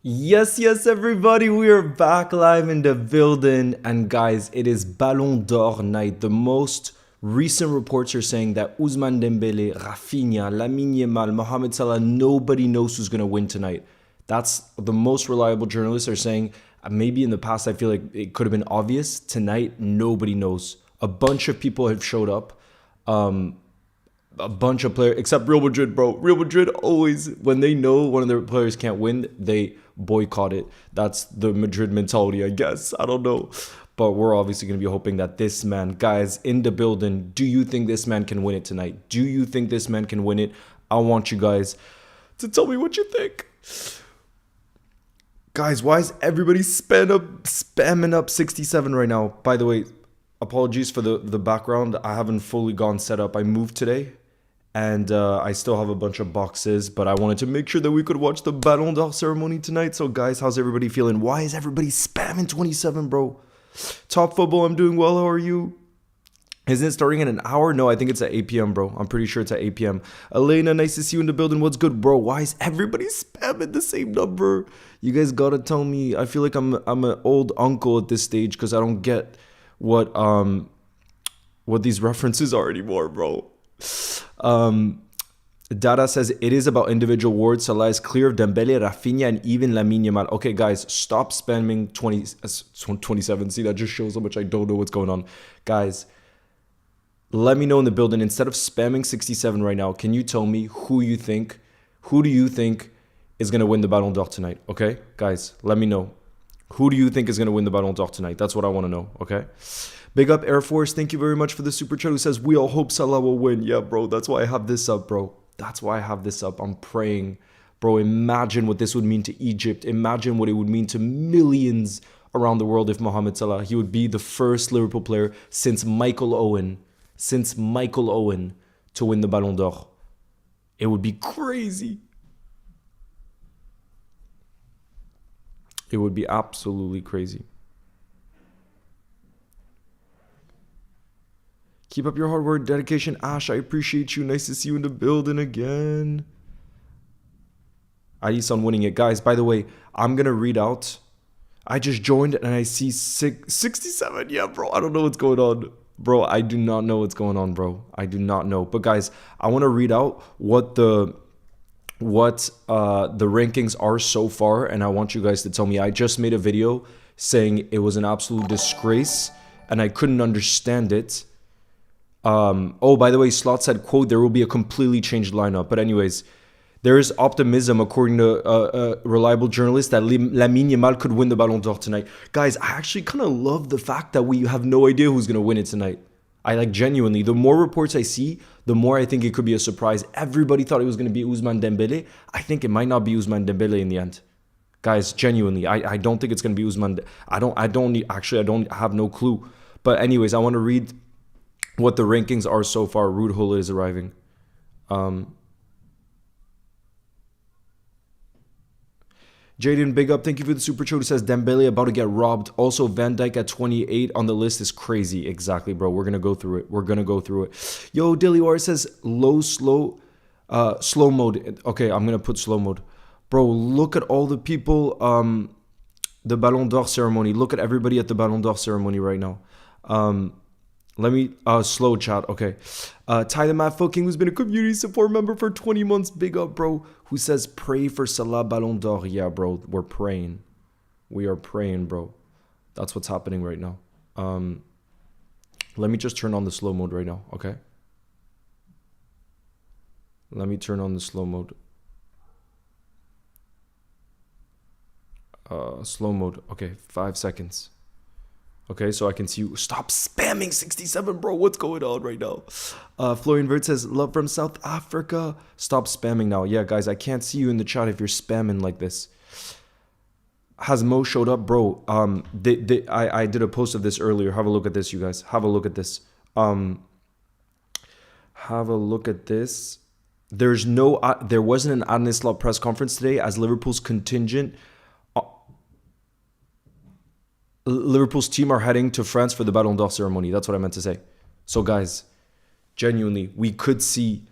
Yes, everybody, we are back live in the building. And guys, it is Ballon d'Or night. The most recent reports are saying that Ousmane Dembele, Rafinha, Lamine Yamal, Mohamed Salah, nobody knows who's going to win tonight. That's the most reliable journalists are saying. Maybe in the past, I feel like it could have been obvious. Tonight, nobody knows. A bunch of people have showed up. A bunch of players, except Real Madrid, bro. Real Madrid always, when they know one of their players can't win, they boycott it. That's the Madrid mentality, I guess. I don't know. But we're obviously going to be hoping that this man, guys, in the building, do you think this man can win it tonight? Do you think this man can win it? I want you guys to tell me what you think. Guys, why is everybody spamming up 67 right now? By the way, apologies for the background. I haven't fully gone set up. I moved today. And I still have a bunch of boxes, but I wanted to make sure that we could watch the Ballon d'Or ceremony tonight. So guys, how's everybody feeling? Why is everybody spamming 27, bro? Top football, I'm doing well. How are you? Isn't it starting in an hour? No, I think it's at 8 p.m., bro. I'm pretty sure it's at 8 p.m. Elena, nice to see you in the building. What's good, bro? Why is everybody spamming the same number? You guys gotta tell me. I feel like I'm an old uncle at this stage because I don't get what these references are anymore, bro. Dada says it is about individual awards. Salah is clear of Dembele, Rafinha, and even Lamine Yamal. Okay, guys, stop spamming 27. See, that just shows how much I don't know what's going on. Guys, let me know in the building. Instead of spamming 67 right now, can you tell me who do you think is going to win the Ballon d'Or tonight? Okay, guys, let me know. Who do you think is going to win the Ballon d'Or tonight? That's what I want to know, okay? Big up Air Force. Thank you very much for the super chat who says, we all hope Salah will win. Yeah, bro. That's why I have this up, bro. That's why I have this up. I'm praying. Bro, imagine what this would mean to Egypt. Imagine what it would mean to millions around the world if Mohamed Salah, he would be the first Liverpool player since Michael Owen to win the Ballon d'Or. It would be crazy. It would be absolutely crazy. Keep up your hard work, dedication. Ash, I appreciate you. Nice to see you in the building again. Addison winning it. Guys, by the way, I'm going to read out. I just joined and I see 67. Yeah, bro. I don't know what's going on. Bro, I do not know what's going on, bro. I do not know. But guys, I want to read out what the rankings are so far. And I want you guys to tell me. I just made a video saying it was an absolute disgrace and I couldn't understand it. Oh, by the way, Slot said, quote, there will be a completely changed lineup. But anyways, there is optimism, according to a reliable journalist, that Lamine Yamal could win the Ballon d'Or tonight. Guys, I actually kind of love the fact that we have no idea who's going to win it tonight. I like genuinely. The more reports I see, the more I think it could be a surprise. Everybody thought it was going to be Ousmane Dembele. I think it might not be Ousmane Dembele in the end. Guys, genuinely, I don't think it's going to be Ousmane. I don't have no clue. But anyways, I want to read what the rankings are so far. Rude Hula is arriving. Jaden, big up. Thank you for the super chat. Who says Dembele about to get robbed. Also, Van Dijk at 28 on the list is crazy. Exactly, bro. We're going to go through it. Yo, Dilliwar says slow mode. Okay, I'm going to put slow mode. Bro, look at all the people. The Ballon d'Or ceremony. Look at everybody at the Ballon d'Or ceremony right now. Let me, slow chat, okay. Ty the Matt King, who's been a community support member for 20 months, big up, bro. Who says, pray for Salah Ballon d'Or. Yeah, bro, we're praying. We are praying, bro. That's what's happening right now. Let me just turn on the slow mode right now, okay? Let me turn on the slow mode. Slow mode, okay, 5 seconds. Okay, so I can see you. Stop spamming 67, bro. What's going on right now? Florian Vert says, love from South Africa. Stop spamming now. Yeah, guys, I can't see you in the chat if you're spamming like this. Has Mo showed up? Bro, I did a post of this earlier. Have a look at this, you guys. Have a look at this. Have a look at this. There wasn't an Arne Slot press conference today as Liverpool's contingent... Liverpool's team are heading to France for the Ballon d'Or ceremony. That's what I meant to say. So, guys, genuinely, we could see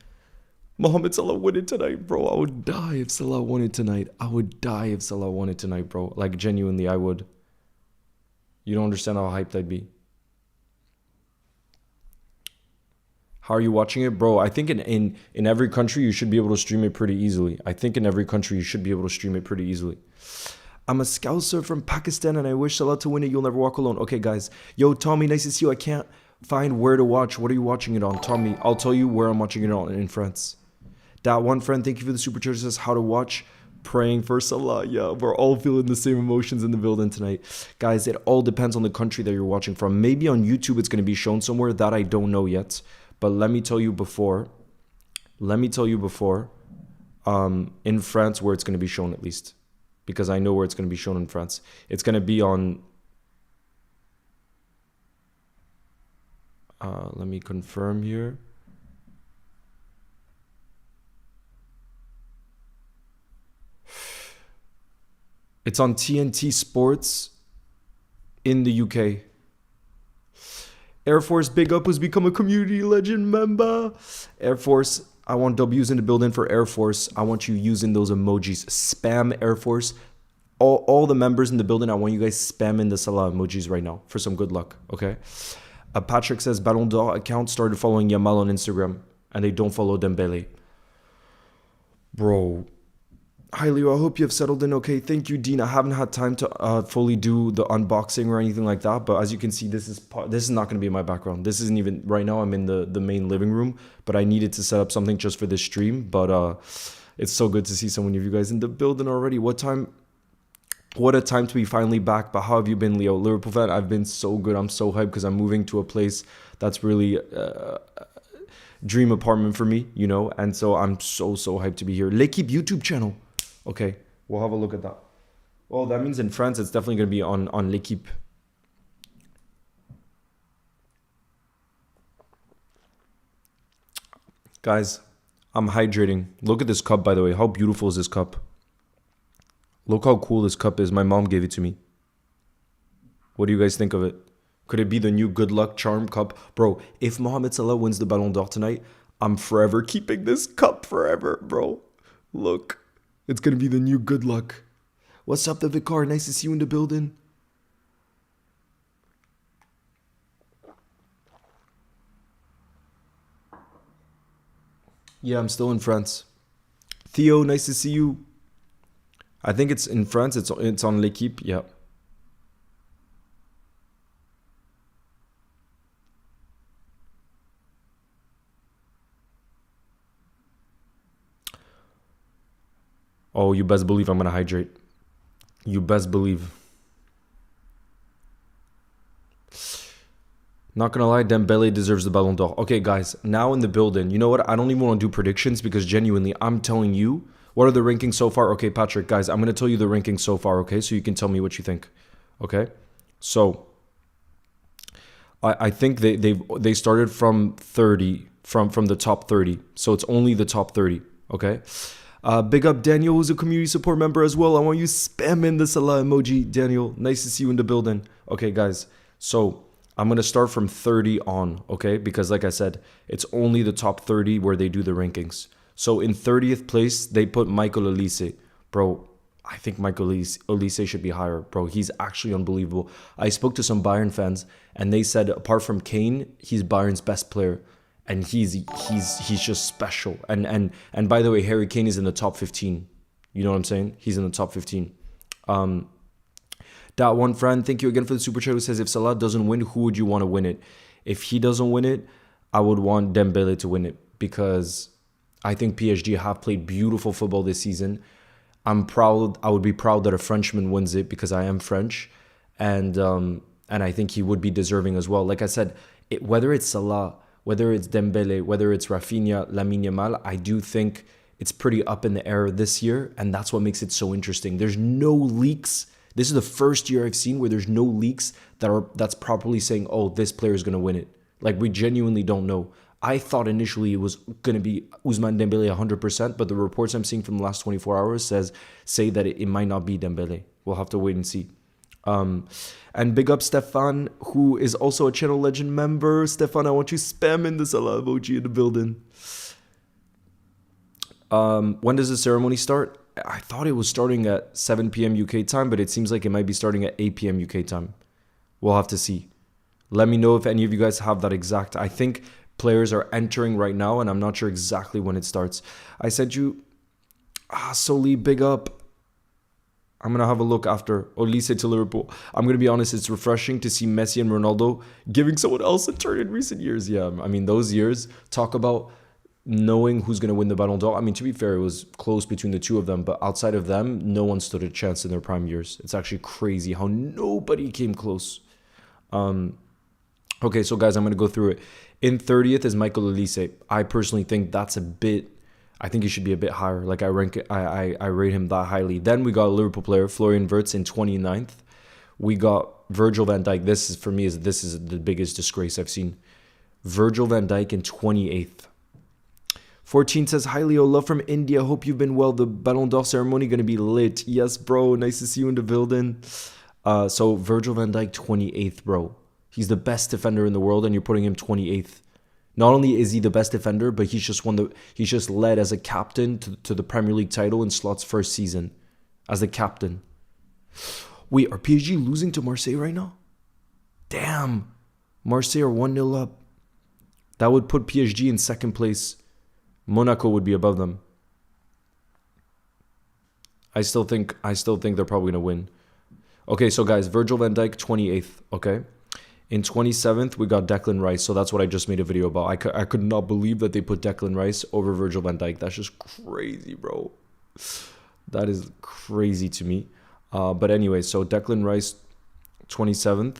Mohamed Salah win it tonight, bro. I would die if Salah won it tonight. I would die if Salah won it tonight, bro. Like, genuinely, I would. You don't understand how hyped I'd be. How are you watching it? Bro, I think in every country, you should be able to stream it pretty easily. I think in every country, you should be able to stream it pretty easily. I'm a Scouser from Pakistan, and I wish Salah to win it. You'll never walk alone. Okay, guys. Yo, Tommy, nice to see you. I can't find where to watch. What are you watching it on? Tommy, I'll tell you where I'm watching it on in France. That one friend, thank you for the super chat. Says how to watch. Praying for Salah. Yeah, we're all feeling the same emotions in the building tonight. Guys, it all depends on the country that you're watching from. Maybe on YouTube it's going to be shown somewhere. That I don't know yet. But let me tell you before. In France where it's going to be shown at least. Because I know where it's going to be shown in France. It's going to be on... let me confirm here. It's on TNT Sports in the UK. Air Force, big up, has become a community legend member. Air Force, I want W's in the building for Air Force. I want you using those emojis. Spam Air Force. All the members in the building, I want you guys spamming the Salah emojis right now for some good luck, okay? Patrick says, Ballon d'Or account started following Yamal on Instagram and they don't follow Dembele. Bro. Hi, Leo. I hope you have settled in okay. Thank you, Dean. I haven't had time to fully do the unboxing or anything like that. But as you can see, this is not going to be in my background. This isn't even... Right now, I'm in the main living room. But I needed to set up something just for this stream. But it's so good to see so many of you guys in the building already. What a time to be finally back. But how have you been, Leo? Liverpool fan, I've been so good. I'm so hyped because I'm moving to a place that's really... dream apartment for me, you know. And so I'm so hyped to be here. L'Equipe YouTube channel. Okay, we'll have a look at that. Well, that means in France, it's definitely going to be on L'Equipe. Guys, I'm hydrating. Look at this cup, by the way. How beautiful is this cup? Look how cool this cup is. My mom gave it to me. What do you guys think of it? Could it be the new good luck charm cup? Bro, if Mohamed Salah wins the Ballon d'Or tonight, I'm forever keeping this cup forever, bro. Look. It's going to be the new good luck. What's up, the Vicar? Nice to see you in the building. Yeah, I'm still in France. Theo, nice to see you. I think it's in France. It's on L'Equipe. Yeah. Oh, you best believe I'm going to hydrate. You best believe. Not going to lie, Dembele deserves the Ballon d'Or. Okay, guys, now in the building. You know what? I don't even want to do predictions because genuinely, I'm telling you, what are the rankings so far? Okay, Patrick, guys, I'm going to tell you the rankings so far, okay? So you can tell me what you think, okay? So, I think they started from 30, from the top 30. So it's only the top 30, okay? Big up Daniel, who's a community support member as well. I want you spamming the Salah emoji. Daniel, nice to see you in the building. Okay, guys. So I'm going to start from 30 on, okay? Because like I said, it's only the top 30 where they do the rankings. So in 30th place, they put Michael Olise. Bro, I think Michael Olise should be higher. Bro, he's actually unbelievable. I spoke to some Bayern fans, and they said apart from Kane, he's Bayern's best player. And he's just special. And by the way, Harry Kane is in the top 15. You know what I'm saying? He's in the top 15. That one friend, thank you again for the super chat, who says, if Salah doesn't win, who would you want to win it? If he doesn't win it, I would want Dembele to win it because I think PSG have played beautiful football this season. I'm proud. I would be proud that a Frenchman wins it because I am French. And I think he would be deserving as well. Like I said, whether it's Salah, whether it's Dembele, whether it's Rafinha, Lamine Yamal, I do think it's pretty up in the air this year. And that's what makes it so interesting. There's no leaks. This is the first year I've seen where there's no leaks that's properly saying, oh, this player is going to win it. Like, we genuinely don't know. I thought initially it was going to be Ousmane Dembele 100%, but the reports I'm seeing from the last 24 hours say that it might not be Dembele. We'll have to wait and see. And big up Stefan, who is also a Channel Legend member. Stefan, I want you spamming the Salah emoji in the building. When does the ceremony start? I thought it was starting at 7 p.m. UK time, but it seems like it might be starting at 8 p.m. UK time. We'll have to see. Let me know if any of you guys have that exact. I think players are entering right now, and I'm not sure exactly when it starts. I sent you... Soli, big up. I'm going to have a look after. Olise to Liverpool. I'm going to be honest, it's refreshing to see Messi and Ronaldo giving someone else a turn in recent years. Yeah, I mean, those years, talk about knowing who's going to win the Ballon d'Or. I mean, to be fair, it was close between the two of them, but outside of them, no one stood a chance in their prime years. It's actually crazy how nobody came close. Okay, so guys, I'm going to go through it. In 30th is Michael Olise. I personally think that's a bit... I think he should be a bit higher. Like I rate him that highly. Then we got a Liverpool player, Florian Wirtz, in 29th. We got Virgil van Dijk. This is the biggest disgrace I've seen. Virgil van Dijk in 28th. 14 says, hi Leo, love from India. Hope you've been well. The Ballon d'Or ceremony going to be lit. Yes, bro. Nice to see you in the building. So Virgil van Dijk, 28th, bro. He's the best defender in the world, and you're putting him 28th. Not only is he the best defender, but he's just led as a captain to the Premier League title in Slot's first season as the captain. Wait, are PSG losing to Marseille right now? Damn. Marseille are 1-0 up. That would put PSG in second place. Monaco would be above them. I still think they're probably going to win. Okay, so guys, Virgil van Dijk, 28th, okay? In 27th, we got Declan Rice. So that's what I just made a video about. I could not believe that they put Declan Rice over Virgil van Dijk. That's just crazy, bro. That is crazy to me. But anyway, so Declan Rice, 27th.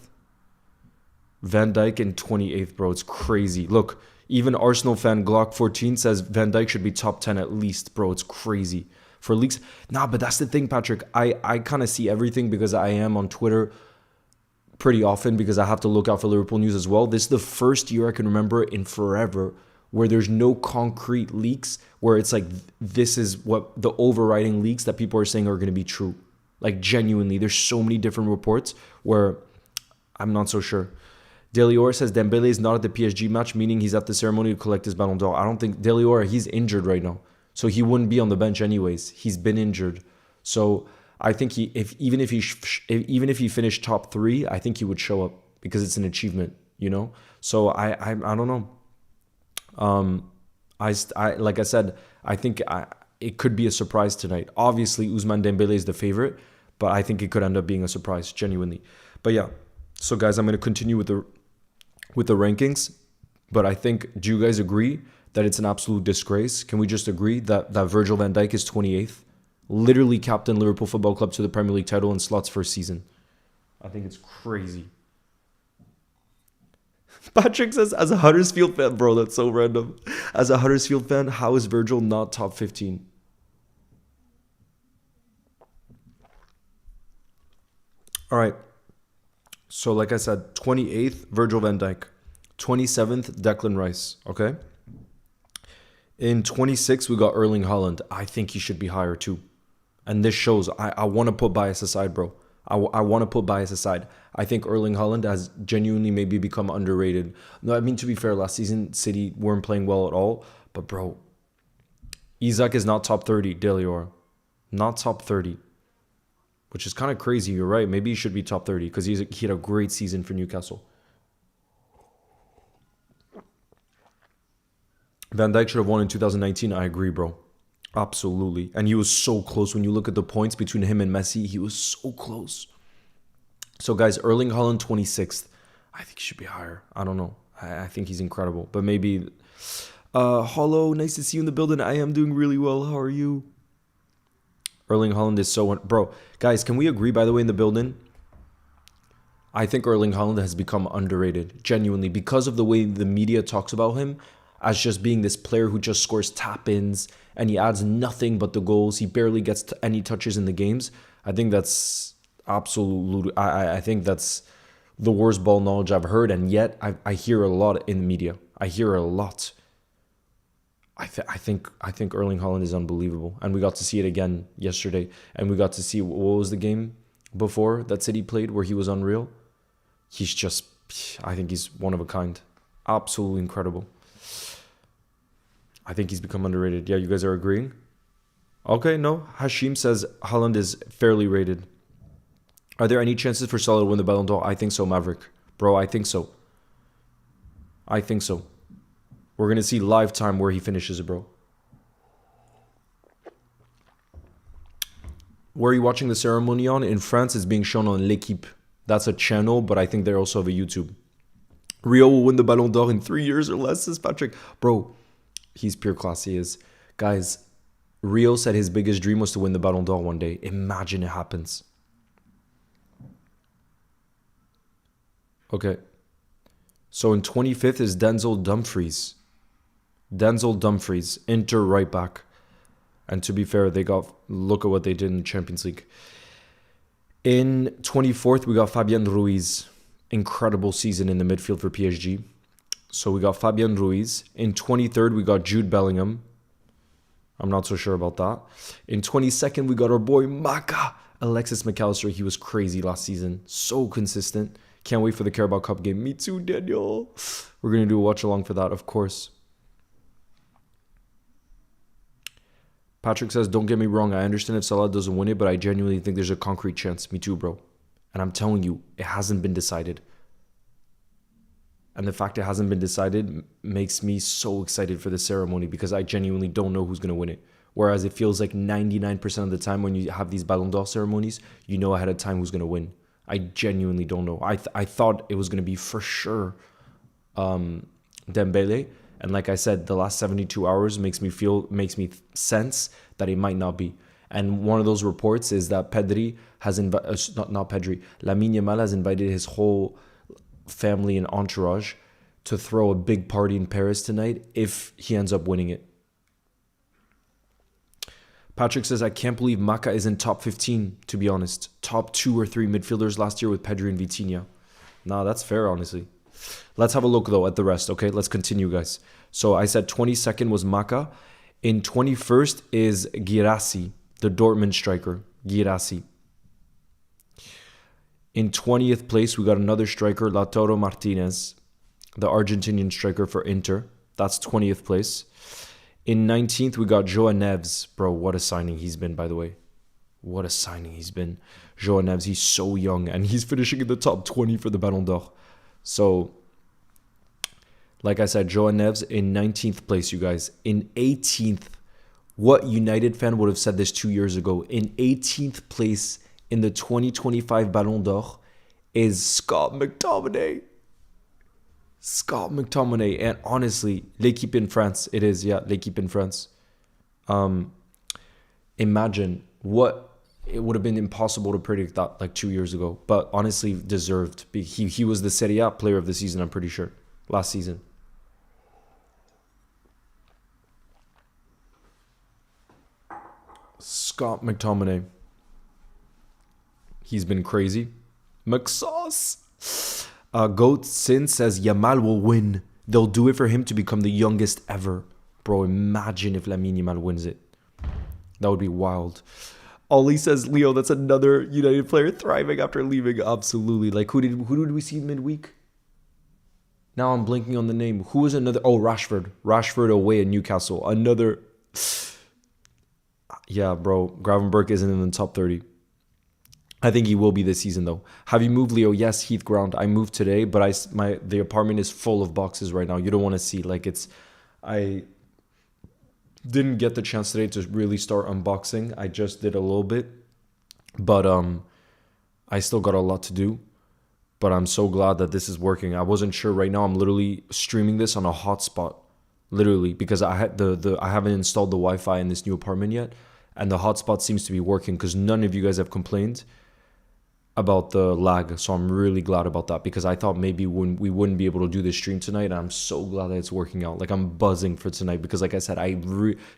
Van Dijk in 28th, bro. It's crazy. Look, even Arsenal fan Glock14 says Van Dijk should be top 10 at least, bro. It's crazy. For leaks. Nah, but that's the thing, Patrick. I kind of see everything because I am on Twitter pretty often because I have to look out for Liverpool news as well. This is the first year I can remember in forever where there's no concrete leaks, where it's like this is what the overriding leaks that people are saying are going to be true. Like genuinely, there's so many different reports where I'm not so sure. Delior says Dembele is not at the PSG match, meaning he's at the ceremony to collect his Ballon d'Or. I don't think Delior, he's injured right now. So he wouldn't be on the bench anyways. He's been injured. So I think even if he finished top 3, I think he would show up because it's an achievement, you know. So I don't know. I like I said, I think it could be a surprise tonight. Obviously, Ousmane Dembele is the favorite, but I think it could end up being a surprise, genuinely. But yeah, so guys, I'm going to continue with the rankings. But I think, do you guys agree that it's an absolute disgrace? Can we just agree that Virgil van Dijk is 28th? Literally captain Liverpool Football Club to the Premier League title in Slot's first season. I think it's crazy. Patrick says, as a Huddersfield fan, bro, that's so random. As a Huddersfield fan, how is Virgil not top 15? All right. So like I said, 28th, Virgil van Dijk. 27th, Declan Rice, okay? In 26, we got Erling Haaland. I think he should be higher too. And this shows, I want to put bias aside, bro. I want to put bias aside. I think Erling Haaland has genuinely maybe become underrated. No, I mean, to be fair, last season, City weren't playing well at all. But bro, Isaac is not top 30, Delior. Not top 30. Which is kind of crazy, you're right. Maybe he should be top 30 because he had a great season for Newcastle. Van Dijk should have won in 2019. I agree, bro. Absolutely. And he was so close. When you look at the points between him and Messi, he was so close. So, guys, Erling Haaland, 26th. I think he should be higher. I don't know. I think he's incredible. But maybe... Hollow, nice to see you in the building. I am doing really well. How are you? Erling Haaland is so... Bro, guys, can we agree, by the way, in the building? I think Erling Haaland has become underrated, genuinely, because of the way the media talks about him as just being this player who just scores tap-ins and he adds nothing but the goals. He barely gets any touches in the games. I think that's absolute... I think that's the worst ball knowledge I've heard, and yet I hear a lot in the media. I hear a lot. I think Erling Haaland is unbelievable, and we got to see it again yesterday, and we got to see what was the game before that City played where he was unreal. He's just, I think he's one of a kind, absolutely incredible. I think he's become underrated. Yeah, you guys are agreeing? Okay, no. Hashim says Haaland is fairly rated. Are there any chances for Salah to win the Ballon d'Or? I think so, Maverick. Bro, I think so. I think so. We're going to see live time where he finishes it, bro. Where are you watching the ceremony on? In France, it's being shown on L'Equipe. That's a channel, but I think they also have a YouTube. Rio will win the Ballon d'Or in 3 years or less, says Patrick. Bro, he's pure class, he is. Guys, Rio said his biggest dream was to win the Ballon d'Or one day. Imagine it happens. Okay. So in 25th is Denzel Dumfries. Denzel Dumfries, Inter right back. And to be fair, look at what they did in the Champions League. In 24th, we got Fabian Ruiz. Incredible season in the midfield for PSG. So we got Fabian Ruiz. In 23rd, we got Jude Bellingham. I'm not so sure about that. In 22nd, we got our boy Maka. Alexis McAllister, he was crazy last season. So consistent. Can't wait for the Carabao Cup game. Me too, Daniel. We're going to do a watch along for that, of course. Patrick says, don't get me wrong. I understand if Salah doesn't win it, but I genuinely think there's a concrete chance. Me too, bro. And I'm telling you, it hasn't been decided. And the fact it hasn't been decided makes me so excited for the ceremony because I genuinely don't know who's going to win it. Whereas it feels like 99% of the time when you have these Ballon d'Or ceremonies, you know ahead of time who's going to win. I genuinely don't know. I thought it was going to be for sure Dembele. And like I said, the last 72 hours makes me sense that it might not be. And one of those reports is that Lamine Yamal has invited his whole family and entourage to throw a big party in Paris tonight if he ends up winning it. Patrick says, I can't believe Maka is in top 15, to be honest. Top 2 or 3 midfielders last year with Pedri and Vitinha. Nah, that's fair, honestly. Let's have a look, though, at the rest, okay? Let's continue, guys. So I said 22nd was Maka. In 21st is Guirassy, the Dortmund striker. Guirassy. In 20th place, we got another striker, Lautaro Martinez, the Argentinian striker for Inter. That's 20th place. In 19th, we got Joao Neves. Bro, what a signing he's been, by the way. What a signing he's been. Joao Neves, he's so young, and he's finishing in the top 20 for the Ballon d'Or. So, like I said, Joao Neves in 19th place, you guys. In 18th, what United fan would have said this 2 years ago? In 18th place in the 2025 Ballon d'Or is Scott McTominay. Scott McTominay. And honestly, L'Equipe in France. It is, yeah, L'Equipe in France. Imagine what it would have been impossible to predict that like 2 years ago. But honestly, deserved. He was the Serie A player of the season, I'm pretty sure, last season. Scott McTominay. He's been crazy. McSauce. Goat Sin says Yamal will win. They'll do it for him to become the youngest ever. Bro, imagine if Lamine Yamal wins it. That would be wild. Ollie says, Leo, that's another United player thriving after leaving. Absolutely. Like, who did we see midweek? Now I'm blinking on the name. Who was another? Oh, Rashford. Rashford away at Newcastle. Another. Yeah, bro. Gravenberch isn't in the top 30. I think he will be this season, though. Have you moved, Leo? Yes, Heath Ground. I moved today, but the apartment is full of boxes right now. You don't want to see. I didn't get the chance today to really start unboxing. I just did a little bit. But I still got a lot to do. But I'm so glad that this is working. I wasn't sure right now. I'm literally streaming this on a hotspot. Literally, because I haven't installed the Wi-Fi in this new apartment yet. And the hotspot seems to be working because none of you guys have complained about the lag. So I'm really glad about that because I thought maybe we wouldn't be able to do this stream tonight. And I'm so glad that it's working out. Like, I'm buzzing for tonight because, like I said,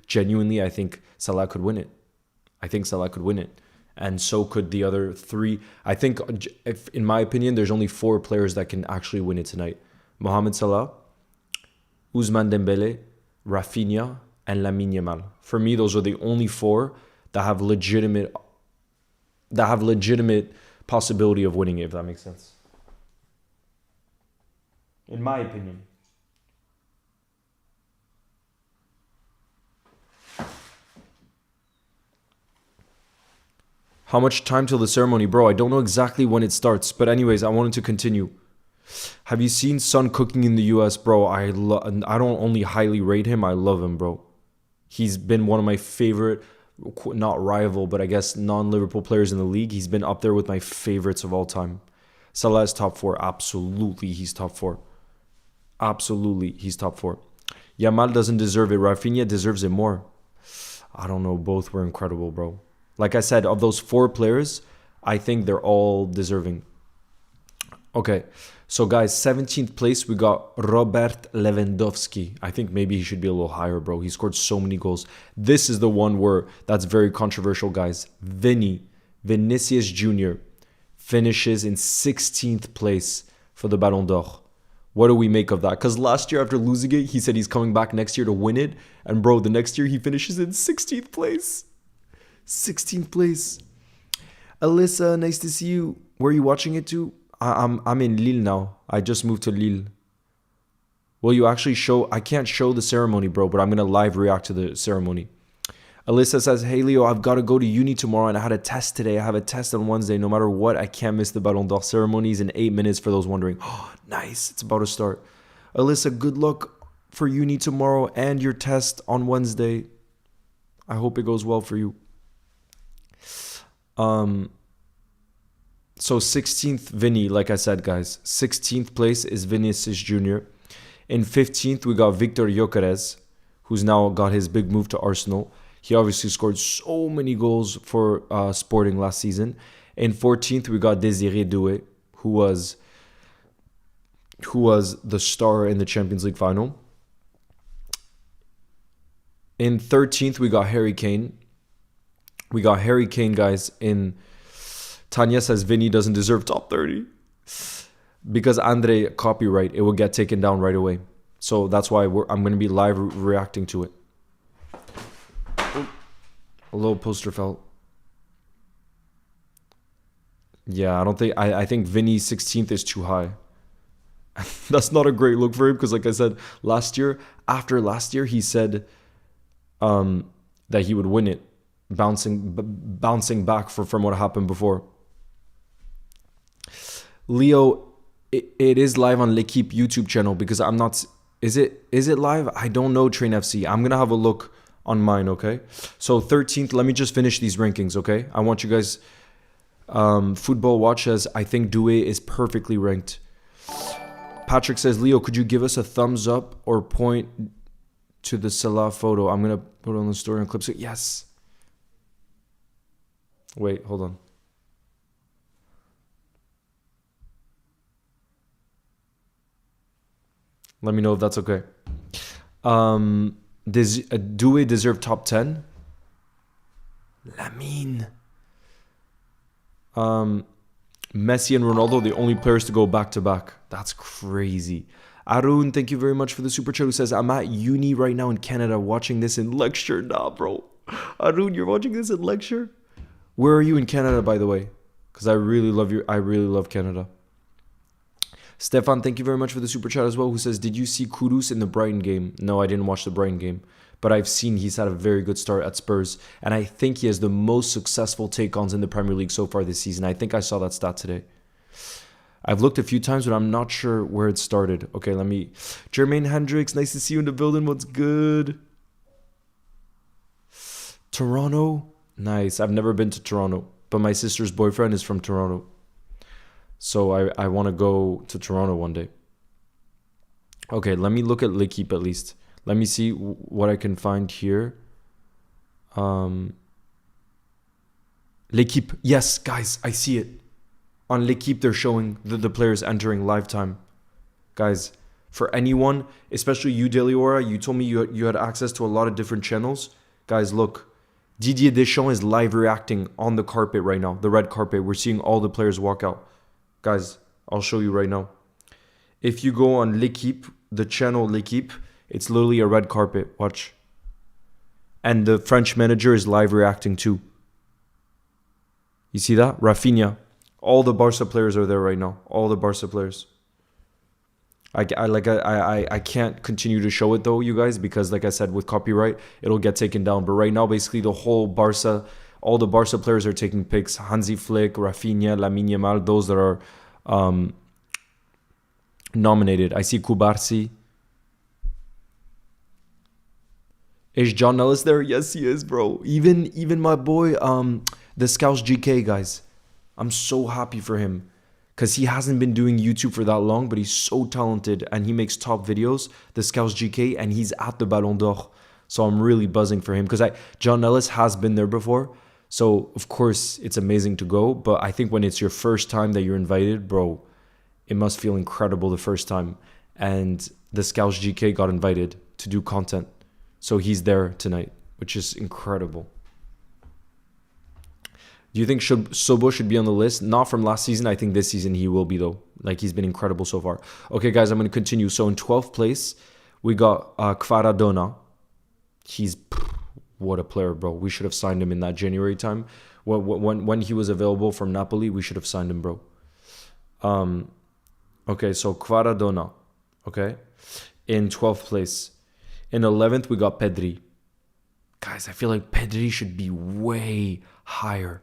genuinely, I think Salah could win it. I think Salah could win it. And so could the other 3. I think, in my opinion, there's only 4 players that can actually win it tonight. Mohamed Salah, Ousmane Dembele, Rafinha, and Lamine Yamal. For me, those are the only 4 that have legitimate possibility of winning it, if that makes sense. In my opinion. How much time till the ceremony? Bro, I don't know exactly when it starts. But anyways, I wanted to continue. Have you seen Son cooking in the US? Bro, I don't only highly rate him, I love him, bro. He's been one of my favorite, not rival, but I guess non-Liverpool players in the league. He's been up there with my favorites of all time. Salah is top 4. Absolutely, he's top 4. Absolutely, he's top 4. Yamal doesn't deserve it. Rafinha deserves it more. I don't know. Both were incredible, bro. Like I said, of those 4 players, I think they're all deserving. Okay, so guys, 17th place, we got Robert Lewandowski. I think maybe he should be a little higher, bro. He scored so many goals. This is the one where that's very controversial, guys. Vinicius Jr. finishes in 16th place for the Ballon d'Or. What do we make of that? Because last year after losing it, he said he's coming back next year to win it. And bro, the next year he finishes in 16th place. 16th place. Alyssa, nice to see you. Where are you watching it to? I'm in Lille now. I just moved to Lille. Will you actually show? I can't show the ceremony, bro, but I'm going to live react to the ceremony. Alyssa says, hey, Leo, I've got to go to uni tomorrow and I had a test today. I have a test on Wednesday. No matter what, I can't miss the Ballon d'Or ceremonies in 8 minutes for those wondering. Oh, nice. It's about to start. Alyssa, good luck for uni tomorrow and your test on Wednesday. I hope it goes well for you. So 16th, Vinny, like I said, guys. 16th place is Vinicius Jr. In 15th, we got Victor Gyökeres, who's now got his big move to Arsenal. He obviously scored so many goals for Sporting last season. In 14th, we got Désiré Doué, who was the star in the Champions League final. In 13th, we got Harry Kane. We got Harry Kane, guys. In Tanya says Vinny doesn't deserve top 30 because Andre copyright. It will get taken down right away. So that's why I'm going to be live reacting to it. A little poster fell. Yeah, I think Vinny 16th is too high. That's not a great look for him because, like I said, after last year, he said that he would win it, bouncing back from what happened before. Leo, it is live on L'Equipe YouTube channel because I'm not. Is it live? I don't know, Train FC. I'm gonna have a look on mine, okay? So 13th, let me just finish these rankings, okay? I want you guys, Football Watch says, I think Doué is perfectly ranked. Patrick says, Leo, could you give us a thumbs up or point to the Salah photo? I'm going to put it on the story and clips it. Yes. Wait, hold on. Let me know if that's okay. Does Doué deserve top 10? Lamine. Messi and Ronaldo, the only players to go back to back. That's crazy. Arun, thank you very much for the super chat, who says, I'm at uni right now in Canada watching this in lecture. Nah, bro. Arun, you're watching this in lecture? Where are you in Canada, by the way? Because I really love Canada. Stefan, thank you very much for the super chat as well, who says, did you see Kudus in the Brighton game? No, I didn't watch the Brighton game. But I've seen he's had a very good start at Spurs. And I think he has the most successful take-ons in the Premier League so far this season. I think I saw that stat today. I've looked a few times, but I'm not sure where it started. Okay, Jermaine Hendricks, nice to see you in the building. What's good? Toronto? Nice. I've never been to Toronto, but my sister's boyfriend is from Toronto. So I want to go to Toronto one day. Okay, let me look at L'Equipe at least. Let me see what I can find here. L'Equipe. Yes, guys, I see it. On L'Equipe, they're showing the players entering live time. Guys, for anyone, especially you, Deliora, you told me you had access to a lot of different channels. Guys, look. Didier Deschamps is live reacting on the carpet right now. The red carpet. We're seeing all the players walk out. Guys, I'll show you right now. If you go on L'Equipe, the channel L'Equipe, it's literally a red carpet. Watch. And the French manager is live reacting too. You see that? Rafinha. All the Barca players are there right now. All the Barca players. I can't continue to show it though, you guys, because like I said, with copyright, it'll get taken down. But right now, basically the whole Barca, all the Barca players are taking pics. Hansi Flick, Rafinha, Lamine Yamal, those that are nominated. I see Kubarsi. Is John Ellis there? Yes, he is, bro. Even my boy, the Scouts GK, guys. I'm so happy for him. Because he hasn't been doing YouTube for that long, but he's so talented and he makes top videos, the Scouts GK, and he's at the Ballon d'Or. So I'm really buzzing for him because John Ellis has been there before. So, of course, it's amazing to go. But I think when it's your first time that you're invited, bro, it must feel incredible the first time. And the Scouts GK got invited to do content. So he's there tonight, which is incredible. Do you think Sobo should be on the list? Not from last season. I think this season he will be, though. Like, he's been incredible so far. Okay, guys, I'm going to continue. So in 12th place, we got Kvaradona. What a player, bro. We should have signed him in that January time. When he was available from Napoli, we should have signed him, bro. Okay, so Kvaradona. Okay. In 12th place. In 11th, we got Pedri. Guys, I feel like Pedri should be way higher.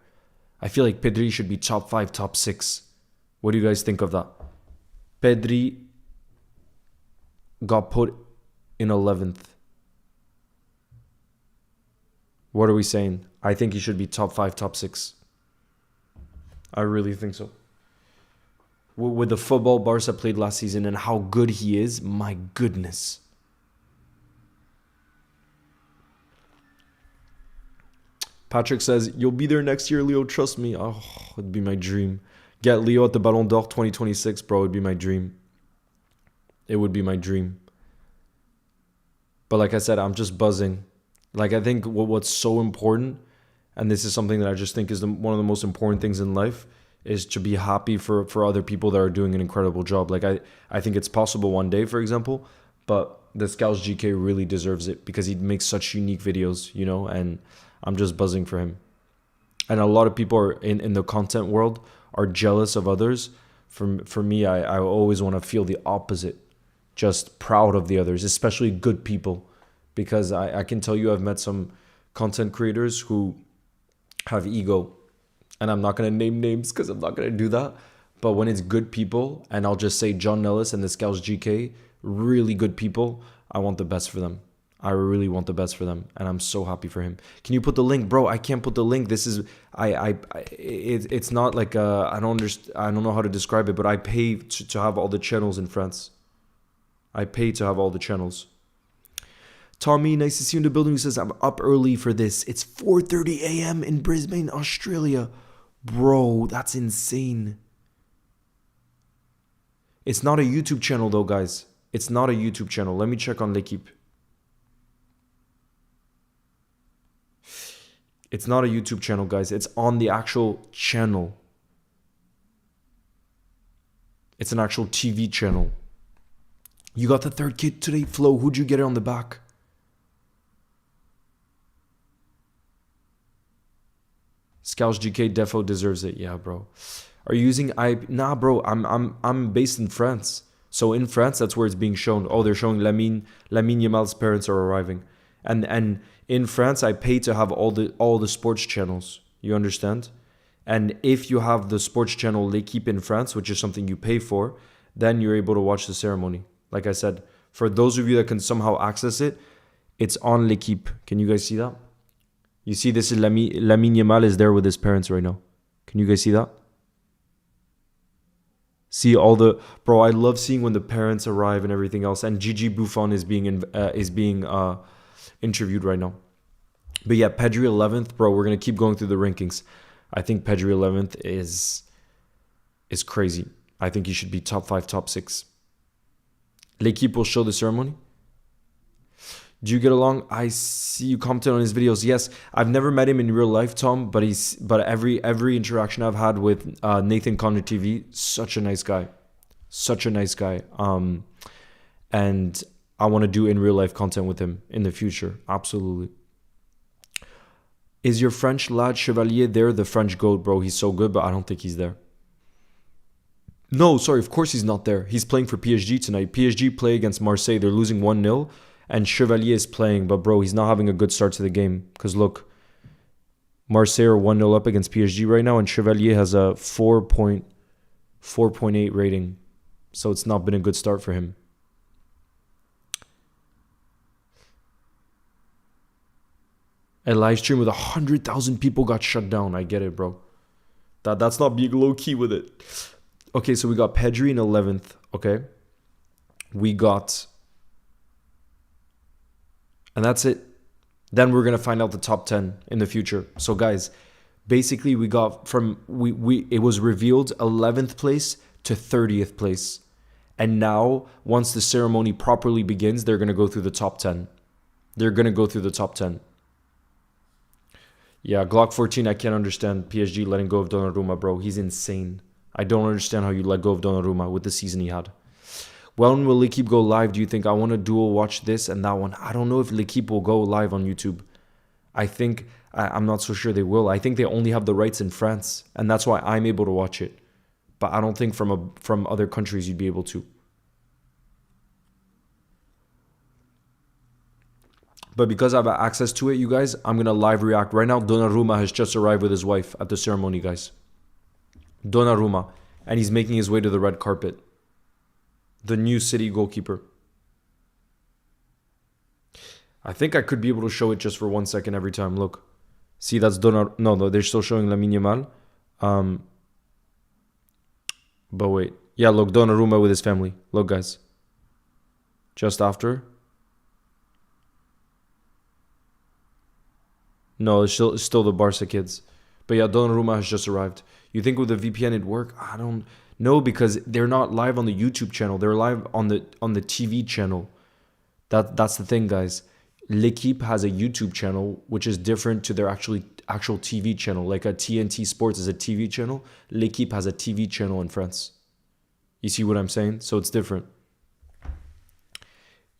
I feel like Pedri should be top 5, top 6. What do you guys think of that? Pedri got put in 11th. What are we saying? I think he should be top 5, top 6. I really think so. With the football Barca played last season and how good he is, my goodness. Patrick says, you'll be there next year, Leo. Trust me. Oh, it'd be my dream. Get Leo at the Ballon d'Or 2026, bro. It'd be my dream. It would be my dream. But like I said, I'm just buzzing. Like, I think what's so important, and this is something that I just think is one of the most important things in life, is to be happy for other people that are doing an incredible job. Like, I think it's possible one day, for example, but the Scouts GK really deserves it because he makes such unique videos, you know, and I'm just buzzing for him. And a lot of people are in the content world are jealous of others. For me, I always want to feel the opposite. Just proud of the others, especially good people. Because I can tell you I've met some content creators who have ego. And I'm not going to name names because I'm not going to do that. But when it's good people, and I'll just say John Ellis and the Scouts GK, really good people, I want the best for them. I really want the best for them, and I'm so happy for him. Can you put the link, bro? I can't put the link. This is it's not like I don't know how to describe it, but I pay to have all the channels in France. I pay to have all the channels. Tommy, nice to see you in the building. He says I'm up early for this. It's 4:30 a.m. in Brisbane, Australia, bro. That's insane. It's not a YouTube channel though, guys. It's not a YouTube channel. Let me check on L'Equipe. It's not a YouTube channel, guys. It's on the actual channel. It's an actual TV channel. You got the third kit today, Flo. Who'd you get it on the back? Scouts GK defo deserves it. Yeah, bro. Are you using Nah, bro. I'm based in France. So in France, that's where it's being shown. Oh, they're showing Lamine Yamal's parents are arriving. And in France, I pay to have all the sports channels. You understand? And if you have the sports channel L'Equipe in France, which is something you pay for, then you're able to watch the ceremony. Like I said, for those of you that can somehow access it, it's on L'Equipe. Can you guys see that? You see, this is Lamine Yamal is there with his parents right now. Can you guys see that? See all the... Bro, I love seeing when the parents arrive and everything else. And Gigi Buffon is being interviewed right now. But yeah, Pedri 11th, bro. We're gonna keep going through the rankings. I think Pedri 11th is crazy. I think he should be top 5, top 6. L'Equipe will show the ceremony. Do you get along? I see you commented on his videos. Yes, I've never met him in real life, Tom, but every interaction I've had with Nathan Connor TV, such a nice guy. Such a nice guy. And I want to do in real life content with him in the future. Absolutely. Is your French lad Chevalier there? The French goat, bro. He's so good, but I don't think he's there. No, sorry. Of course he's not there. He's playing for PSG tonight. PSG play against Marseille. They're losing 1-0. And Chevalier is playing. But, bro, he's not having a good start to the game. Because, look. Marseille are 1-0 up against PSG right now, and Chevalier has a 4.8 rating. So it's not been a good start for him. A live stream with 100,000 people got shut down. I get it, bro. That's not being low-key with it. Okay, so we got Pedri in 11th, okay? We got... And that's it. Then we're going to find out the top 10 in the future. So, guys, basically we got from... It was revealed 11th place to 30th place. And now, once the ceremony properly begins, they're going to go through the top 10. They're going to go through the top 10. Yeah, Glock 14, I can't understand PSG letting go of Donnarumma, bro. He's insane. I don't understand how you let go of Donnarumma with the season he had. When will L'Equipe go live, do you think? I want to dual watch this and that one. I don't know if L'Equipe will go live on YouTube. I think, I'm not so sure they will. I think they only have the rights in France, and that's why I'm able to watch it. But I don't think from other countries you'd be able to. But because I have access to it, you guys, I'm going to live react. Right now, Donnarumma has just arrived with his wife at the ceremony, guys. Donnarumma. And he's making his way to the red carpet. The new City goalkeeper. I think I could be able to show it just for 1 second every time. Look. See, that's Donnarumma. No, they're still showing Lamine Yamal. But wait. Yeah, look, Donnarumma with his family. Look, guys. Just after. No, it's still the Barca kids. But yeah, Donnarumma has just arrived. You think with the VPN it'd work? I don't know, because they're not live on the YouTube channel. They're live on the TV channel. That's the thing, guys. L'Equipe has a YouTube channel which is different to their actual TV channel. Like a TNT Sports is a TV channel. L'Equipe has a TV channel in France. You see what I'm saying? So it's different.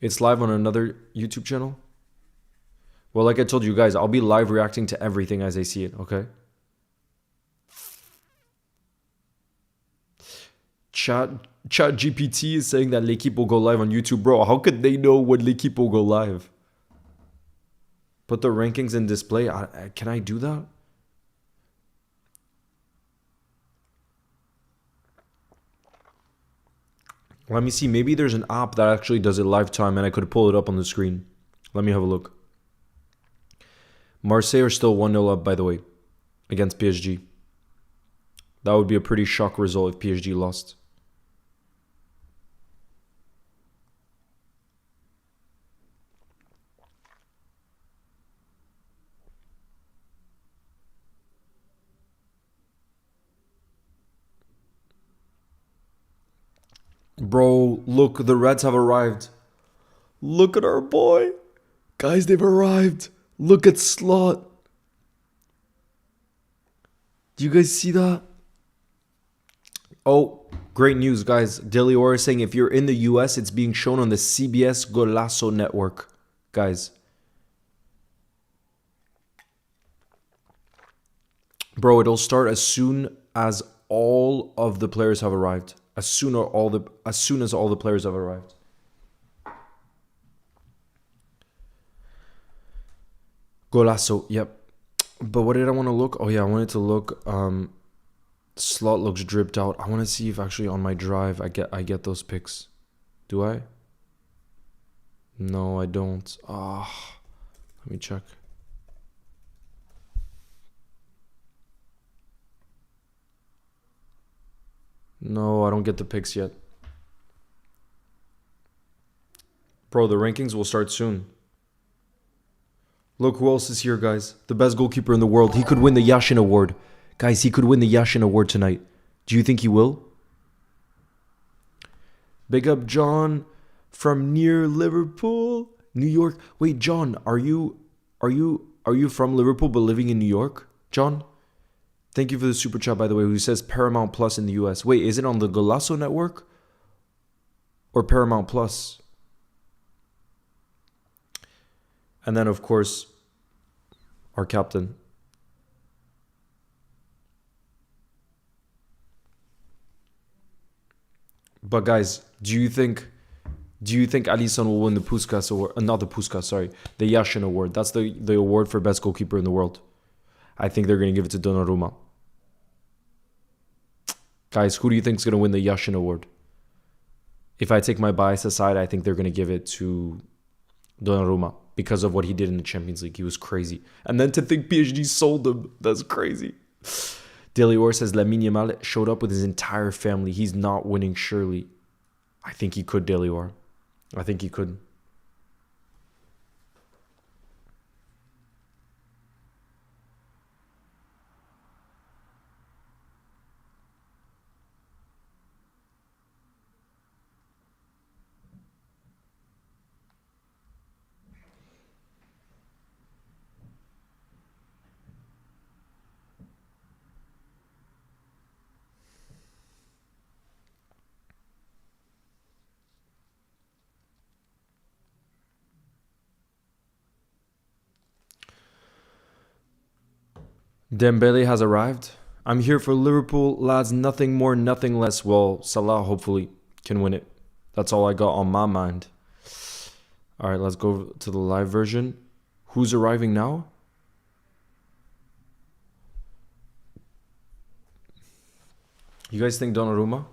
It's live on another YouTube channel. Well, like I told you guys, I'll be live reacting to everything as I see it, okay? Chat GPT is saying that L'Equipe will go live on YouTube. Bro, how could they know when L'Equipe will go live? Put the rankings in display. Can I do that? Let me see. Maybe there's an app that actually does it live time and I could pull it up on the screen. Let me have a look. Marseille are still 1-0 up, by the way, against PSG. That would be a pretty shock result if PSG lost. Bro, look, the Reds have arrived. Look at our boy. Guys, they've arrived. Look at Slot. Do you guys see that? Oh, great news, guys. Delior is saying if you're in the US, it's being shown on the CBS Golazo network. Guys. Bro, it'll start as soon as all of the players have arrived. As soon as all the players have arrived. Golazo, yep. But what did I want to look? Oh yeah, I wanted to look. Slot looks dripped out. I want to see if actually on my drive I get those pics. Do I? No, I don't. Let me check. No, I don't get the pics yet. Bro, the rankings will start soon. Look who else is here, guys. The best goalkeeper in the world. He could win the Yashin Award. Guys, he could win the Yashin Award tonight. Do you think he will? Big up John from near Liverpool, New York. Wait, John, are you from Liverpool but living in New York? John? Thank you for the super chat, by the way, who says Paramount Plus in the US. Wait, is it on the Golazo network? Or Paramount Plus? And then, of course, our captain. But guys, do you think Alisson will win the Puskas award? Not the Puskas, sorry. The Yashin Award. That's the award for best goalkeeper in the world. I think they're going to give it to Donnarumma. Guys, who do you think is going to win the Yashin Award? If I take my bias aside, I think they're going to give it to Donnarumma because of what he did in the Champions League. He was crazy. And then to think PSG sold him, that's crazy. Delior says Lamine Yamal showed up with his entire family. He's not winning, surely. I think he could, Delior. I think he could. Dembele has arrived. I'm here for Liverpool, lads. Nothing more, nothing less. Well, Salah hopefully can win it. That's all I got on my mind. All right, let's go to the live version. Who's arriving now? You guys think Donnarumma?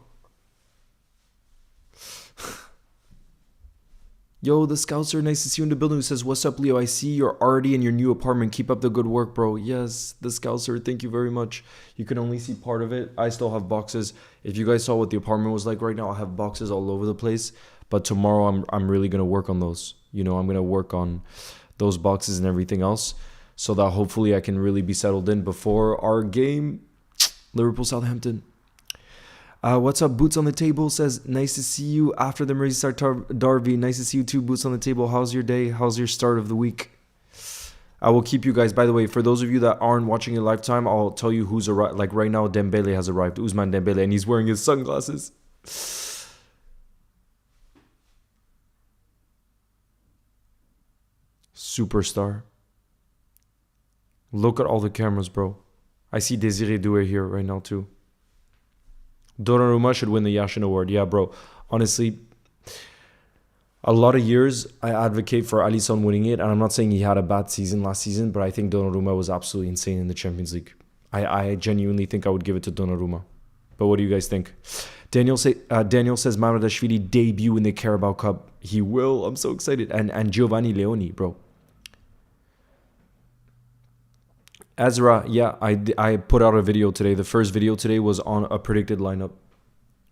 Yo, the scouts are nice to see you in the building. Who says, what's up, Leo? I see you're already in your new apartment. Keep up the good work, bro. Yes, the scouts are. Thank you very much. You can only see part of it. I still have boxes. If you guys saw what the apartment was like right now, I have boxes all over the place. But tomorrow, I'm really going to work on those. You know, I'm going to work on those boxes and everything else so that hopefully I can really be settled in before our game. Liverpool-Southampton. What's up, Boots on the Table says, nice to see you after the Merseyside Derby. Nice to see you too, Boots on the Table. How's your day? How's your start of the week? I will keep you guys. By the way, for those of you that aren't watching it lifetime, I'll tell you who's arrived. Like right now, Dembele has arrived. Ousmane Dembele, and he's wearing his sunglasses. Superstar. Look at all the cameras, bro. I see Desiree Doué here right now too. Donnarumma should win the Yashin Award. Yeah, bro. Honestly, a lot of years I advocate for Alisson winning it, and I'm not saying he had a bad season last season, but I think Donnarumma was absolutely insane in the Champions League. I genuinely think I would give it to Donnarumma. But what do you guys think? Daniel says Mamardashvili debut in the Carabao Cup. He will. I'm so excited. And Giovanni Leoni, bro. Ezra, yeah, I put out a video today. The first video today was on a predicted lineup.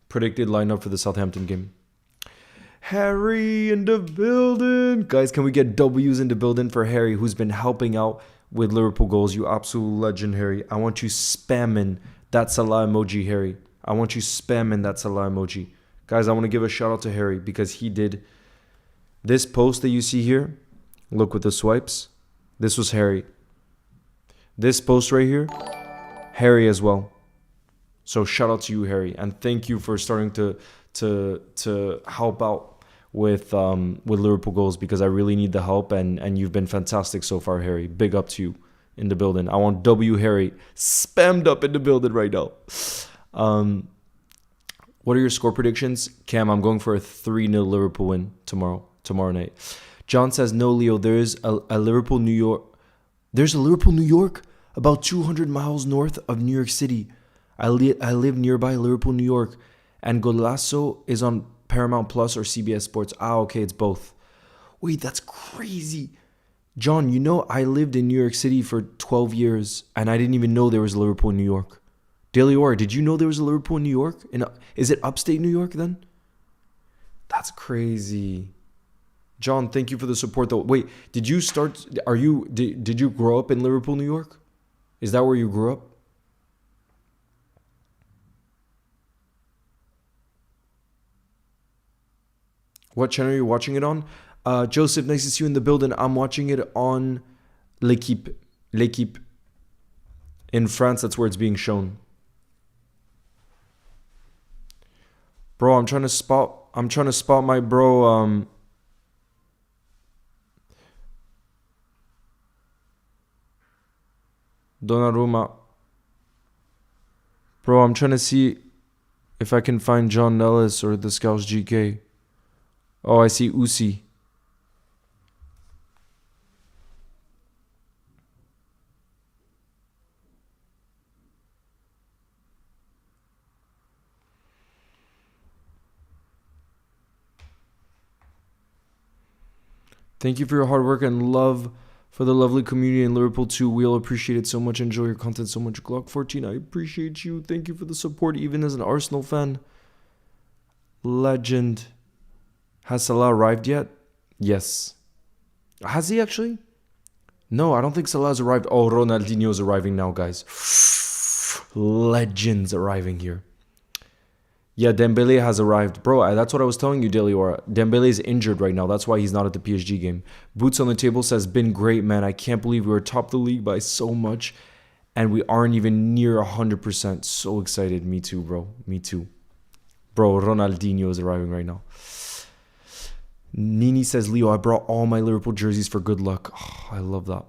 Predicted lineup for the Southampton game. Harry in the building. Guys, can we get W's in the building for Harry, who's been helping out with Liverpool goals? You absolute legend, Harry. I want you spamming that Salah emoji, Harry. I want you spamming that Salah emoji. Guys, I want to give a shout out to Harry because he did this post that you see here. Look with the swipes. This was Harry. This post right here, Harry as well. So shout out to you, Harry, and thank you for starting to help out with Liverpool goals because I really need the help, and you've been fantastic so far, Harry. Big up to you in the building. I want W Harry spammed up in the building right now. What are your score predictions, Cam? I'm going for a 3-0 Liverpool win tomorrow night. John says no, Leo. There is a Liverpool New York. There's a Liverpool, New York, about 200 miles north of New York City. I live nearby Liverpool, New York, and Golasso is on Paramount Plus or CBS Sports. Ah, okay, it's both. Wait, that's crazy. John, you know I lived in New York City for 12 years, and I didn't even know there was a Liverpool in New York. Daily Or, did you know there was a Liverpool in New York? Is it upstate New York then? That's crazy. John, thank you for the support though. Wait, did you grow up in Liverpool, New York? Is that where you grew up? What channel are you watching it on? Joseph, nice to see you in the building. I'm watching it on L'Equipe. L'Equipe. In France, that's where it's being shown. Bro, I'm trying to spot my bro Donnarumma. Bro, I'm trying to see if I can find John Nellis or the Scouts GK. Oh, I see Usi. Thank you for your hard work and love for the lovely community in Liverpool too. We all appreciate it so much. Enjoy your content so much. Glock 14, I appreciate you. Thank you for the support, even as an Arsenal fan. Legend. Has Salah arrived yet? Yes. Has he actually? No, I don't think Salah's arrived. Oh, Ronaldinho's arriving now, guys. Legends arriving here. Yeah, Dembele has arrived. Bro, that's what I was telling you, Deliora. Dembele is injured right now. That's why he's not at the PSG game. Boots on the Table says, been great, man. I can't believe we were top of the league by so much. And we aren't even near 100%. So excited. Me too, bro. Me too. Bro, Ronaldinho is arriving right now. Nini says, Leo, I brought all my Liverpool jerseys for good luck. Oh, I love that.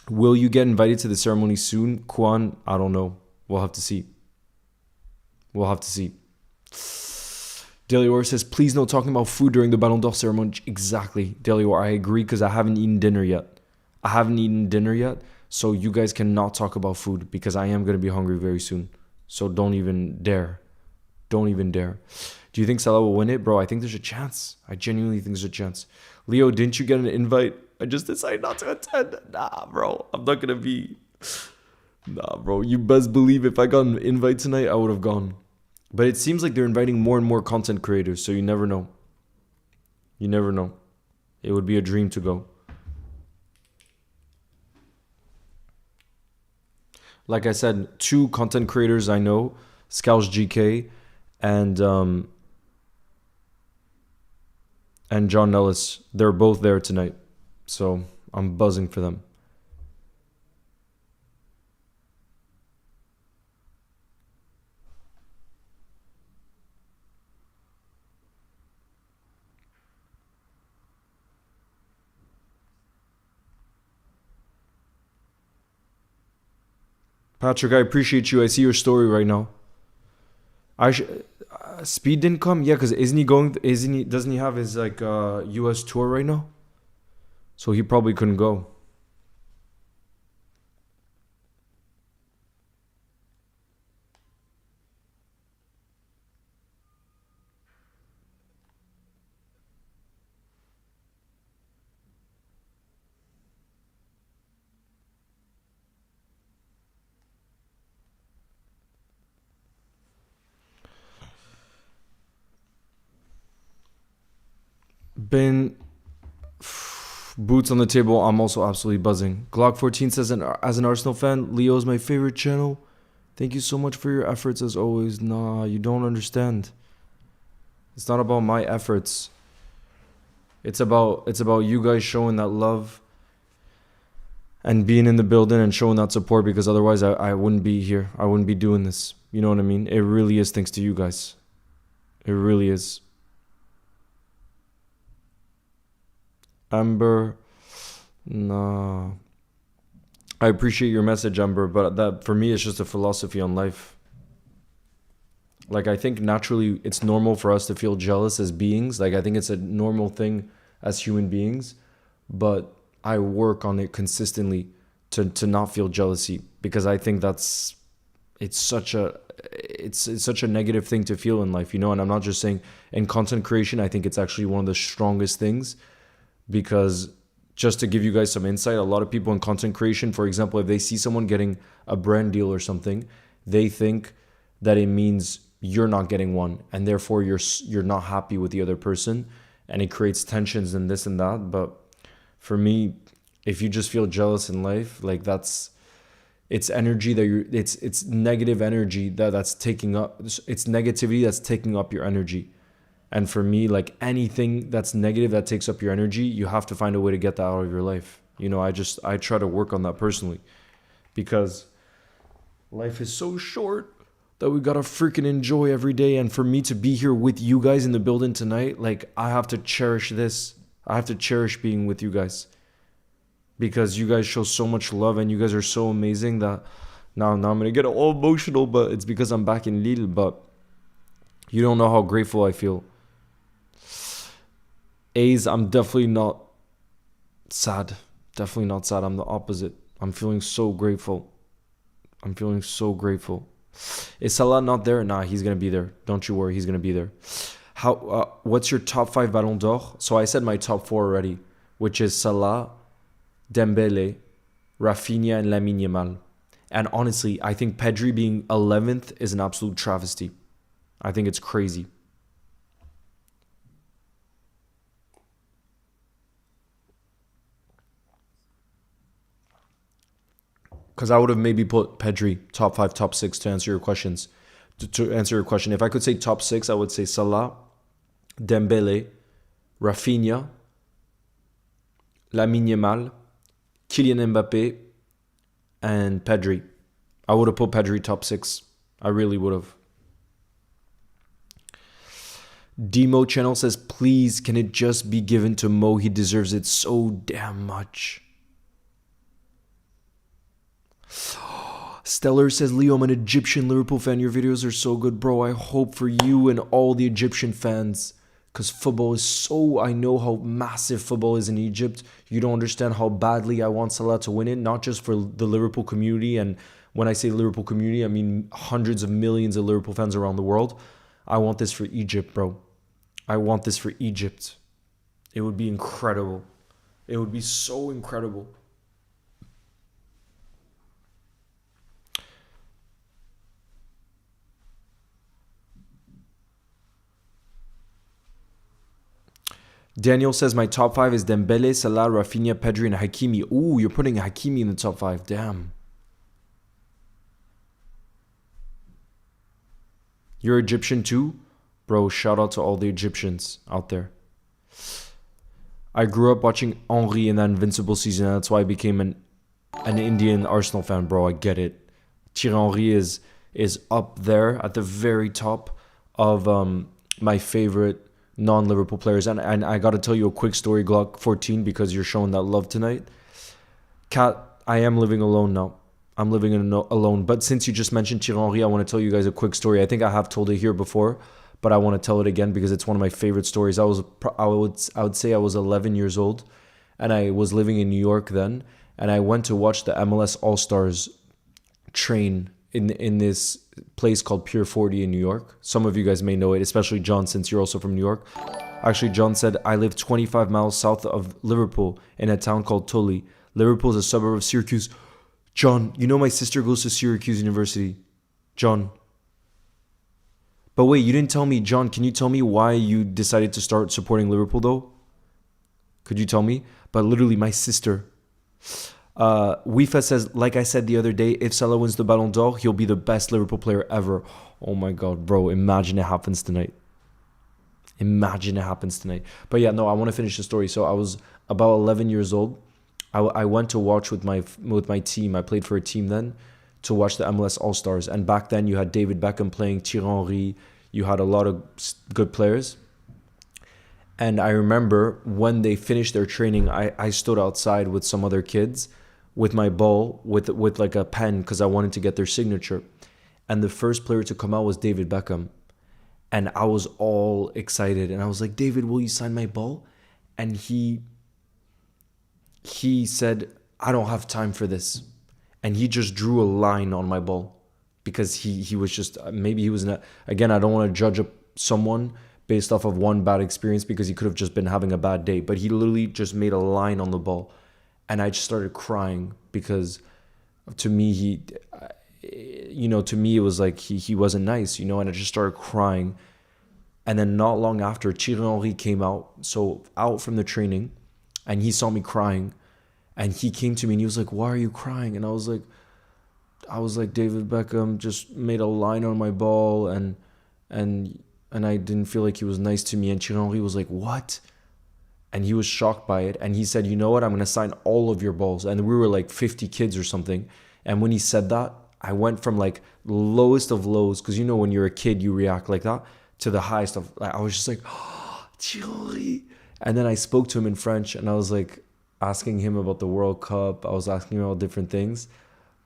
Will you get invited to the ceremony soon? Kwan, I don't know. We'll have to see. We'll have to see. Delior says, please no talking about food during the Ballon d'Or ceremony. Exactly. Delior, I agree because I haven't eaten dinner yet. So you guys cannot talk about food because I am going to be hungry very soon. So don't even dare. Don't even dare. Do you think Salah will win it? Bro, I think there's a chance. I genuinely think there's a chance. Leo, didn't you get an invite? I just decided not to attend. Nah, bro. I'm not going to be... Nah, bro. You best believe if I got an invite tonight, I would have gone. But it seems like they're inviting more and more content creators, so you never know. You never know. It would be a dream to go. Like I said, 2 content creators I know, Scouse GK and John Nellis. They're both there tonight. So I'm buzzing for them. Patrick, I appreciate you. I see your story right now. Speed didn't come? Yeah, because doesn't he have his US tour right now? So he probably couldn't go. Ben, boots on the table. I'm also absolutely buzzing. Glock 14 says, as an Arsenal fan, Leo's my favorite channel. Thank you so much for your efforts as always. Nah, you don't understand. It's not about my efforts. It's about you guys showing that love and being in the building and showing that support, because otherwise I wouldn't be here. I wouldn't be doing this. You know what I mean? It really is thanks to you guys. It really is. Amber, nah. I appreciate your message, Amber, but that for me it's just a philosophy on life. Like, I think naturally it's normal for us to feel jealous as beings. Like, I think it's a normal thing as human beings, but I work on it consistently to not feel jealousy, because I think it's such a negative thing to feel in life, you know. And I'm not just saying in content creation. I think it's actually one of the strongest things. Because just to give you guys some insight, a lot of people in content creation, for example, if they see someone getting a brand deal or something, they think that it means you're not getting one, and therefore you're not happy with the other person, and it creates tensions and this and that. But for me, if you just feel jealous in life, like it's energy that it's negative energy that's taking up, it's negativity that's taking up your energy. And for me, like, anything that's negative that takes up your energy, you have to find a way to get that out of your life. You know, I try to work on that personally, because life is so short that we gotta freaking enjoy every day. And for me to be here with you guys in the building tonight, like, I have to cherish this. I have to cherish being with you guys, because you guys show so much love and you guys are so amazing that now I'm gonna get all emotional, but it's because I'm back in Lille. But you don't know how grateful I feel. A's, I'm definitely not sad. Definitely not sad. I'm the opposite. I'm feeling so grateful. I'm feeling so grateful. Is Salah not there? Nah, he's going to be there. Don't you worry. He's going to be there. What's your top 5 Ballon d'Or? So I said my top 4 already, which is Salah, Dembele, Rafinha, and Lamine Yamal. And honestly, I think Pedri being 11th is an absolute travesty. I think it's crazy. Because I would have maybe put Pedri top 5, top 6 to answer your questions. To answer your question, if I could say top 6, I would say Salah, Dembele, Rafinha, Lamine Yamal, Kylian Mbappe, and Pedri. I would have put Pedri top 6. I really would have. Demo Channel says, please, can it just be given to Mo? He deserves it so damn much. Stellar says, Leo, I'm an Egyptian Liverpool fan. Your videos are so good, bro. I hope for you and all the Egyptian fans. Because football is so... I know how massive football is in Egypt. You don't understand how badly I want Salah to win it. Not just for the Liverpool community. And when I say Liverpool community, I mean hundreds of millions of Liverpool fans around the world. I want this for Egypt, bro. I want this for Egypt. It would be incredible. It would be so incredible. Daniel says, my top 5 is Dembele, Salah, Rafinha, Pedri, and Hakimi. Ooh, you're putting Hakimi in the top 5. Damn. You're Egyptian too? Bro, shout out to all the Egyptians out there. I grew up watching Henry in that Invincible season. And that's why I became an Indian Arsenal fan, bro. I get it. Thierry Henry is up there at the very top of my favorite non-Liverpool players. And I got to tell you a quick story, Glock 14, because you're showing that love tonight. Kat, I am living alone now. I'm living alone. But since you just mentioned Thierry Henry, I want to tell you guys a quick story. I think I have told it here before, but I want to tell it again because it's one of my favorite stories. I would say I was 11 years old, and I was living in New York then, and I went to watch the MLS All-Stars train in this place called Pier 40 in New York. Some of you guys may know it, especially John, since you're also from New York. Actually, John said, I live 25 miles south of Liverpool in a town called Tully. Liverpool is a suburb of Syracuse. John, you know my sister goes to Syracuse University. John. But wait, you didn't tell me, John, can you tell me why you decided to start supporting Liverpool though? Could you tell me? But literally my sister. Wifa says, like I said the other day, if Salah wins the Ballon d'Or, he'll be the best Liverpool player ever. Oh my God, bro, imagine it happens tonight. Imagine it happens tonight. But yeah, no, I want to finish the story. So I was about 11 years old. I went to watch with my team. I played for a team then to watch the MLS All-Stars. And back then you had David Beckham playing, Thierry Henry. You had a lot of good players. And I remember when they finished their training, I stood outside with some other kids with my ball, with like a pen, because I wanted to get their signature. And the first player to come out was David Beckham. And I was all excited. And I was like, David, will you sign my ball? And he said, I don't have time for this. And he just drew a line on my ball. Because he was just, maybe he was not, again, I don't want to judge someone based off of one bad experience because he could have just been having a bad day. But he literally just made a line on the ball. And I just started crying because to me, to me, it was like he wasn't nice, and I just started crying. And then not long after, Thierry Henry came out from the training, and he saw me crying. And he came to me and he was like, why are you crying? And I was like, David Beckham just made a line on my ball and I didn't feel like he was nice to me. And Thierry Henry was like, what? And he was shocked by it. And he said, you know what? I'm going to sign all of your balls. And we were like 50 kids or something. And when he said that, I went from like lowest of lows, because when you're a kid, you react like that, to the highest of, I was just like, oh, Thierry. And then I spoke to him in French and I was like asking him about the World Cup. I was asking him about different things.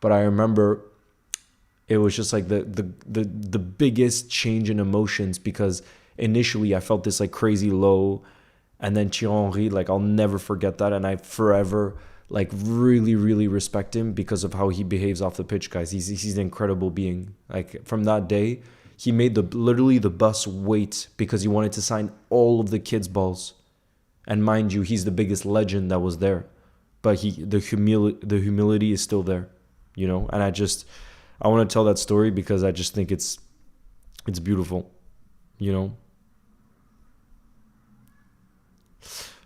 But I remember it was just like the biggest change in emotions, because initially I felt this like crazy low. And then Thierry Henry, like I'll never forget that. And I forever like really, really respect him because of how he behaves off the pitch, guys. He's an incredible being. Like from that day, He made literally the bus wait because he wanted to sign all of the kids' balls. And mind you, he's the biggest legend that was there. But the humility is still there, you know? And I want to tell that story because I just think it's beautiful, you know?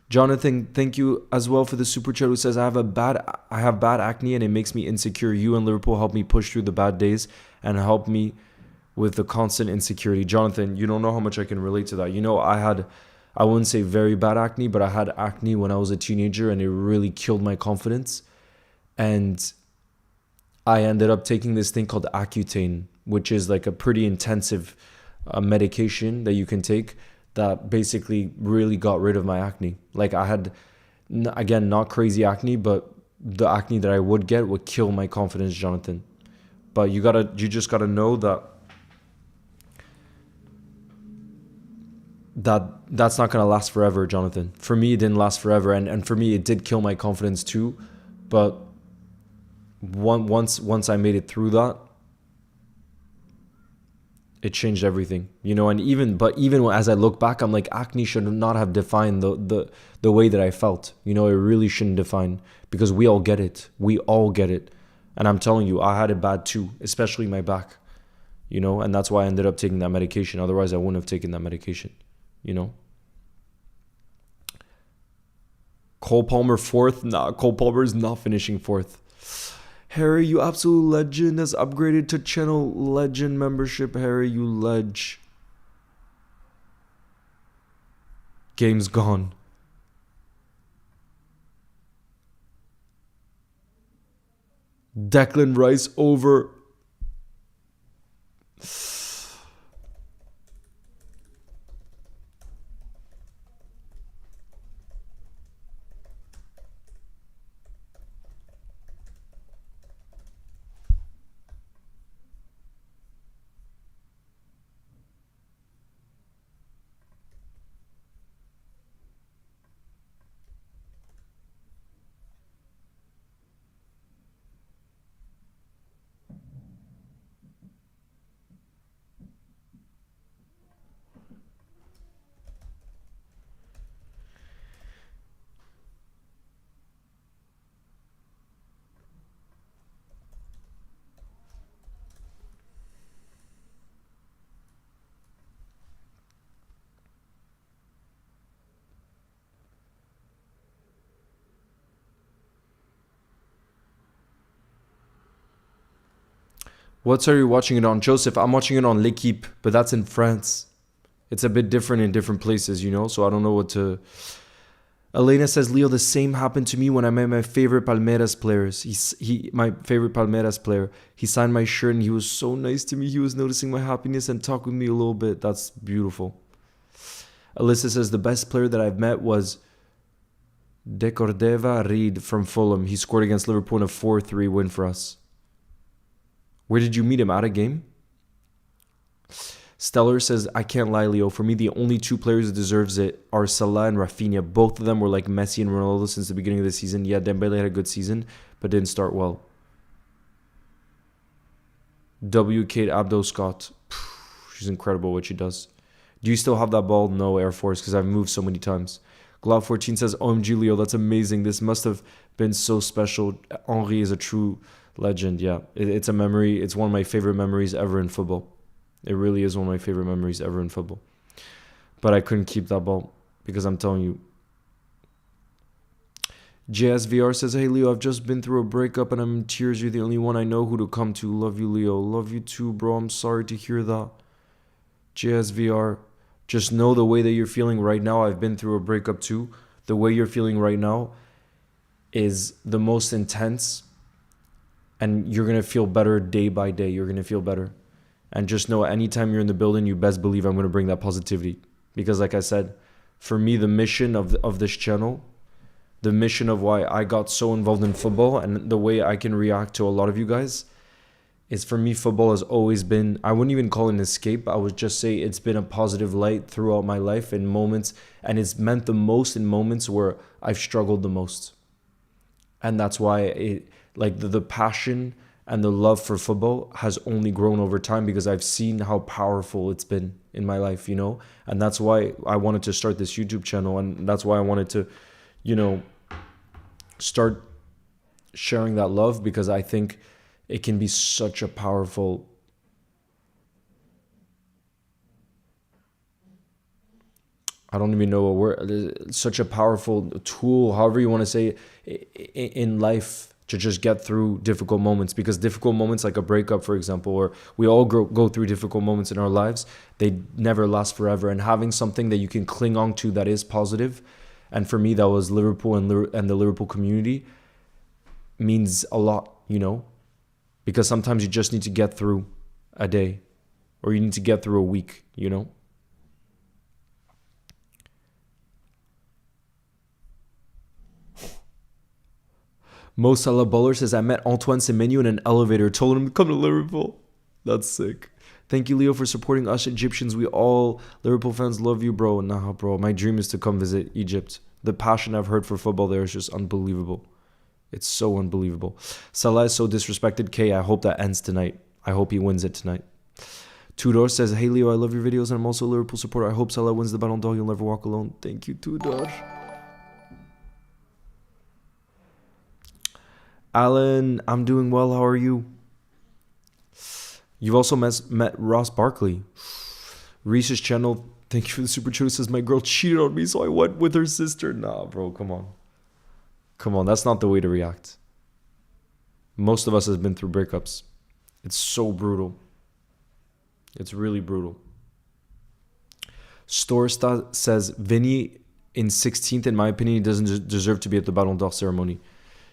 Jonathan, thank you as well for the super chat, who says, I have bad acne and it makes me insecure. You and Liverpool help me push through the bad days and help me with the constant insecurity. Jonathan, you don't know how much I can relate to that. You know, I wouldn't say very bad acne, but I had acne when I was a teenager and it really killed my confidence. And I ended up taking this thing called Accutane, which is like a pretty intensive medication that you can take that basically really got rid of my acne. Like I had, again, not crazy acne, but the acne that I would get would kill my confidence, Jonathan. But you just gotta know that's not gonna last forever, Jonathan. For me, it didn't last forever, and for me, it did kill my confidence too. But once I made it through that, it changed everything, you know. And even as I look back, I'm like, acne should not have defined the way that I felt, you know. It really shouldn't define, because we all get it, and I'm telling you, I had it bad too, especially my back, you know. And that's why I ended up taking that medication. Otherwise I wouldn't have taken that medication, you know. Cole Palmer fourth? Nah, Cole Palmer is not finishing fourth. Harry, you absolute legend, has upgraded to channel legend membership. Harry, you ledge. Game's gone. Declan Rice over. What are you watching it on, Joseph? I'm watching it on L'Equipe, but that's in France. It's a bit different in different places, you know, so I don't know what to... Elena says, Leo, the same happened to me when I met my favorite Palmeiras players. My favorite Palmeiras player. He signed my shirt and he was so nice to me. He was noticing my happiness and talked with me a little bit. That's beautiful. Alyssa says, the best player that I've met was De Cordova Reed from Fulham. He scored against Liverpool in a 4-3 win for us. Where did you meet him? At a game? Stellar says, I can't lie, Leo. For me, the only two players who deserves it are Salah and Rafinha. Both of them were like Messi and Ronaldo since the beginning of the season. Yeah, Dembele had a good season, but didn't start well. W. Kate Abdo-Scott. She's incredible what she does. Do you still have that ball? No, Air Force, because I've moved so many times. Glob14 says, OMG, Leo, that's amazing. This must have been so special. Henry is a true legend. Yeah, it's a memory. It's one of my favorite memories ever in football. It really is one of my favorite memories ever in football. But I couldn't keep that ball because I'm telling you. JSVR says, hey, Leo, I've just been through a breakup and I'm in tears. You're the only one I know who to come to. Love you, Leo. Love you too, bro. I'm sorry to hear that. JSVR, just know the way that you're feeling right now. I've been through a breakup too. The way you're feeling right now is the most intense. And you're going to feel better day by day. You're going to feel better. And just know anytime you're in the building, you best believe I'm going to bring that positivity. Because like I said, for me, the mission of this channel, the mission of why I got so involved in football and the way I can react to a lot of you guys is, for me, football has always been, I wouldn't even call it an escape. I would just say it's been a positive light throughout my life in moments. And it's meant the most in moments where I've struggled the most. And that's why the passion and the love for football has only grown over time because I've seen how powerful it's been in my life, and that's why I wanted to start this YouTube channel, and that's why I wanted to, start sharing that love, because I think it can be such a powerful I don't even know a word, such a powerful tool, however you want to say it, in life, to just get through difficult moments. Because difficult moments like a breakup, for example, or we all go through difficult moments in our lives, they never last forever. And having something that you can cling on to that is positive, and for me that was Liverpool and the Liverpool community, means a lot, because sometimes you just need to get through a day, or you need to get through a week, Mo Salah Bowler says, I met Antoine Semenyo in an elevator, told him to come to Liverpool. That's sick. Thank you, Leo, for supporting us Egyptians. We all Liverpool fans love you, bro. Nah, bro. My dream is to come visit Egypt. The passion I've heard for football there is just unbelievable. It's so unbelievable. Salah is so disrespected. K, I hope that ends tonight. I hope he wins it tonight. Tudor says, hey, Leo, I love your videos, and I'm also a Liverpool supporter. I hope Salah wins the Ballon d'Or. You'll never walk alone. Thank you, Tudor. Alan, I'm doing well. How are you? You've also met Ross Barkley. Reese's channel, thank you for the super chat. Says, my girl cheated on me, so I went with her sister. Nah, bro, come on. Come on, that's not the way to react. Most of us have been through breakups. It's so brutal. It's really brutal. Storsta says, Vinny in 16th, in my opinion, he doesn't deserve to be at the Ballon d'Or ceremony.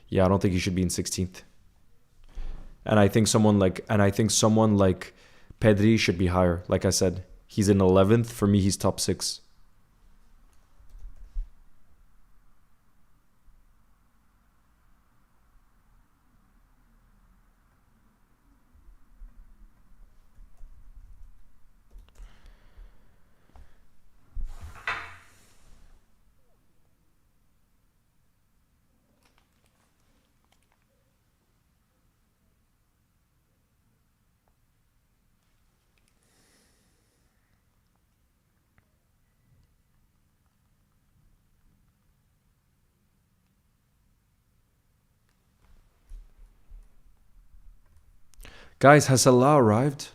Yeah, I don't think he should be in 16th. And I think someone like Pedri should be higher. Like I said, he's in 11th. For me, he's top 6. Guys, has Salah arrived?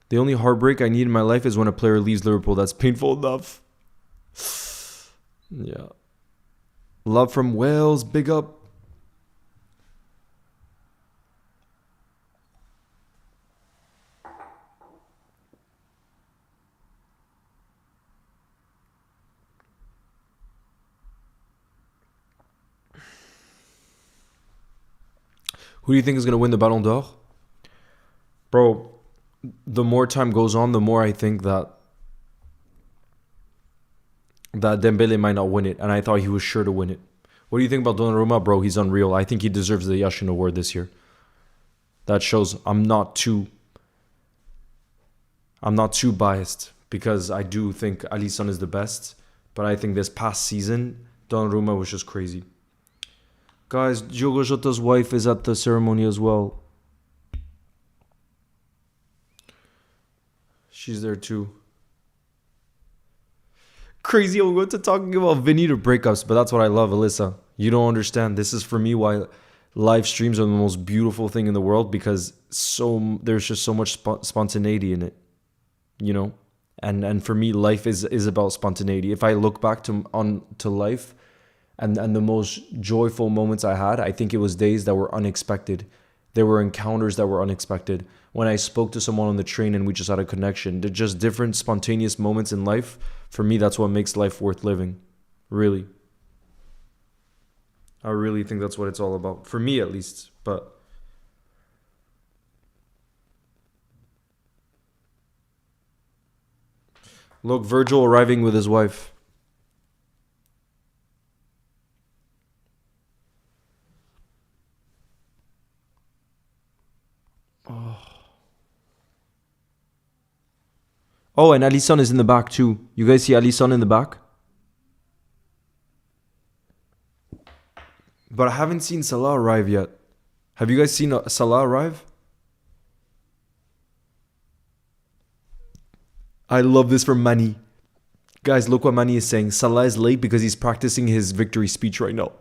The only heartbreak I need in my life is when a player leaves Liverpool. That's painful enough. Yeah. Love from Wales. Big up. Who do you think is going to win the Ballon d'Or? Bro, the more time goes on, the more I think that Dembele might not win it. And I thought he was sure to win it. What do you think about Donnarumma? Bro, he's unreal. I think he deserves the Yashin Award this year. That shows I'm not too biased, because I do think Alisson is the best. But I think this past season, Donnarumma was just crazy. Guys, Diogo Jota's wife is at the ceremony as well. She's there too. Crazy, I'm going to talking about Vinny to breakups, but that's what I love, Alyssa. You don't understand. This is for me why live streams are the most beautiful thing in the world, because there's just so much spontaneity in it, And for me, life is about spontaneity. If I look back to life, and the most joyful moments I had, I think it was days that were unexpected. There were encounters that were unexpected. When I spoke to someone on the train and we just had a connection. They're just different spontaneous moments in life. For me, that's what makes life worth living. Really. I really think that's what it's all about. For me, at least. But look, Virgil arriving with his wife. Oh, and Alisson is in the back too. You guys see Alisson in the back? But I haven't seen Salah arrive yet. Have you guys seen Salah arrive? I love this from Manny. Guys, look what Manny is saying. Salah is late because he's practicing his victory speech right now.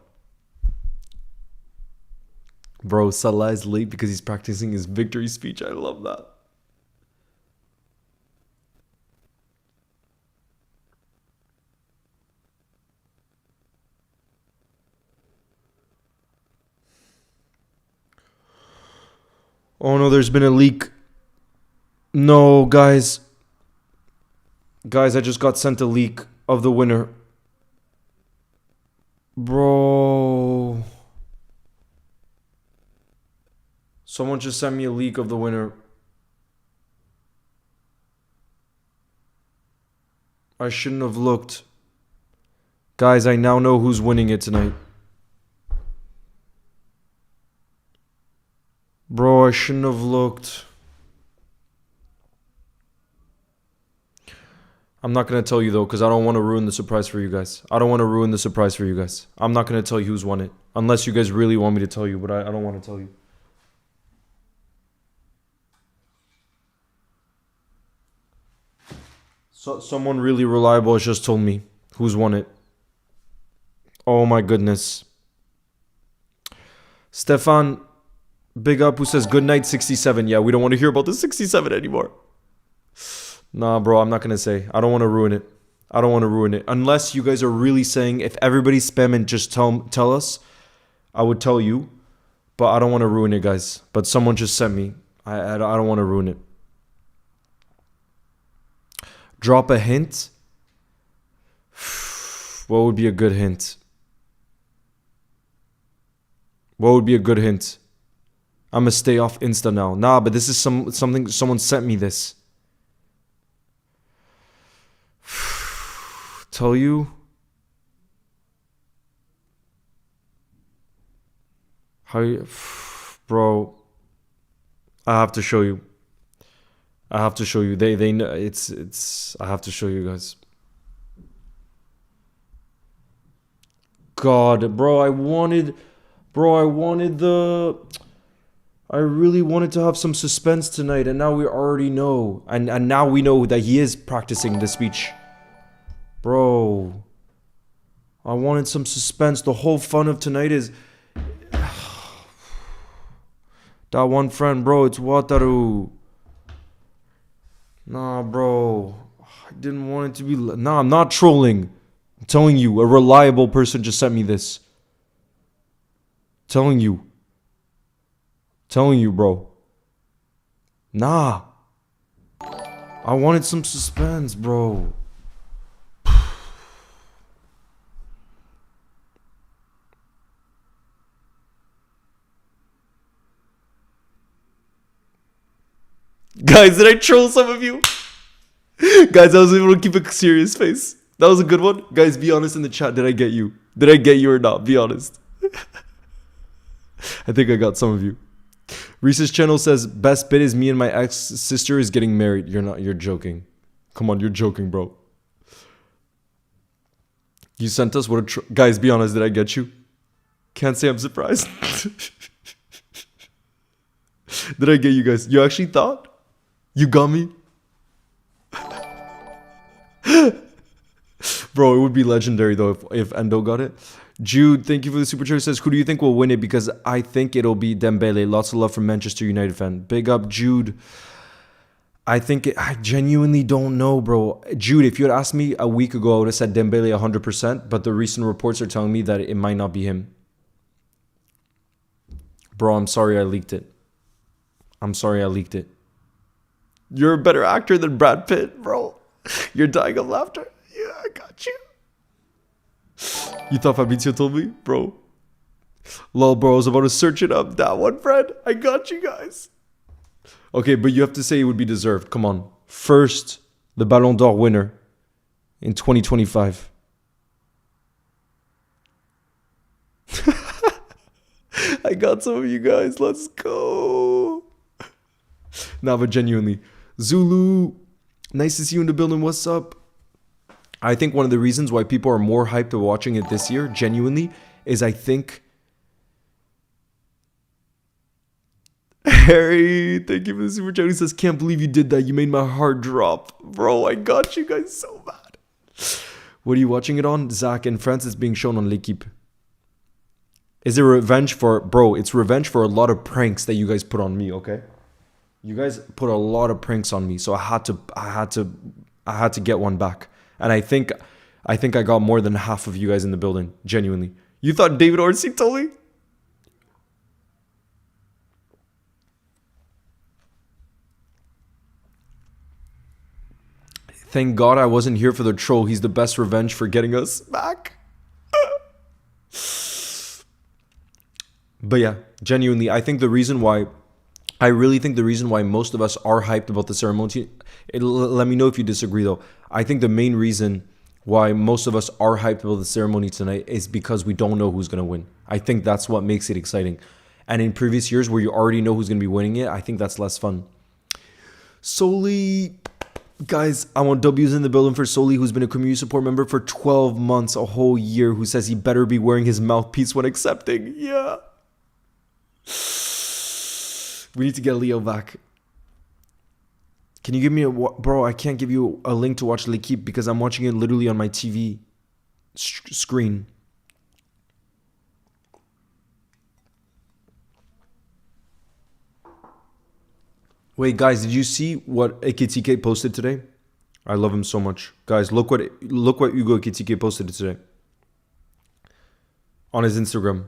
Bro, Salah is late because he's practicing his victory speech. I love that. Oh no, there's been a leak. No, guys. Guys, I just got sent a leak of the winner. Bro. Someone just sent me a leak of the winner. I shouldn't have looked. Guys, I now know who's winning it tonight. Bro, I shouldn't have looked. I'm not going to tell you though, because I don't want to ruin the surprise for you guys. I'm not going to tell you who's won it. Unless you guys really want me to tell you, but I don't want to tell you. So someone really reliable has just told me who's won it. Oh my goodness. Stefan, big up, who says good night 67. Yeah, we don't want to hear about the 67 anymore. Nah, bro, I'm not going to say. I don't want to ruin it. Unless you guys are really saying, if everybody's spamming, just tell us. I would tell you. But I don't want to ruin it, guys. But someone just sent me. I don't want to ruin it. Drop a hint. What would be a good hint? I'm going to stay off Insta now. Nah, but this is something someone sent me this. Tell you? How you... Bro. I have to show you. They know it's I have to show you guys. God, bro, I really wanted to have some suspense tonight, and now we already know. And now we know that he is practicing the speech. Bro, I wanted some suspense. The whole fun of tonight is that one friend, bro. It's Wataru. Nah, bro. I didn't want it to be... Nah, I'm not trolling. I'm telling you, a reliable person just sent me this. Telling you, bro. Nah. I wanted some suspense, bro. Guys, did I troll some of you? Guys, I was able to keep a serious face. That was a good one. Guys, be honest in the chat. Did I get you? Did I get you or not? Be honest. I think I got some of you. Reese's channel says, best bit is me and my ex-sister is getting married. You're joking. Come on, you're joking, bro. You sent us what a... Guys, be honest. Did I get you? Can't say I'm surprised. Did I get you guys? You actually thought? You got me? Bro, it would be legendary though if Endo got it. Jude, thank you for the super chat. Says, who do you think will win it? Because I think it'll be Dembele. Lots of love from Manchester United fan. Big up, Jude. I genuinely don't know, bro. Jude, if you had asked me a week ago, I would have said Dembele 100%. But the recent reports are telling me that it might not be him. Bro, I'm sorry I leaked it. You're a better actor than Brad Pitt, bro. You're dying of laughter. Yeah, I got you. You thought Fabrizio told me? Bro. Lol, bro, I was about to search it up. That one, friend. I got you guys. Okay, but you have to say it would be deserved. Come on. First, the Ballon d'Or winner in 2025. I got some of you guys. Let's go. Nah, but genuinely. Zulu, nice to see you in the building. What's up? I think one of the reasons why people are more hyped to watching it this year, genuinely, is I think Harry, thank you for the super chat. He says, can't believe you did that. You made my heart drop. Bro, I got you guys so bad. What are you watching it on? Zach, in France, it's being shown on L'Equipe. Is it revenge for... Bro, it's revenge for a lot of pranks that you guys put on me, okay? You guys put a lot of pranks on me, so I had to get one back. And I think I got more than half of you guys in the building, genuinely. You thought David Orsi told me? Thank God I wasn't here for the troll. He's the best revenge for getting us back. But yeah, genuinely, I really think the reason why most of us are hyped about the ceremony, let me know if you disagree though. I think the main reason why most of us are hyped about the ceremony tonight is because we don't know who's going to win. I think that's what makes it exciting. And in previous years where you already know who's going to be winning it, I think that's less fun. Soli, guys, I want W's in the building for Soli, who's been a community support member for 12 months, a whole year, who says he better be wearing his mouthpiece when accepting. Yeah. We need to get Leo back. Can you give me bro, I can't give you a link to watch L'Equipe because I'm watching it literally on my TV screen. Wait, guys, did you see what Ekitike posted today? I love him so much. Guys, look what Hugo Ekitike posted today on his Instagram.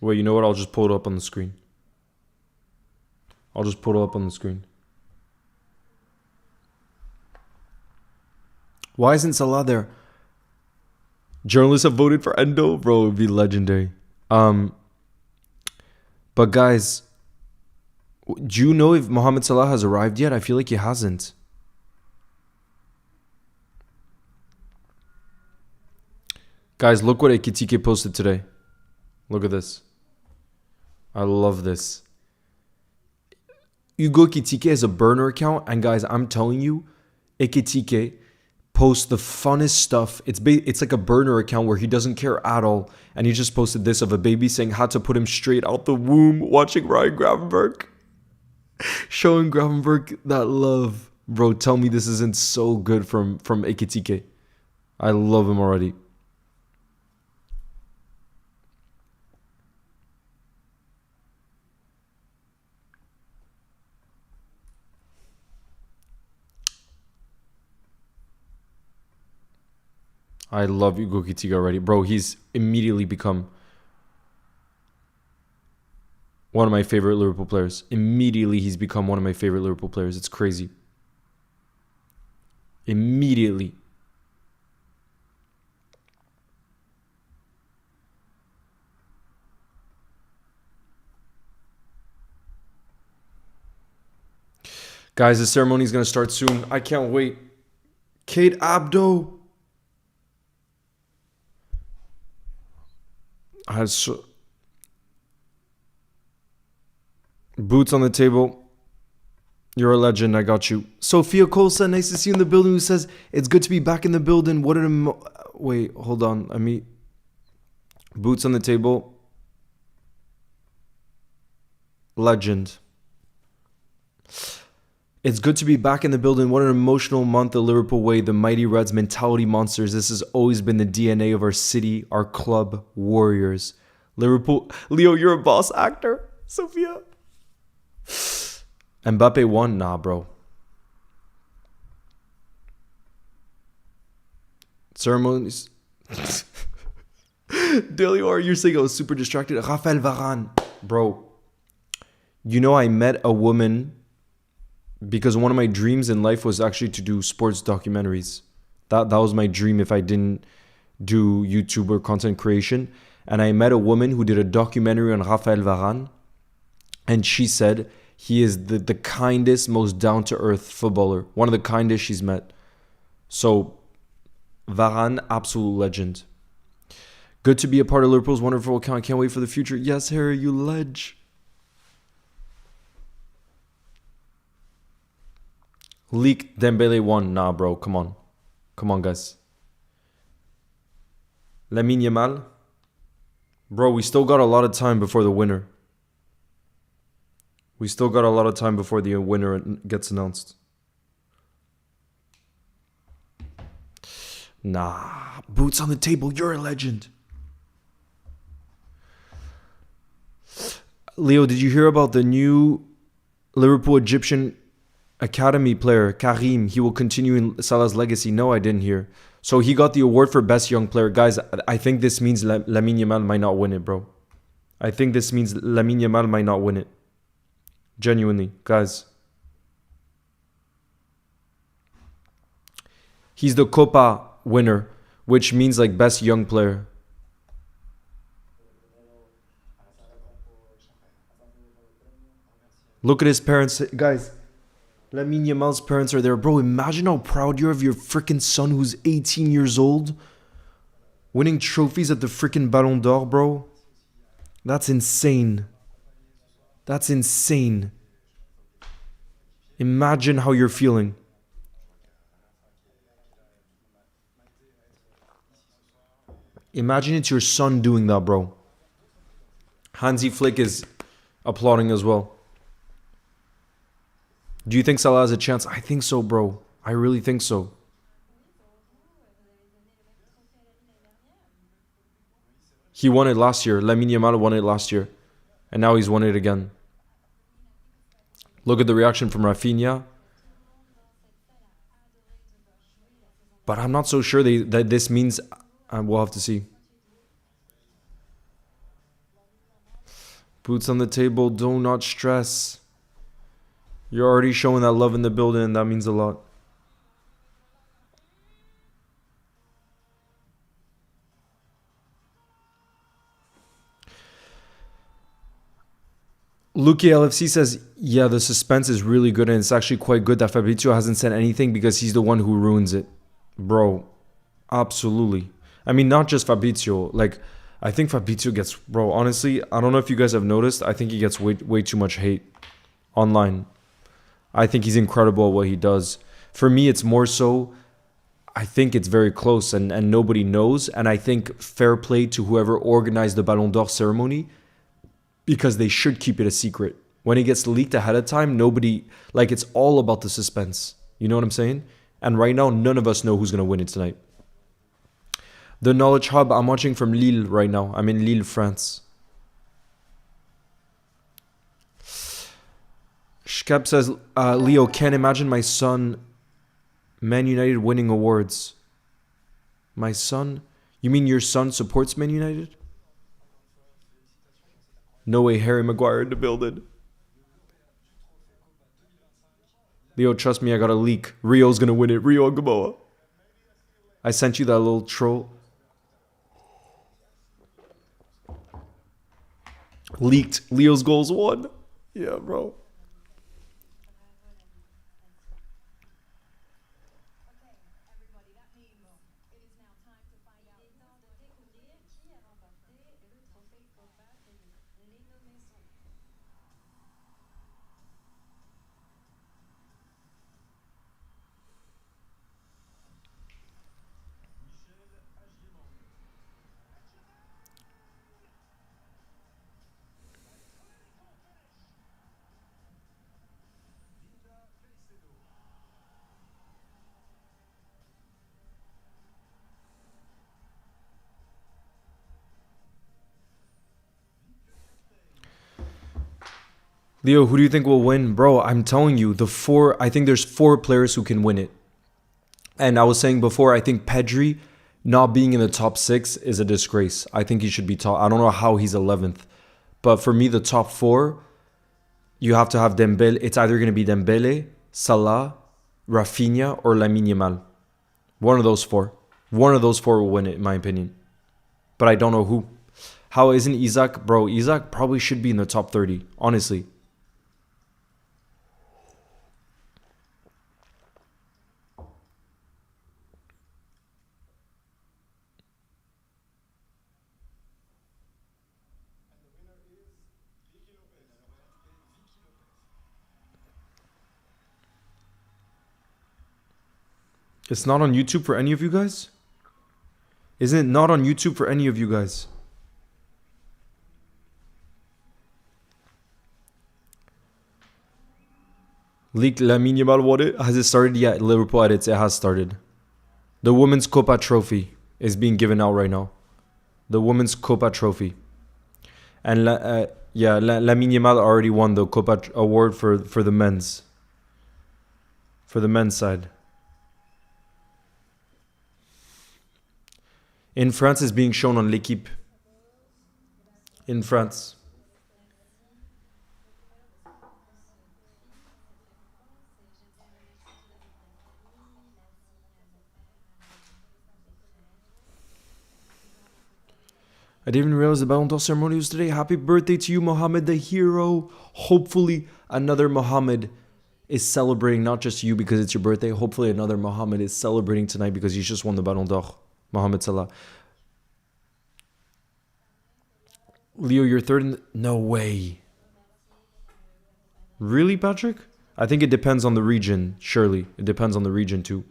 Wait, you know what? I'll just pull it up on the screen. Why isn't Salah there? Journalists have voted for Endo? Bro, it would be legendary. But guys, do you know if Mohamed Salah has arrived yet? I feel like he hasn't. Guys, look what Ekitike posted today. Look at this. I love this. Hugo Ekitike is a burner account, and guys, I'm telling you, Ekitike posts the funnest stuff. It's like a burner account where he doesn't care at all, and he just posted this of a baby saying had to put him straight out the womb, watching Ryan Gravenberg, showing Gravenberg that love. Bro, tell me this isn't so good from Ekitike. I love him already. I love Hugo Ekitike already. Bro, he's immediately become one of my favorite Liverpool players. Immediately, he's become one of my favorite Liverpool players. It's crazy. Immediately. Guys, the ceremony is going to start soon. I can't wait. Kate Abdo. Boots on the table. You're a legend. I got you. Sophia Colsa, nice to see you in the building, who says, it's good to be back in the building. What an wait, hold on. Boots on the table. Legend. It's good to be back in the building. What an emotional month the Liverpool way. The mighty Reds, mentality monsters. This has always been the DNA of our city, our club, warriors. Liverpool. Leo, you're a boss actor. Sophia. Mbappe won? Nah, bro. Ceremonies. Delio, you're saying I was super distracted. Rafael Varane. Bro, you know I met a woman because one of my dreams in life was actually to do sports documentaries. That was my dream if I didn't do YouTube or content creation. And I met a woman who did a documentary on Rafael Varane. And she said he is the kindest, most down-to-earth footballer. One of the kindest she's met. So, Varane, absolute legend. Good to be a part of Liverpool's wonderful account. Can't wait for the future. Yes, Harry, you ledge. Leaked Dembele won. Nah, bro, come on. Come on, guys. Lamine Yamal. Bro, we still got a lot of time before the winner. We still got a lot of time before the winner gets announced. Nah, boots on the table, you're a legend. Leo, did you hear about the new Liverpool Egyptian Academy player, Karim? He will continue in Salah's legacy. No, I didn't hear. So he got the award for best young player. Guys, I think this means Lamine Yamal might not win it, bro. I think this means Lamine Yamal might not win it. Genuinely, guys. He's the Kopa winner, which means like best young player. Look at his parents. Guys, Lamine Yamal's parents are there. Bro, imagine how proud you're of your freaking son who's 18 years old. Winning trophies at the freaking Ballon d'Or, bro. That's insane. That's insane. Imagine how you're feeling. Imagine it's your son doing that, bro. Hansi Flick is applauding as well. Do you think Salah has a chance? I think so, bro. I really think so. He won it last year. Lamine Yamal won it last year. And now he's won it again. Look at the reaction from Rafinha. But I'm not so sure that this means... we'll have to see. Boots on the table. Do not stress. You're already showing that love in the building, and that means a lot. Luki LFC says, yeah, the suspense is really good, and it's actually quite good that Fabrizio hasn't said anything because he's the one who ruins it. Bro, absolutely. I mean, not just Fabrizio. Like, I think Fabrizio gets... Bro, honestly, I don't know if you guys have noticed. I think he gets way too much hate online. I think he's incredible at what he does. For me, it's more so, I think it's very close and nobody knows. And I think fair play to whoever organized the Ballon d'Or ceremony, because they should keep it a secret. When it gets leaked ahead of time, nobody... Like, it's all about the suspense. You know what I'm saying? And right now, none of us know who's going to win it tonight. The Knowledge Hub, I'm watching from Lille right now. I'm in Lille, France. Shkep says, Leo, can't imagine my son, Man United winning awards. My son? You mean your son supports Man United? No way, Harry Maguire in the building. Leo, trust me, I got a leak. Rio's gonna win it. Rio and Gamboa. I sent you that little troll. Leaked. Leo's goals won. Yeah, bro. Leo, who do you think will win? Bro, I'm telling you, I think there's 4 players who can win it. And I was saying before, I think Pedri not being in the top 6 is a disgrace. I think he should be top. I don't know how he's 11th. But for me, the top 4, you have to have Dembele. It's either going to be Dembele, Salah, Rafinha, or Lamine Yamal. One of those 4. One of those 4 will win it, in my opinion. But I don't know who. How isn't Isaac? Bro, Isaac probably should be in the top 30, honestly. It's not on YouTube for any of you guys? Isn't it not on YouTube for any of you guys? Leaked Lamine Yamal won it. Has it started yet? Liverpool edits. It has started. The women's Kopa Trophy is being given out right now. The women's Kopa Trophy. And Lamine Yamal already won the Kopa award for the men's. For the men's side. In France, it's being shown on L'Equipe. In France. I didn't even realize the Ballon d'Or ceremony was today. Happy birthday to you, Mohammed the hero. Hopefully, another Mohammed is celebrating, not just you because it's your birthday. Hopefully, another Mohammed is celebrating tonight because he's just won the Ballon d'Or. Mohamed Salah. Leo, you're third in no way. Really, Patrick? I think it depends on the region, surely. It depends on the region, too.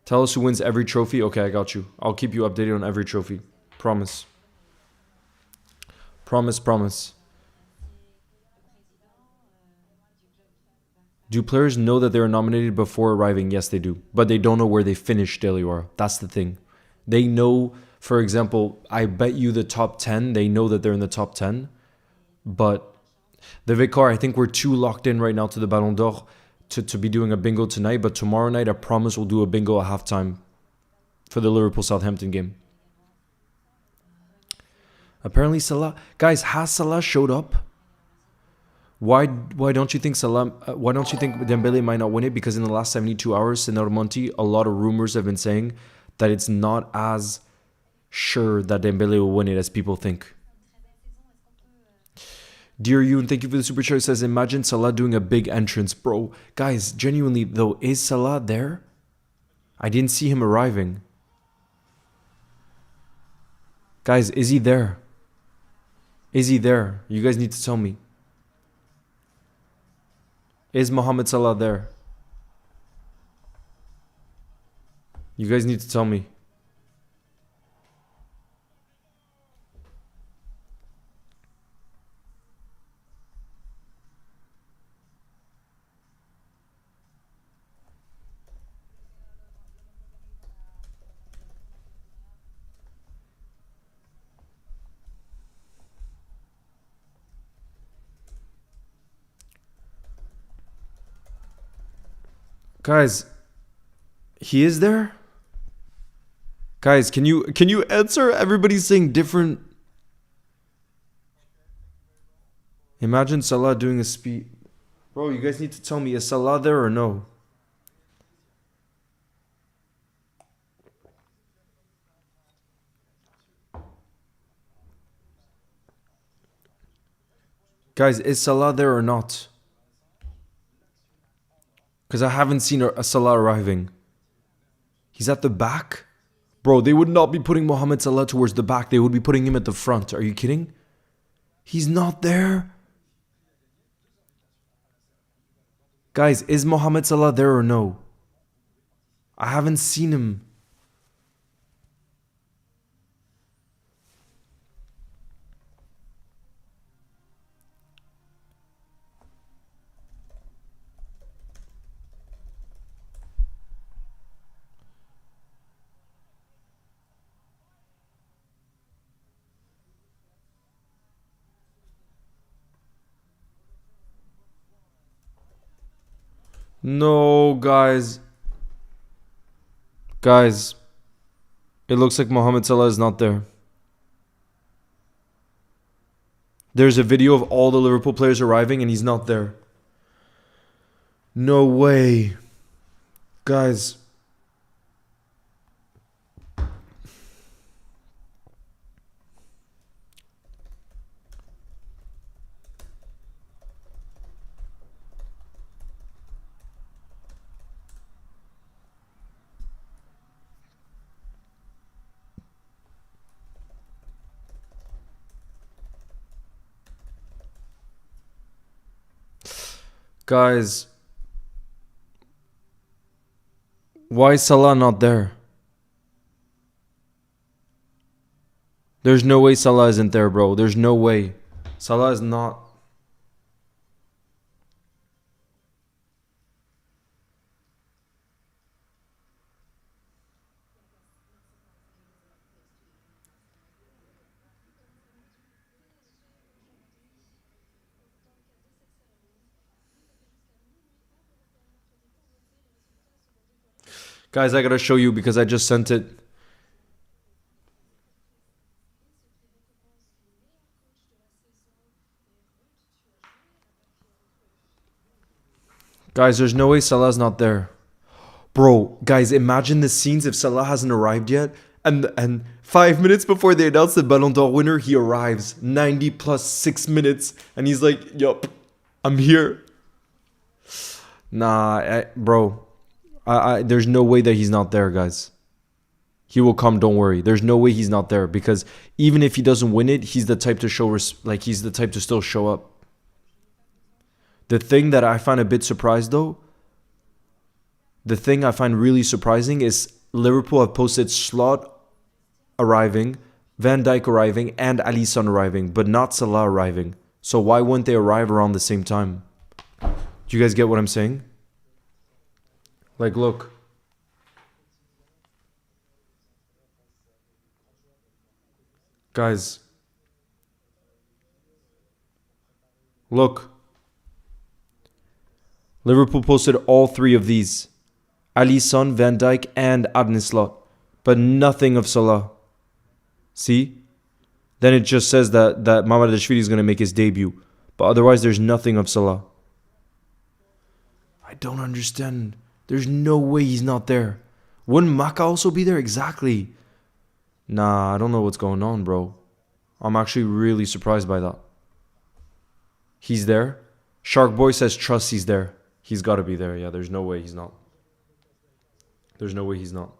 Tell us who wins every trophy. Okay, I got you. I'll keep you updated on every trophy. Promise. Promise. Do players know that they are nominated before arriving? Yes, they do. But they don't know where they finished Deliora. That's the thing. They know, for example, I bet you the top 10, they know that they're in the top 10. But the Vicar, I think we're too locked in right now to the Ballon d'Or to be doing a bingo tonight, but tomorrow night I promise we'll do a bingo at halftime for the Liverpool-Southampton game. Apparently Salah, guys, has Salah showed up? Why don't you think why don't you think Dembele might not win it? Because in the last 72 hours, Senor Monti, a lot of rumors have been saying that it's not as sure that Dembele will win it as people think. Dear Yoon, thank you for the super chat. It says, imagine Salah doing a big entrance. Bro, guys, genuinely though, is Salah there? I didn't see him arriving. Guys, is he there? Is he there? You guys need to tell me. Is Mohamed Salah there? You guys need to tell me. Guys, he is there? Guys, can you answer? Everybody's saying different. Imagine Salah doing a speed. Bro, you guys need to tell me, is Salah there or no? Guys, is Salah there or not? Because I haven't seen a Salah arriving. He's at the back? Bro, they would not be putting Mohamed Salah towards the back. They would be putting him at the front. Are you kidding? He's not there? Guys, is Mohamed Salah there or no? I haven't seen him. No, guys. Guys, it looks like Mohamed Salah is not there. There's a video of all the Liverpool players arriving and he's not there. No way. Guys. Guys, why is Salah not there? There's no way Salah isn't there, bro. There's no way. Salah is not. Guys, I gotta show you because I just sent it. Guys, there's no way Salah's not there. Bro, guys, imagine the scenes if Salah hasn't arrived yet. And 5 minutes before they announce the Ballon d'Or winner, he arrives. 90 plus 6 minutes. And he's like, yup, I'm here. Nah, bro. There's no way that he's not there, guys. He will come, don't worry. There's no way he's not there because even if he doesn't win it, he's the type to show he's the type to still show up. The thing that I find a bit surprised though, the thing I find really surprising is Liverpool have posted Slot arriving, Van Dijk arriving, and Alisson arriving, but not Salah arriving. So why wouldn't they arrive around the same time? Do you guys get what I'm saying? Like, look. Guys. Look. Liverpool posted all three of these. Alisson, Van Dijk, and Adnislot. But nothing of Salah. See? Then it just says that Mamadashvili is going to make his debut. But otherwise, there's nothing of Salah. I don't understand. There's no way he's not there. Wouldn't Maka also be there? Exactly. Nah, I don't know what's going on, bro. I'm actually really surprised by that. He's there. Shark Boy says trust he's there. He's got to be there. Yeah, there's no way he's not. There's no way he's not.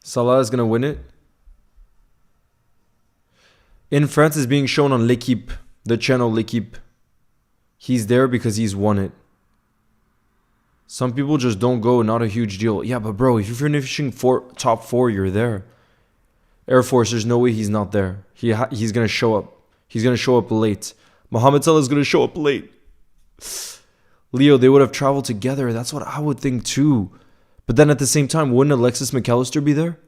Salah is going to win it. In France is being shown on L'Equipe, the channel L'Equipe. He's there because he's won it. Some people just don't go, not a huge deal. Yeah, but bro, if you're finishing top four, you're there. Air Force, there's no way he's not there. He's going to show up. He's going to show up late. Mohamed Salah is going to show up late. Leo, they would have traveled together. That's what I would think too. But then at the same time, wouldn't Alexis McAllister be there?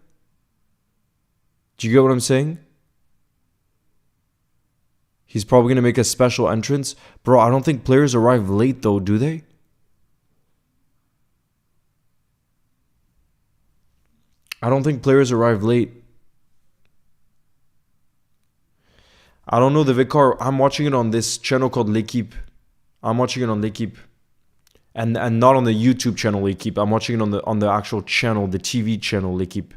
Do you get what I'm saying? He's probably going to make a special entrance. Bro, I don't think players arrive late though, do they? I don't think players arrive late. I don't know the Vicar. I'm watching it on this channel called L'Equipe. I'm watching it on L'Equipe. And not on the YouTube channel L'Equipe. I'm watching it on the actual channel, the TV channel L'Equipe.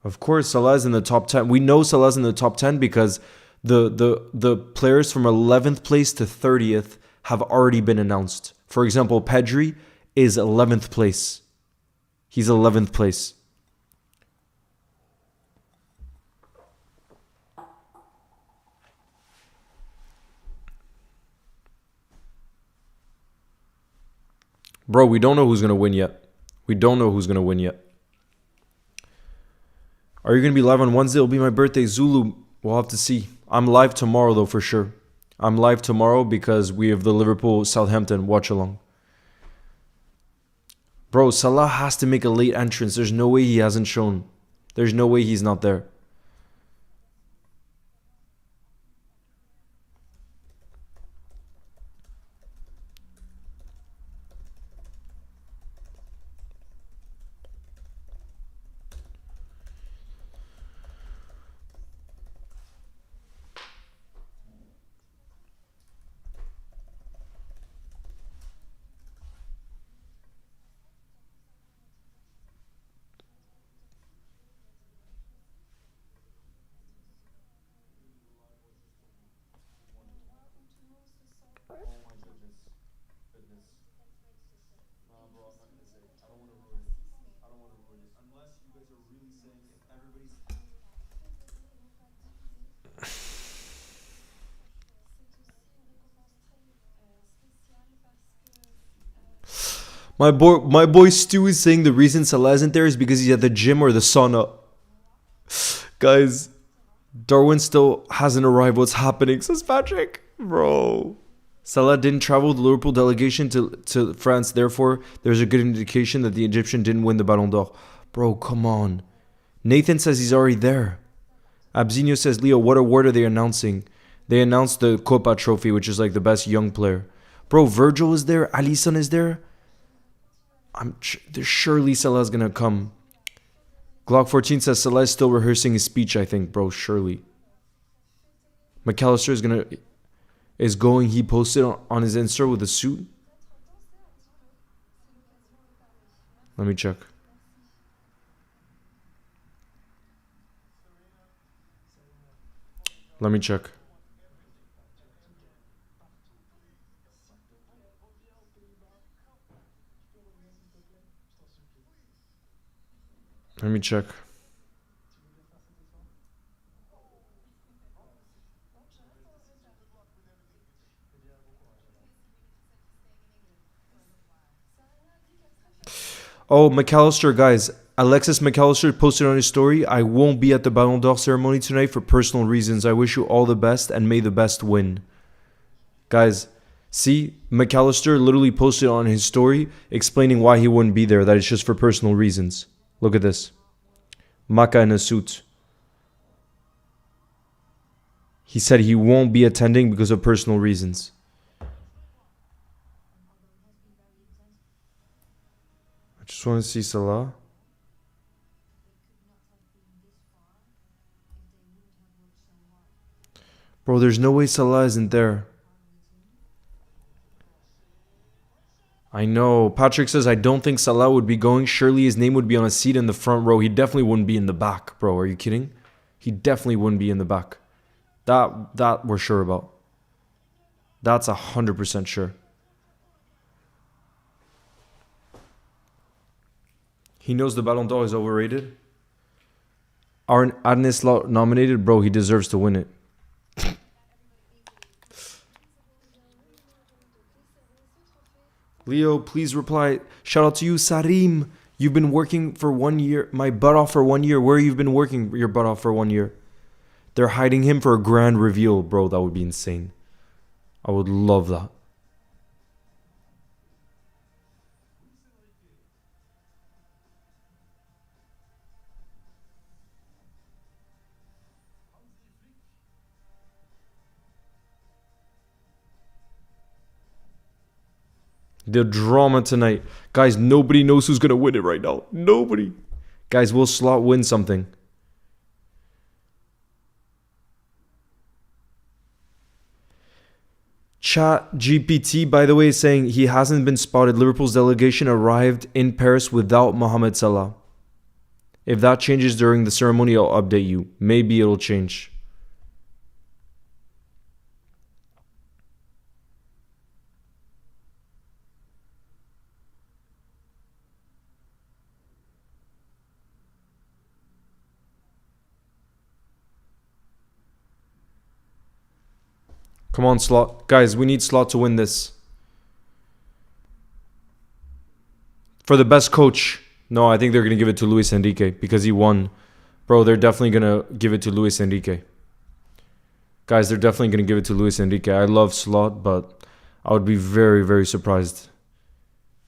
Of course, Salah's in the top 10. We know Salah's in the top 10 because the players from 11th place to 30th have already been announced. For example, Pedri is 11th place. He's 11th place. Bro, we don't know who's going to win yet. We don't know who's going to win yet. Are you going to be live on Wednesday? It'll be my birthday. Zulu, we'll have to see. I'm live tomorrow, though, for sure. I'm live tomorrow because we have the Liverpool-Southampton watch-along. Bro, Salah has to make a late entrance. There's no way he hasn't shown. There's no way he's not there. My boy Stu is saying the reason Salah isn't there is because he's at the gym or the sauna. Guys, Darwin still hasn't arrived. What's happening? Says Patrick. Bro. Salah didn't travel with the Liverpool delegation to France. Therefore, there's a good indication that the Egyptian didn't win the Ballon d'Or. Bro, come on. Nathan says he's already there. Abzinho says, Leo, what award are they announcing? They announced the Kopa Trophy, which is like the best young player. Bro, Virgil is there. Alisson is there. Surely Salah's going to come. Glock 14 says Salah is still rehearsing his speech, I think, bro. Surely. McAllister is going. He posted on his Insta with a suit. Let me check. Let me check. Let me check. Oh, McAllister, guys. Alexis McAllister posted on his story, I won't be at the Ballon d'Or ceremony tonight for personal reasons. I wish you all the best and may the best win. Guys, see, McAllister literally posted on his story explaining why he wouldn't be there, that it's just for personal reasons. Look at this. Maka in a suit. He said he won't be attending because of personal reasons. I just want to see Salah. Bro, there's no way Salah isn't there. I know. Patrick says, I don't think Salah would be going. Surely his name would be on a seat in the front row. He definitely wouldn't be in the back, bro. Are you kidding? He definitely wouldn't be in the back. That we're sure about. That's 100% sure. He knows the Ballon d'Or is overrated. Arne Slot nominated, bro. He deserves to win it. Leo, please reply. Shout out to you, Sarim. You've been working for 1 year. My butt off for 1 year. Where you've been working your butt off for 1 year? They're hiding him for a grand reveal, bro. That would be insane. I would love that. The drama tonight. Guys, nobody knows who's going to win it right now. Nobody. Guys, will Slot win something? Chat GPT, by the way, is saying he hasn't been spotted. Liverpool's delegation arrived in Paris without Mohamed Salah. If that changes during the ceremony, I'll update you. Maybe it'll change. Come on, Slot. Guys, we need Slot to win this. For the best coach. No, I think they're going to give it to Luis Enrique because he won. Bro, they're definitely going to give it to Luis Enrique. Guys, they're definitely going to give it to Luis Enrique. I love Slot, but I would be very, very surprised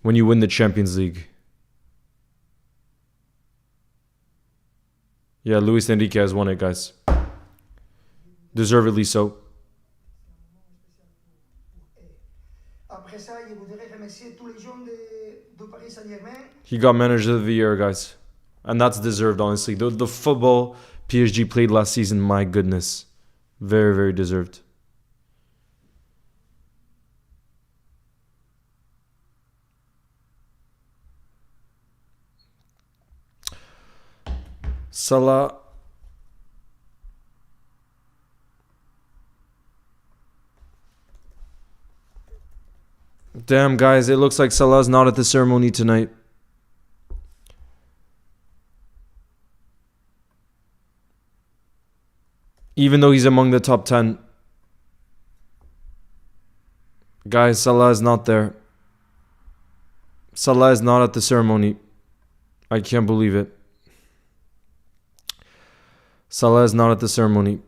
when you win the Champions League. Yeah, Luis Enrique has won it, guys. Deservedly so. He got manager of the year, guys. And that's deserved, honestly. The football PSG played last season, my goodness. Very, very deserved. Salah. Damn, guys, it looks like Salah's not at the ceremony tonight. Even though he's among the top 10. Guys, Salah is not there. Salah is not at the ceremony. I can't believe it. Salah is not at the ceremony.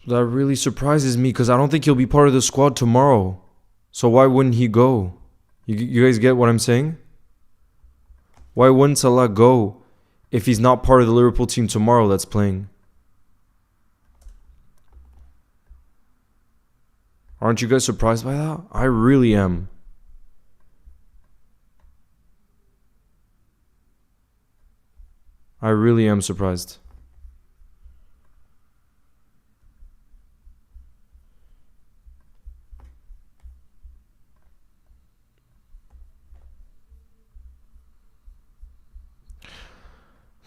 That really surprises me because I don't think he'll be part of the squad tomorrow. So why wouldn't he go? You guys get what I'm saying? Why wouldn't Salah go if he's not part of the Liverpool team tomorrow that's playing? Aren't you guys surprised by that? I really am. I really am surprised.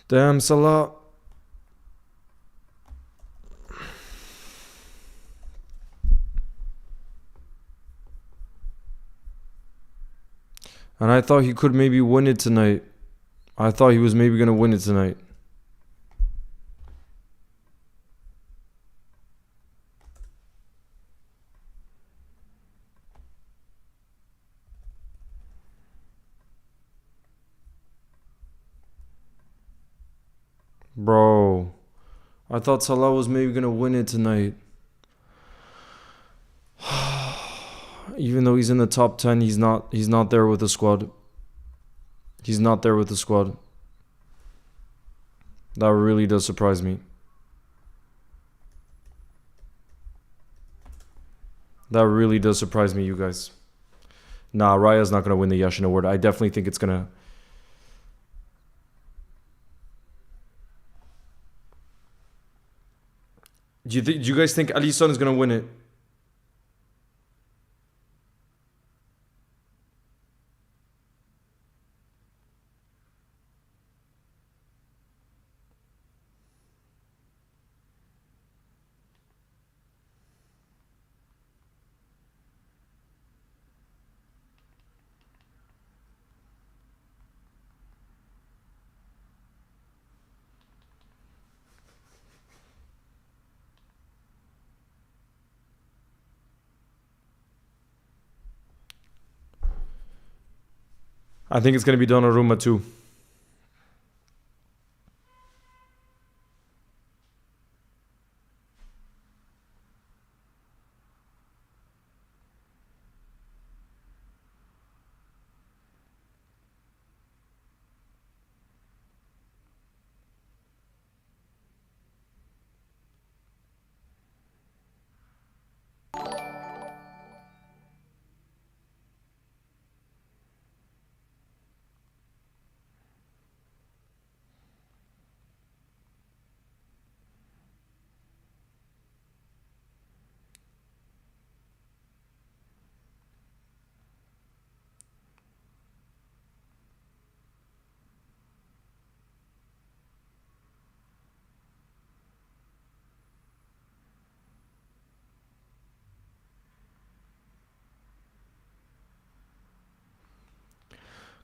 Damn, Salah. And I thought he could maybe win it tonight. I thought he was maybe going to win it tonight. Bro, I thought Salah was maybe going to win it tonight. Even though he's in the top 10, he's not there with the squad. He's not there with the squad. That really does surprise me. That really does surprise me, you guys. Nah, Raya's not going to win the Yashin Award. I definitely think it's going to... Do you guys think Alisson is going to win it? I think it's going to be Donnarumma too.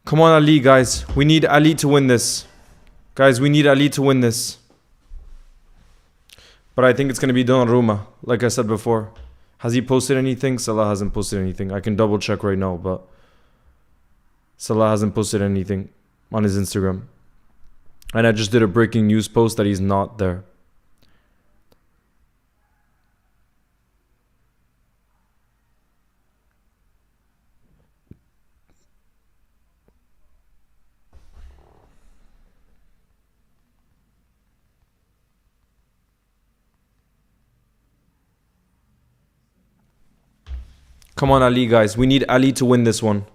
Come on, Ali, guys. We need Ali to win this. Guys, we need Ali to win this. But I think it's going to be Donnarumma, like I said before. Has he posted anything? Salah hasn't posted anything. I can double check right now, but Salah hasn't posted anything on his Instagram. And I just did a breaking news post that he's not there. Come on, Ali, guys. We need Ali to win this one.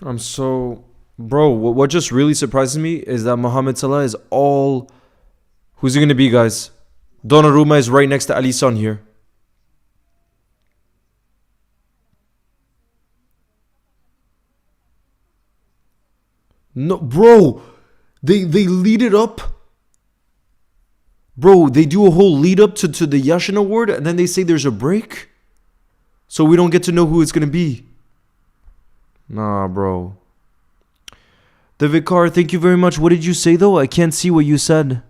I'm so... Bro, what just really surprises me is that Mohamed Salah is all... Who's he going to be, guys? Donnarumma is right next to Alisson here. No, bro. They lead it up. Bro, they do a whole lead up to the Yashin Award, and then they say there's a break? So we don't get to know who it's going to be. Nah, bro. The Vicar, thank you very much. What did you say, though? I can't see what you said.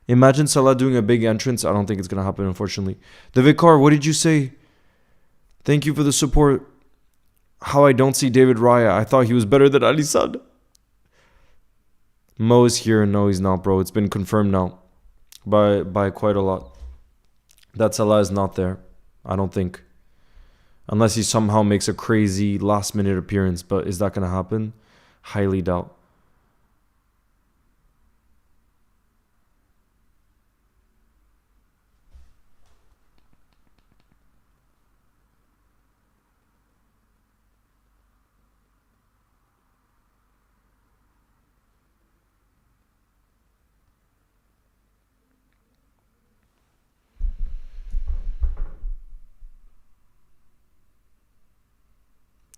Imagine Salah doing a big entrance. I don't think it's going to happen, unfortunately. The Vicar, what did you say? Thank you for the support. How I don't see David Raya. I thought he was better than Alisson. Mo is here. No, he's not, bro. It's been confirmed now by quite a lot. That Salah is not there. I don't think. Unless he somehow makes a crazy last-minute appearance. But is that going to happen? Highly doubt.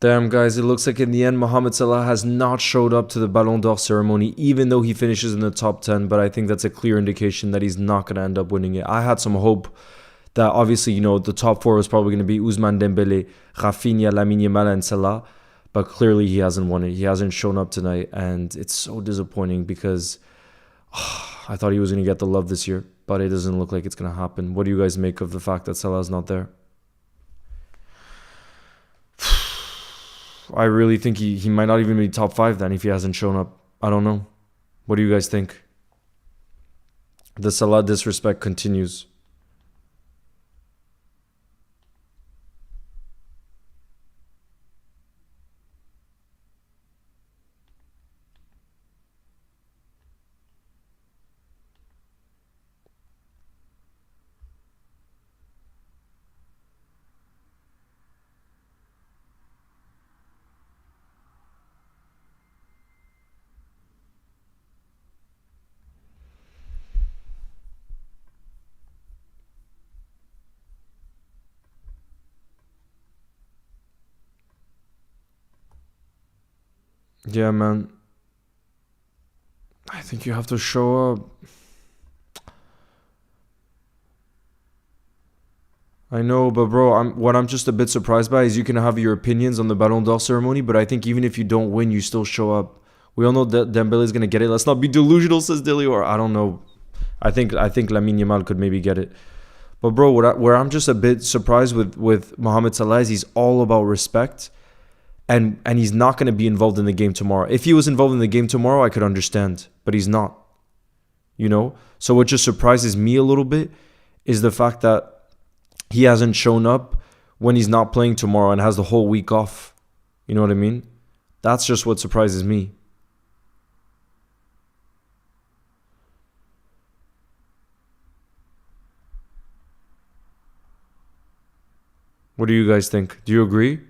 Damn, guys, it looks like in the end, Mohamed Salah has not showed up to the Ballon d'Or ceremony, even though he finishes in the top 10. But I think that's a clear indication that he's not going to end up winning it. I had some hope that, obviously, you know, the top four was probably going to be Ousmane Dembele, Rafinha, Lamine Yamal, and Salah. But clearly, he hasn't won it. He hasn't shown up tonight. And it's so disappointing because I thought he was going to get the love this year. But it doesn't look like it's going to happen. What do you guys make of the fact that Salah's not there? I really think he might not even be top 5 then if he hasn't shown up. I don't know. What do you guys think? The Salah disrespect continues. Yeah, man. I think you have to show up. I know, but bro, what I'm just a bit surprised by is you can have your opinions on the Ballon d'Or ceremony, but I think even if you don't win, you still show up. We all know that Dembele is gonna get it. Let's not be delusional, says Dilly, or I don't know. I think Lamine Yamal could maybe get it. But bro, where I'm just a bit surprised with Mohamed Salah is he's all about respect. And he's not going to be involved in the game tomorrow. If he was involved in the game tomorrow, I could understand. But he's not. You know? So what just surprises me a little bit is the fact that he hasn't shown up when he's not playing tomorrow and has the whole week off. You know what I mean? That's just what surprises me. What do you guys think? Do you agree?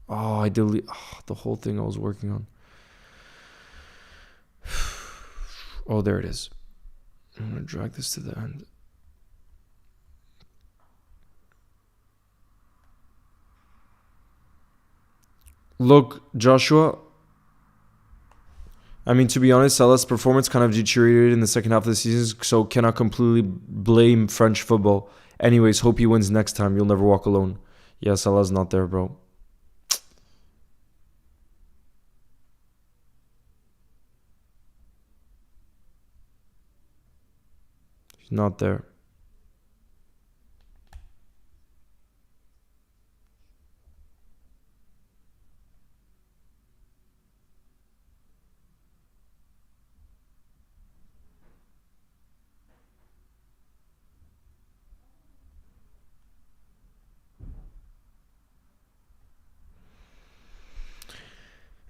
Oh, I delete the whole thing I was working on. Oh, there it is. I'm going to drag this to the end. Look, Joshua. I mean, to be honest, Salah's performance kind of deteriorated in the second half of the season, so cannot completely blame French football. Anyways, hope he wins next time. You'll never walk alone. Yeah, Salah's not there, bro. He's not there.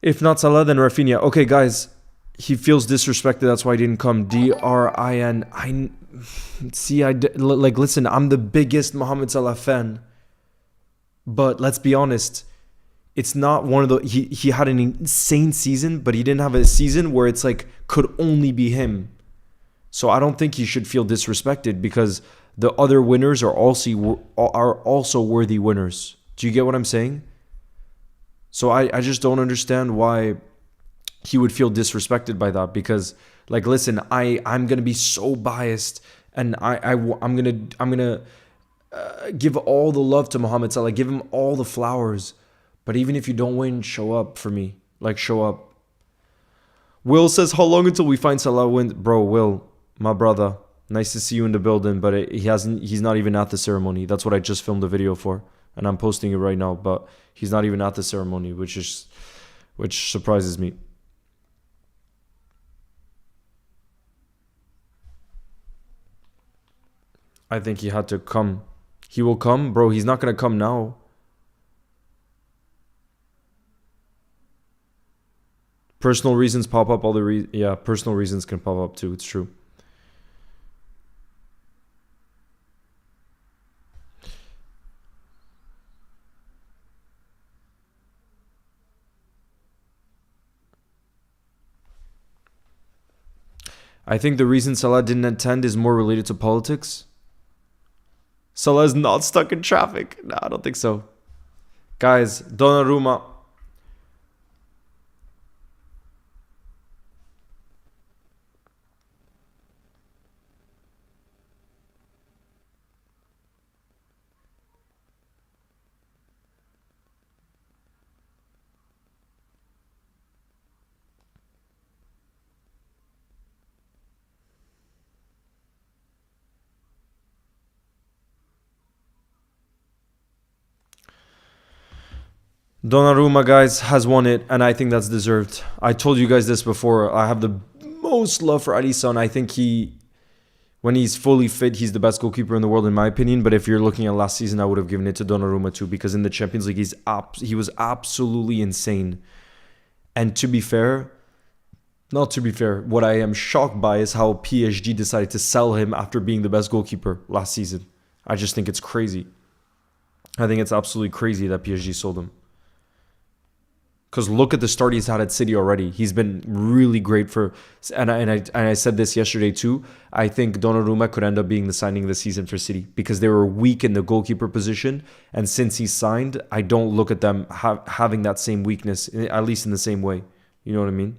If not Salah, then Rafinha. Okay, guys. He feels disrespected. That's why he didn't come. DRIN. Listen, I'm the biggest Mohamed Salah fan. But let's be honest, it's not one of the he had an insane season, but he didn't have a season where it's like could only be him. So I don't think he should feel disrespected because the other winners are also worthy winners. Do you get what I'm saying? So I just don't understand why he would feel disrespected by that because like listen, I'm going to be so biased and I'm going to give all the love to Mohamed Salah, give him all the flowers. But even if you don't win, show up for me. Like show up. Will says, how long until we find Salah win? Bro, Will, my brother, nice to see you in the building, but he's not even at the ceremony. That's what I just filmed the video for, and I'm posting it right now. But he's not even at the ceremony, which surprises me. I think he had to come. He will come, bro. He's not gonna come now. Personal reasons pop up. Yeah, personal reasons can pop up too. It's true. I think the reason Salah didn't attend is more related to politics. Salah is not stuck in traffic. No, I don't think so. Guys, Donnarumma. Donnarumma, guys, has won it, and I think that's deserved. I told you guys this before. I have the most love for Alisson. I think when he's fully fit, he's the best goalkeeper in the world, in my opinion. But if you're looking at last season, I would have given it to Donnarumma too, because in the Champions League, he was absolutely insane. And to be fair, not to be fair, what I am shocked by is how PSG decided to sell him after being the best goalkeeper last season. I just think it's crazy. I think it's absolutely crazy that PSG sold him. Because look at the start he's had at City already. He's been really great and I said this yesterday too. I think Donnarumma could end up being the signing of the season for City because they were weak in the goalkeeper position. And since he's signed, I don't look at them having that same weakness, at least in the same way. You know what I mean?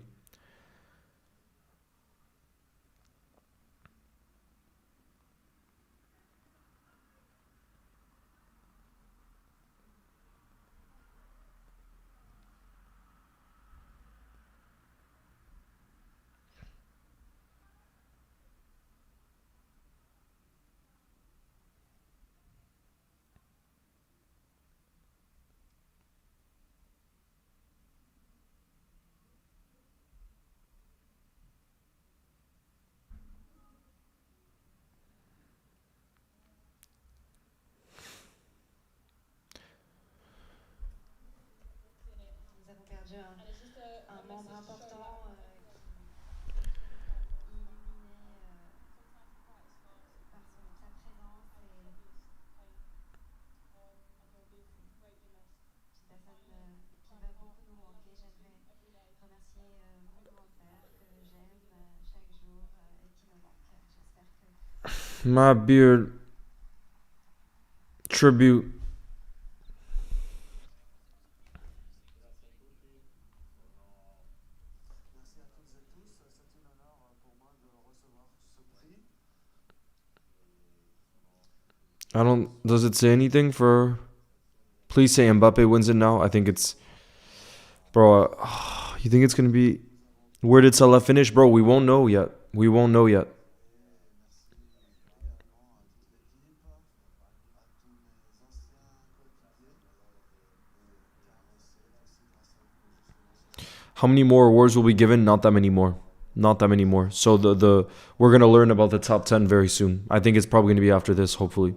My beard tribute. I don't. Does it say anything for? Please say Mbappe wins it now. I think it's. Bro, you think it's gonna be? Where did Salah finish, bro? We won't know yet. We won't know yet. How many more awards will be given? Not that many more. Not that many more. So the we're gonna learn about the top 10 very soon. I think it's probably gonna be after this. Hopefully,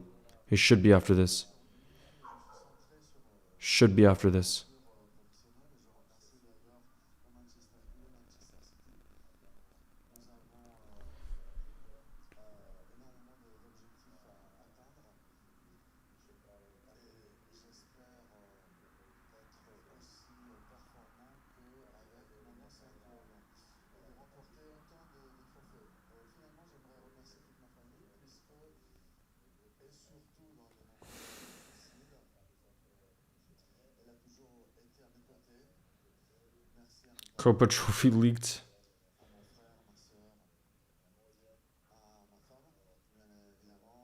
it should be after this. Should be after this. Kopa Trophy leaked.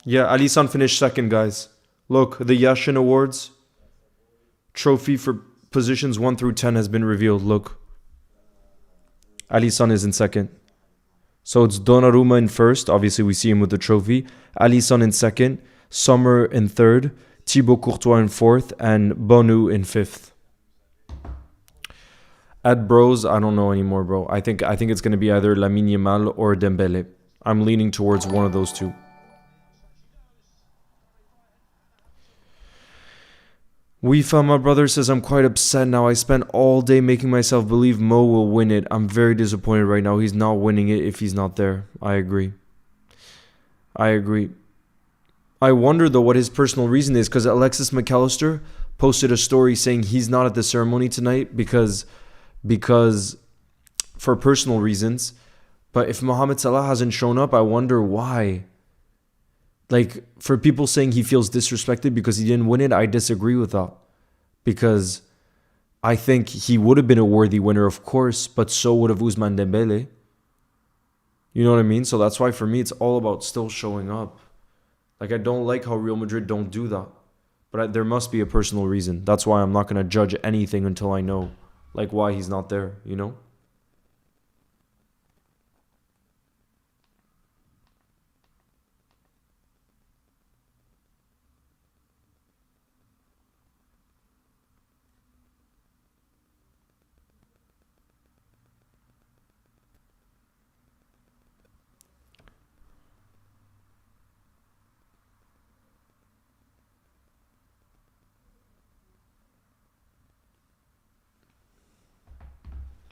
Yeah, Alisson finished second, guys. Look, the Yashin Awards trophy for positions 1 through 10 has been revealed. Look, Alisson is in second. So it's Donnarumma in first. Obviously, we see him with the trophy. Alisson in second. Sommer in third. Thibaut Courtois in fourth. And Bonu in fifth. At Bros, I don't know anymore, bro. I think it's going to be either Lamine Yamal or Dembele. I'm leaning towards one of those two. Weefa, my brother, says, I'm quite upset now. I spent all day making myself believe Mo will win it. I'm very disappointed right now. He's not winning it if he's not there. I agree. I wonder, though, what his personal reason is, because Alexis McAllister posted a story saying he's not at the ceremony tonight because for personal reasons. But if Mohamed Salah hasn't shown up, I wonder why. Like, for people saying he feels disrespected because he didn't win it, I disagree with that. Because I think he would have been a worthy winner, of course, but so would have Ousmane Dembele. You know what I mean? So that's why for me, it's all about still showing up. Like, I don't like how Real Madrid don't do that. But there must be a personal reason. That's why I'm not going to judge anything until I know, like, why he's not there, you know?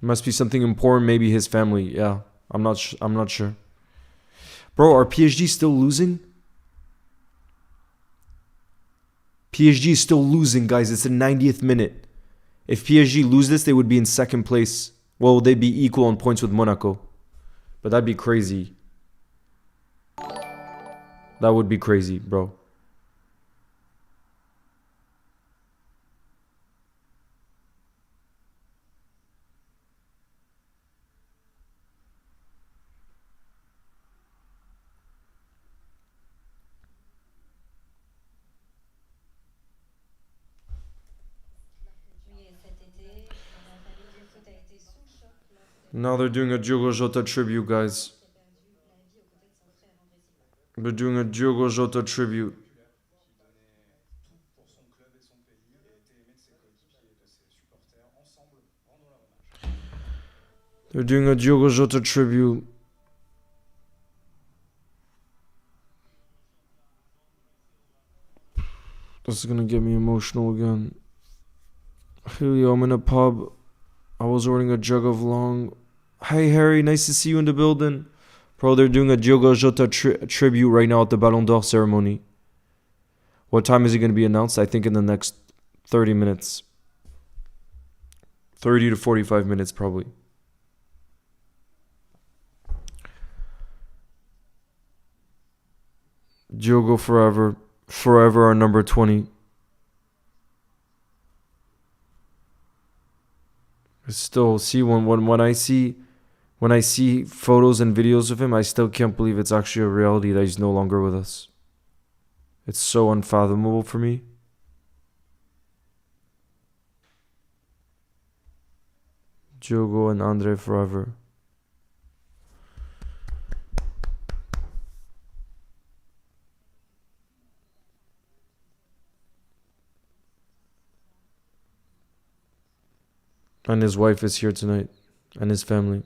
Must be something important, maybe his family. Yeah, I'm not sure. Bro, are PSG still losing? PSG is still losing, guys. It's the 90th minute. If PSG lose this, they would be in second place. Well, they'd be equal on points with Monaco. But that'd be crazy. That would be crazy, bro. Now they're doing a Diogo Jota tribute, guys. They're doing a Diogo Jota tribute. They're doing a Diogo Jota tribute. This is gonna get me emotional again. Helio, I'm in a pub. I was ordering a jug of long. Hey Harry, nice to see you in the building. Bro, they're doing a Diogo Jota tribute right now at the Ballon d'Or ceremony. What time is it going to be announced? I think in the next 30 minutes. 30 to 45 minutes probably. Diogo forever. Forever our number 20. Still, see when I see photos and videos of him, I still can't believe it's actually a reality that he's no longer with us. It's so unfathomable for me. Diogo and Andre forever. And his wife is here tonight. And his family.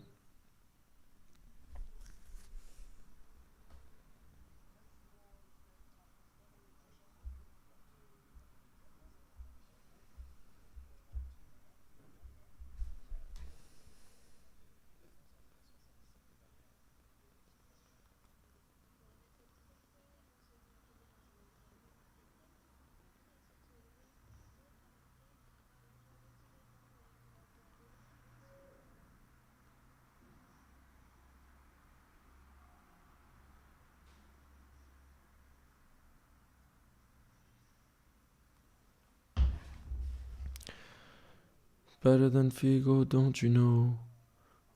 better than Figo, don't you know?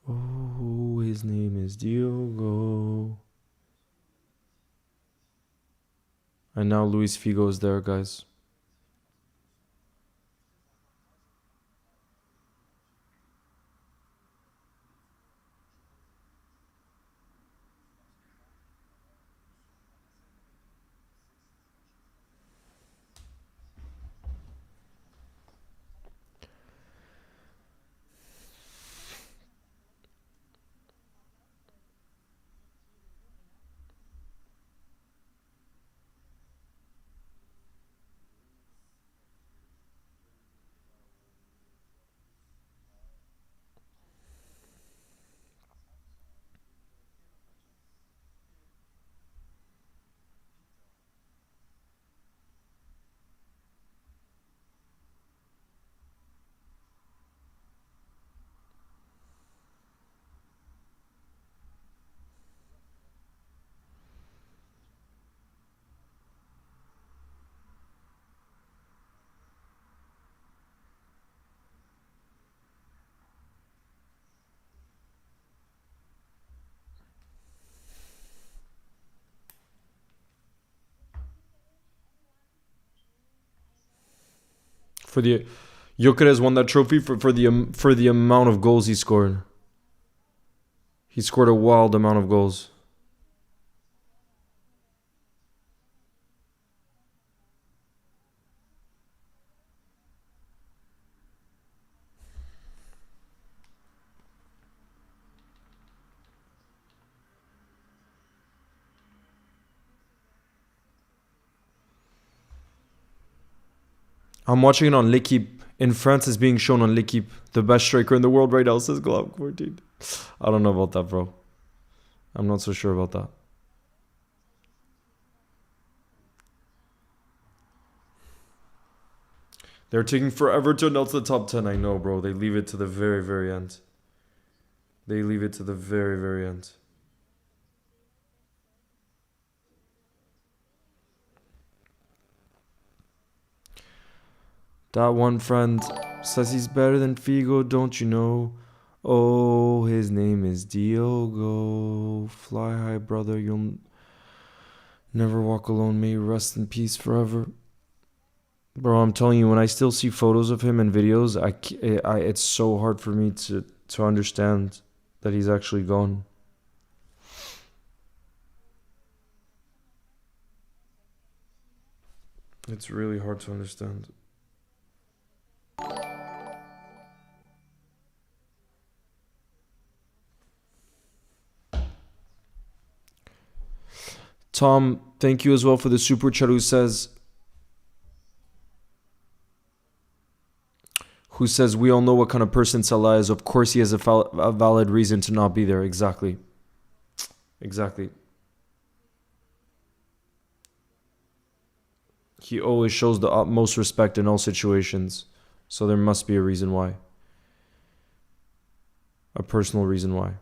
Oh, his name is Diogo. And now Luis Figo is there, guys. For the Gyökeres won that trophy for the amount of goals he scored. He scored a wild amount of goals. I'm watching it on L'Equipe. In France, it's being shown on L'Equipe. The best striker in the world right now, says Glob 14. I don't know about that, bro. I'm not so sure about that. They're taking forever to announce the top 10. I know, bro. They leave it to the very, very end. They leave it to the very, very end. That one friend says he's better than Figo, don't you know? Oh, his name is Diogo. Fly high, brother. You'll never walk alone. May you rest in peace forever. Bro, I'm telling you, when I still see photos of him and videos, it's so hard for me to understand that he's actually gone. It's really hard to understand. Tom, thank you as well for the super chat who says we all know what kind of person Salah is. Of course he has a valid reason to not be there. Exactly. He always shows the utmost respect in all situations. So there must be a reason why. A personal reason why.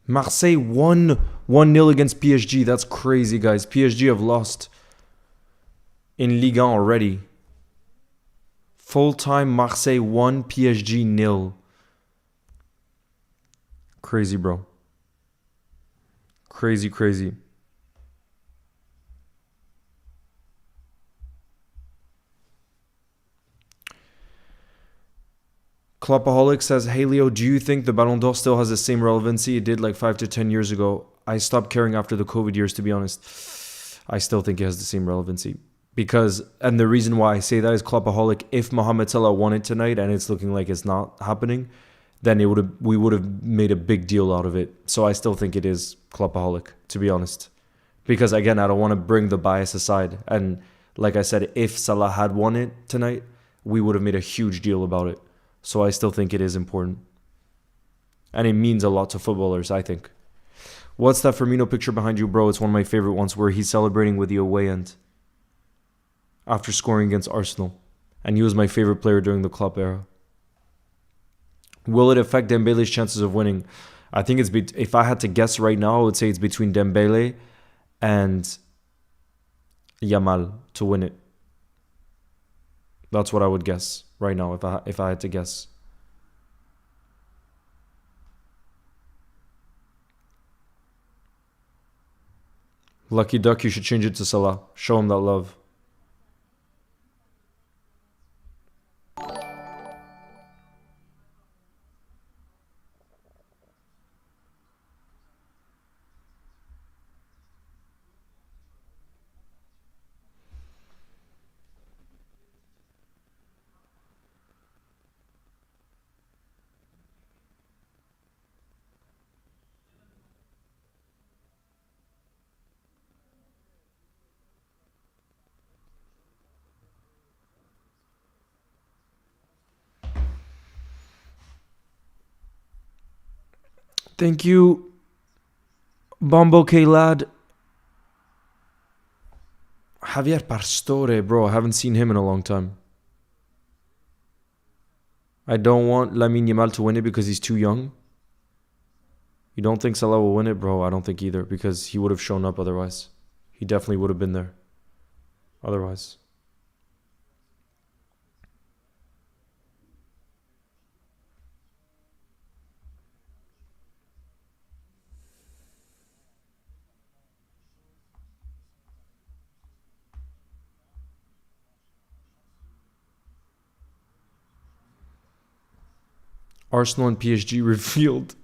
Marseille won 1-0 against PSG. That's crazy, guys. PSG have lost in Ligue 1 already. Full time, Marseille 1, PSG 0. Crazy, bro. Crazy, crazy. Kloppaholic says, hey Leo, do you think the Ballon d'Or still has the same relevancy it did like 5 to 10 years ago? I stopped caring after the COVID years, to be honest. I still think it has the same relevancy. Because, and the reason why I say that is Kloppaholic, if Mohamed Salah won it tonight and it's looking like it's not happening, then we would have made a big deal out of it. So I still think it is Kloppaholic, to be honest. Because again, I don't want to bring the bias aside. And like I said, if Salah had won it tonight, we would have made a huge deal about it. So I still think it is important. And it means a lot to footballers, I think. What's that Firmino picture behind you, bro? It's one of my favorite ones where he's celebrating with the away end after scoring against Arsenal. And he was my favorite player during the Klopp era. Will it affect Dembele's chances of winning? I think if I had to guess right now, I would say it's between Dembele and Yamal to win it. That's what I would guess right now if I had to guess. Lucky Duck, you should change it to Salah. Show him that love. Thank you, Bombo K Lad. Javier Pastore, bro. I haven't seen him in a long time. I don't want Lamine Yamal to win it because he's too young. You don't think Salah will win it, bro? I don't think either because he would have shown up otherwise. He definitely would have been there otherwise. Arsenal and PSG revealed.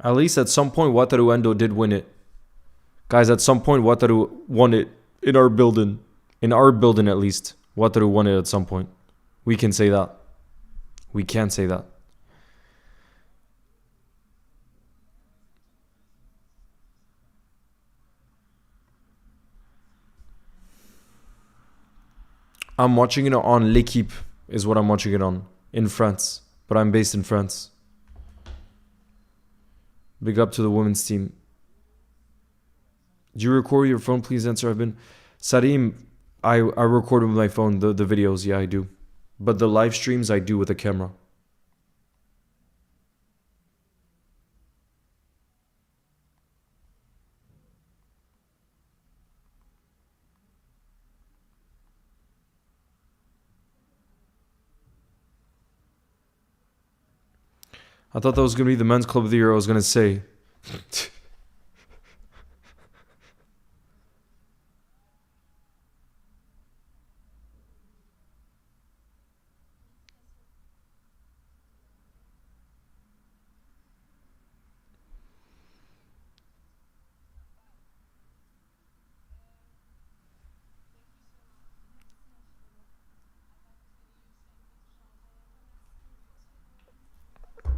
At least at some point, Wataru Endo did win it. Guys, at some point, Wataru won it in our building. In our building, at least. Wataru won it at some point. We can say that. We can say that. I'm watching it on L'Equipe, is what I'm watching it on. In France. But I'm based in France. Big up to the women's team. Do you record your phone? Please answer. I've been... Sadim, I record with my phone, the videos. Yeah, I do. But the live streams, I do with a camera. I thought that was going to be the men's club of the year. I was going to say.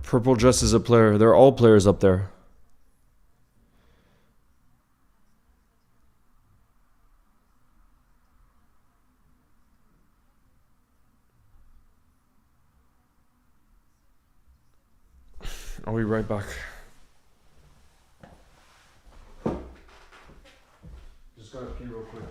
Purple dress is a player. They're all players up there. I'll be right back. Just gotta pee real quick.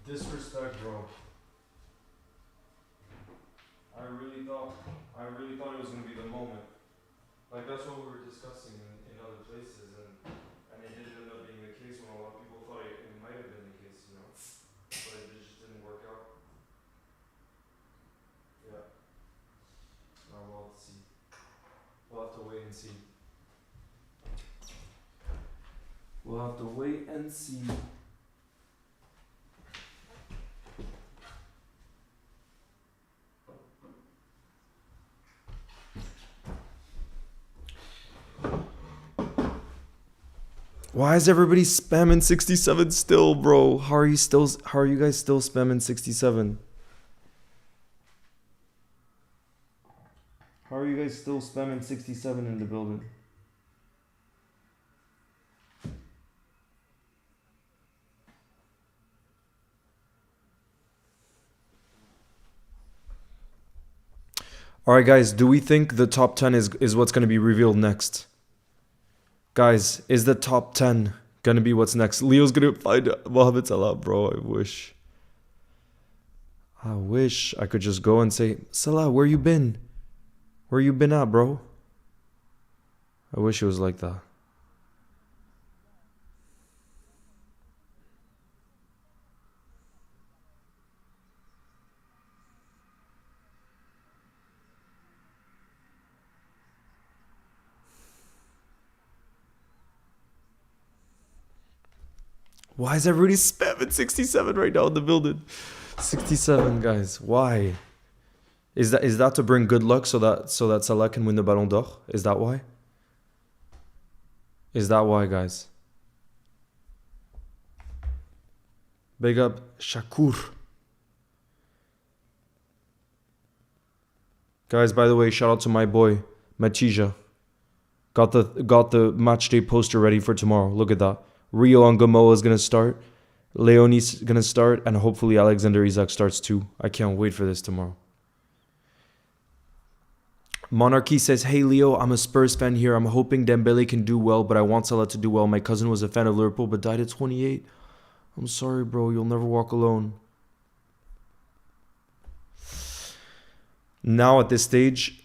Disrespect, bro. I really thought it was gonna be the moment. Like that's what we were discussing in other places, and it didn't end up being the case when a lot of people thought it might have been the case, you know. But it just didn't work out. Yeah. Now we'll have to see. We'll have to wait and see. We'll have to wait and see. Why is everybody spamming 67 still, bro? How are you guys still spamming 67? How are you guys still spamming 67 in the building? All right, guys, do we think the top 10 is what's going to be revealed next? Guys, is the top 10 going to be what's next? Leo's going to find Mohamed Salah, bro. I wish I could just go and say, Salah, where you been? Where you been at, bro? I wish it was like that. Why is everybody spamming 67 right now in the building? 67, guys. Why? Is that to bring good luck so that Salah can win the Ballon d'Or? Is that why? Is that why, guys? Big up Shakur. Guys, by the way, shout out to my boy Matija. Got the match day poster ready for tomorrow. Look at that. Rio and Gamoa is gonna start. Leonie's gonna start, and hopefully Alexander Isak starts too. I can't wait for this tomorrow. Monarchy says, hey Leo, I'm a Spurs fan here. I'm hoping Dembele can do well, but I want Salah to do well. My cousin was a fan of Liverpool but died at 28. I'm sorry, bro. You'll never walk alone. Now at this stage,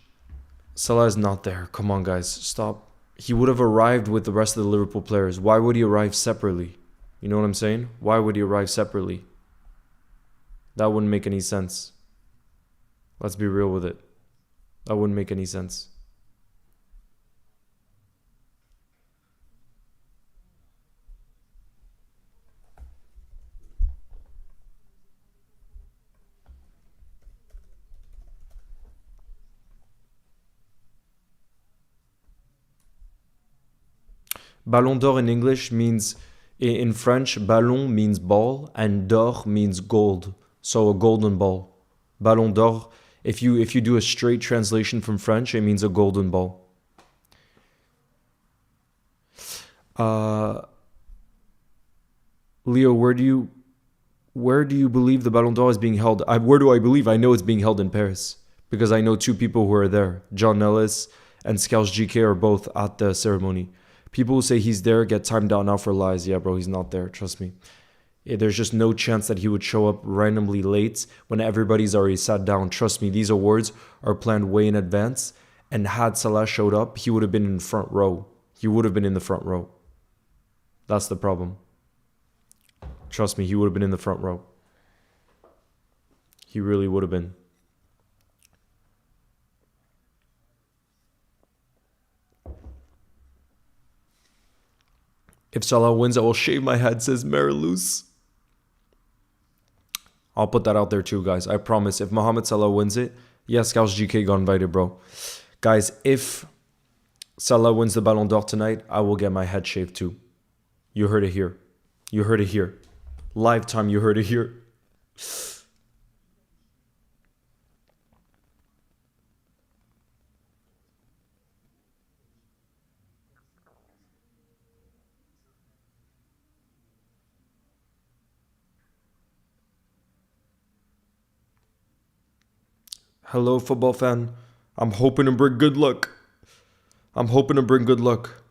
Salah is not there. Come on, guys. Stop. He would have arrived with the rest of the Liverpool players. Why would he arrive separately? You know what I'm saying? Why would he arrive separately? That wouldn't make any sense. Let's be real with it. That wouldn't make any sense. Ballon d'Or in English means, in French, ballon means ball and d'or means gold. So a golden ball. Ballon d'Or, if you do a straight translation from French, it means a golden ball. Leo, where do you believe the Ballon d'Or is being held? Where do I believe? I know it's being held in Paris because I know two people who are there. John Ellis and Scouts GK are both at the ceremony. People who say he's there get timed out now for lies. Yeah, bro, he's not there. Trust me. There's just no chance that he would show up randomly late when everybody's already sat down. Trust me, these awards are planned way in advance. And had Salah showed up, he would have been in front row. He would have been in the front row. That's the problem. Trust me, he would have been in the front row. He really would have been. If Salah wins, I will shave my head, says Mariluz. I'll put that out there too, guys. I promise. If Mohamed Salah wins it, yes, Scouts GK got invited, bro. Guys, if Salah wins the Ballon d'Or tonight, I will get my head shaved too. You heard it here. You heard it here. Live time, you heard it here. Hello, football fan. I'm hoping to bring good luck. I'm hoping to bring good luck.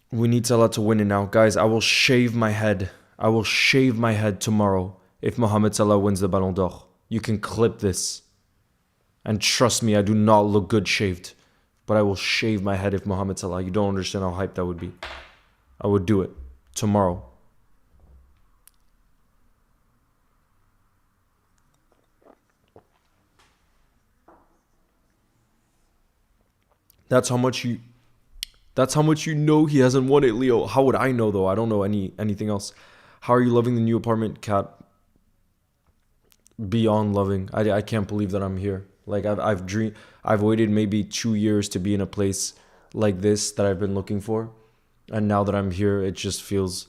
We need Salah to win it now. Guys, I will shave my head. I will shave my head tomorrow if Mohamed Salah wins the Ballon d'Or. You can clip this. And trust me, I do not look good shaved. But I will shave my head if Mohamed Salah. You don't understand how hyped that would be. I would do it tomorrow. That's how much you know he hasn't won it, Leo. How would I know though? I don't know anything else. How are you loving the new apartment, Cat? Beyond loving. I can't believe that I'm here. Like I've waited maybe 2 years to be in a place like this that I've been looking for. And now that I'm here, it just feels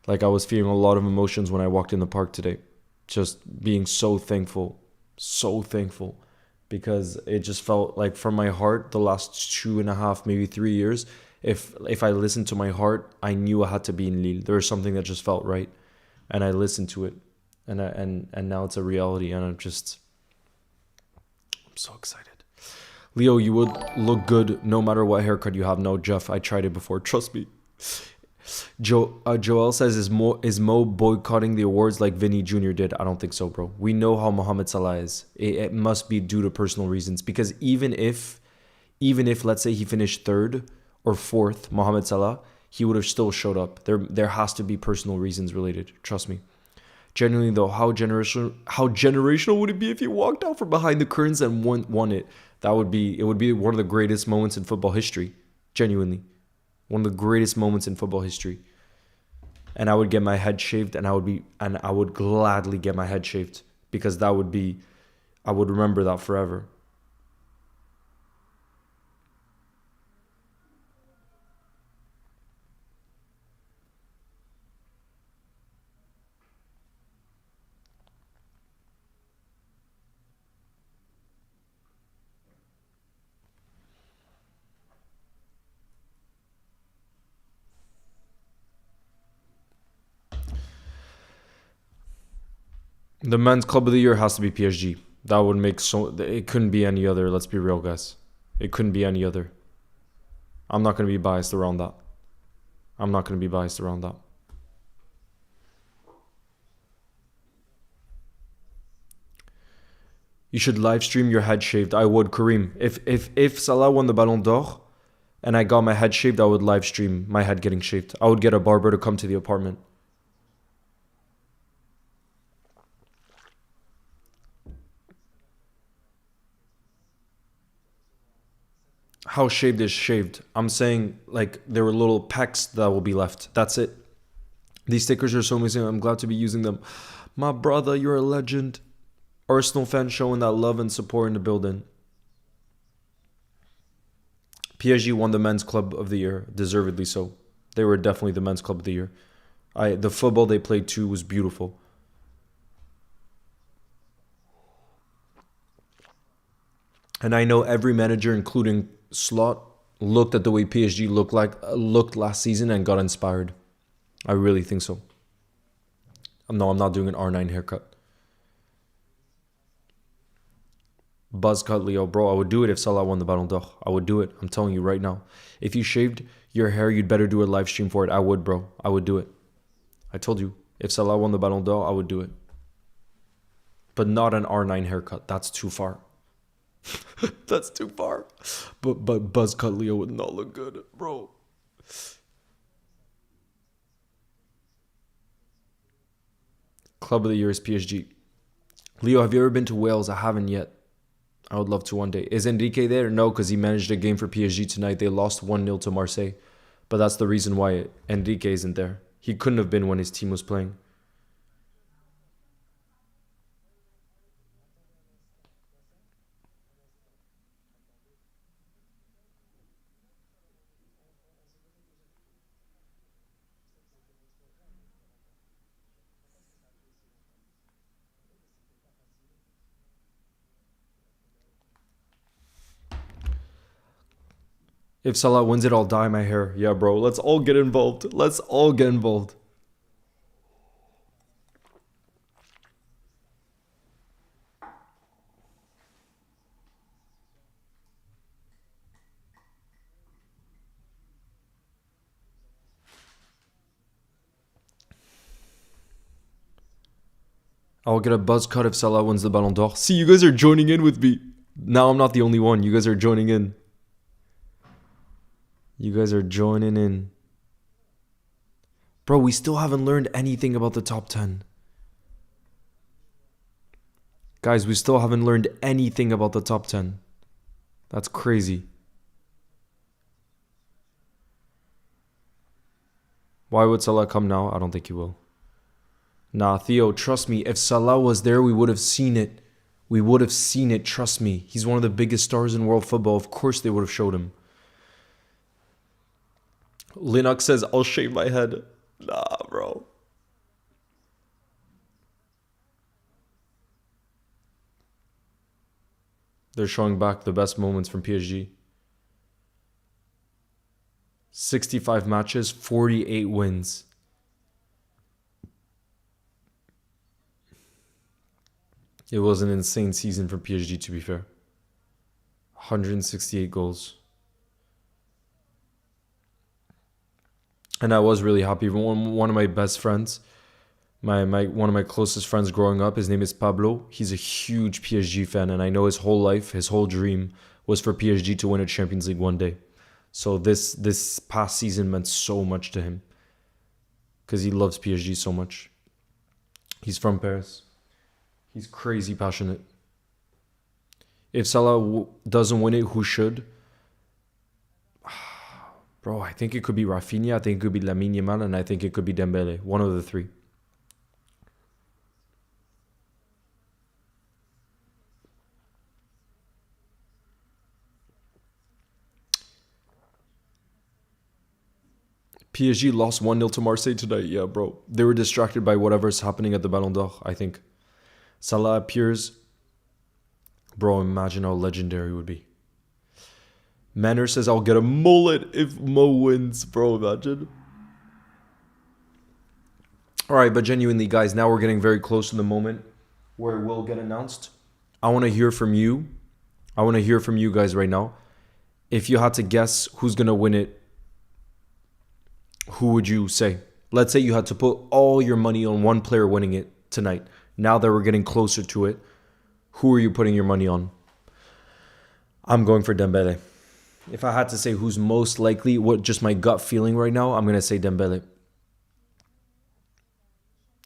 like I was feeling a lot of emotions when I walked in the park today. Just being so thankful. So thankful. Because it just felt like from my heart, the last 2.5, maybe 3 years, if I listened to my heart, I knew I had to be in Lille. There was something that just felt right, and I listened to it, and now it's a reality, and I'm so excited. Leo, you would look good no matter what haircut you have. No, Jeff, I tried it before. Trust me. Joel says, is Mo boycotting the awards like Vinny Jr. did? I don't think so, bro. We know how Mohamed Salah is. It must be due to personal reasons. Because even if let's say he finished 3rd or 4th, Mohamed Salah, he would have still showed up. There has to be personal reasons related. Trust me. Genuinely though, how generational would it be if he walked out from behind the curtains and won it? It would be one of the greatest moments in football history. Genuinely. One of the greatest moments in football history. And I would get my head shaved, and I would gladly get my head shaved, because I would remember that forever. The men's club of the year has to be PSG. That would make it couldn't be any other. Let's be real, guys. It couldn't be any other. I'm not going to be biased around that. You should live stream your head shaved. I would, Kareem. If Salah won the Ballon d'Or and I got my head shaved, I would live stream my head getting shaved. I would get a barber to come to the apartment. How shaved is shaved? I'm saying like there were little pecks that will be left. That's it. These stickers are so amazing. I'm glad to be using them. My brother, you're a legend. Arsenal fan showing that love and support in the building. PSG won the men's club of the year, deservedly so. They were definitely the men's club of the year. The football they played too was beautiful. And I know every manager, including Slot, looked at the way PSG looked last season and got inspired. I really think so. No, I'm not doing an R9 haircut. Buzz cut, Leo. Bro, I would do it if Salah won the Ballon d'Or. I would do it. I'm telling you right now. If you shaved your hair, you'd better do a live stream for it. I would, bro. I would do it. I told you. If Salah won the Ballon d'Or, I would do it. But not an R9 haircut. That's too far. That's too far. But buzz cut Leo would not look good, bro. Club of the year is PSG. Leo, have you ever been to Wales? I haven't yet. I would love to one day. Is Enrique there? No, because he managed a game for PSG tonight. They lost 1-0 to Marseille. But that's the reason why Enrique isn't there. He couldn't have been when his team was playing. If Salah wins it, I'll dye my hair. Yeah, bro. Let's all get involved. Let's all get involved. I'll get a buzz cut if Salah wins the Ballon d'Or. See, you guys are joining in with me. Now I'm not the only one. You guys are joining in. You guys are joining in. Bro, we still haven't learned anything about the top 10. Guys, we still haven't learned anything about the top 10. That's crazy. Why would Salah come now? I don't think he will. Nah, Theo, trust me. If Salah was there, we would have seen it. We would have seen it, trust me. He's one of the biggest stars in world football. Of course they would have showed him. Linux says, I'll shave my head. Nah, bro. They're showing back the best moments from PSG. 65 matches, 48 wins. It was an insane season for PSG, to be fair. 168 goals. And I was really happy. One of my best friends, one of my closest friends growing up, his name is Pablo. He's a huge PSG fan, and I know his whole life, his whole dream was for PSG to win a Champions League one day. So this past season meant so much to him because he loves PSG so much. He's from Paris. He's crazy passionate. If Salah doesn't win it, who should? Bro, I think it could be Rafinha, I think it could be Lamine Yamal, and I think it could be Dembele. One of the three. PSG lost 1-0 to Marseille tonight. Yeah, bro. They were distracted by whatever's happening at the Ballon d'Or, I think. Salah appears. Bro, imagine how legendary it would be. Manor says, I'll get a mullet if Mo wins. Bro, imagine. All right, but genuinely, guys, now we're getting very close to the moment where it will get announced. I want to hear from you. I want to hear from you guys right now. If you had to guess who's going to win it, who would you say? Let's say you had to put all your money on one player winning it tonight. Now that we're getting closer to it, who are you putting your money on? I'm going for Dembele. If I had to say who's most likely, what just my gut feeling right now, I'm going to say Dembele.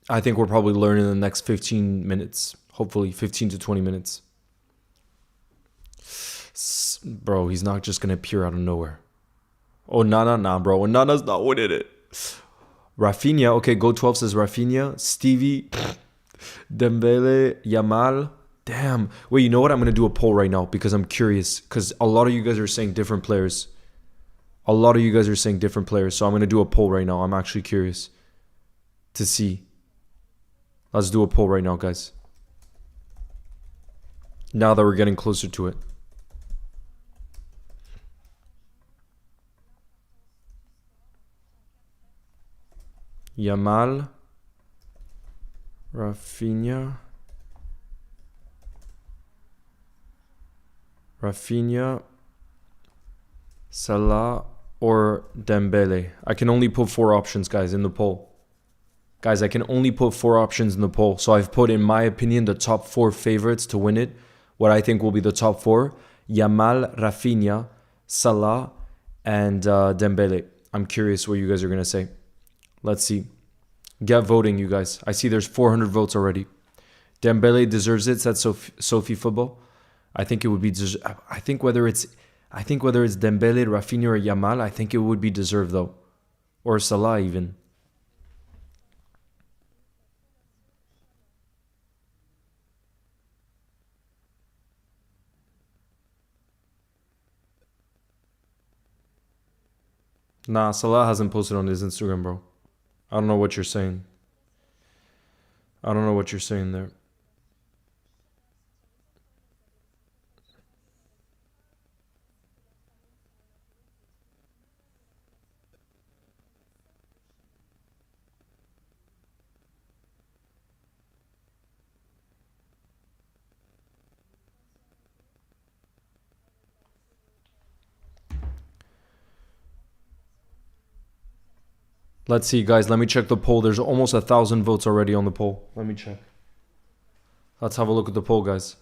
I think we'll probably learn in the next 15 minutes. Hopefully 15 to 20 minutes. Bro, he's not just going to appear out of nowhere. Oh, nah, bro. Nana's not winning it. Rafinha. Okay, Go12 says Rafinha. Stevie. Dembele. Yamal. Damn. Wait, you know what? I'm going to do a poll right now because I'm curious. Because a lot of you guys are saying different players. A lot of you guys are saying different players, so I'm going to do a poll right now. I'm actually curious to see. Let's do a poll right now, guys. Now that we're getting closer to it. Yamal, Rafinha, Salah, or Dembele. I can only put 4 options, guys, in the poll. Guys, I can only put 4 options in the poll. So I've put, in my opinion, the top 4 favorites to win it. What I think will be the top 4. Yamal, Rafinha, Salah, and Dembele. I'm curious what you guys are going to say. Let's see. Get voting, you guys. I see there's 400 votes already. Dembele deserves it, said Sophie Football. I think it would be... I think whether it's Dembele, Rafinha, or Yamal, I think it would be deserved, though. Or Salah, even. Nah, Salah hasn't posted on his Instagram, bro. I don't know what you're saying. I don't know what you're saying there. Let's see, guys. Let me check the poll. There's almost 1,000 votes already on the poll. Let me check. Let's have a look at the poll, guys.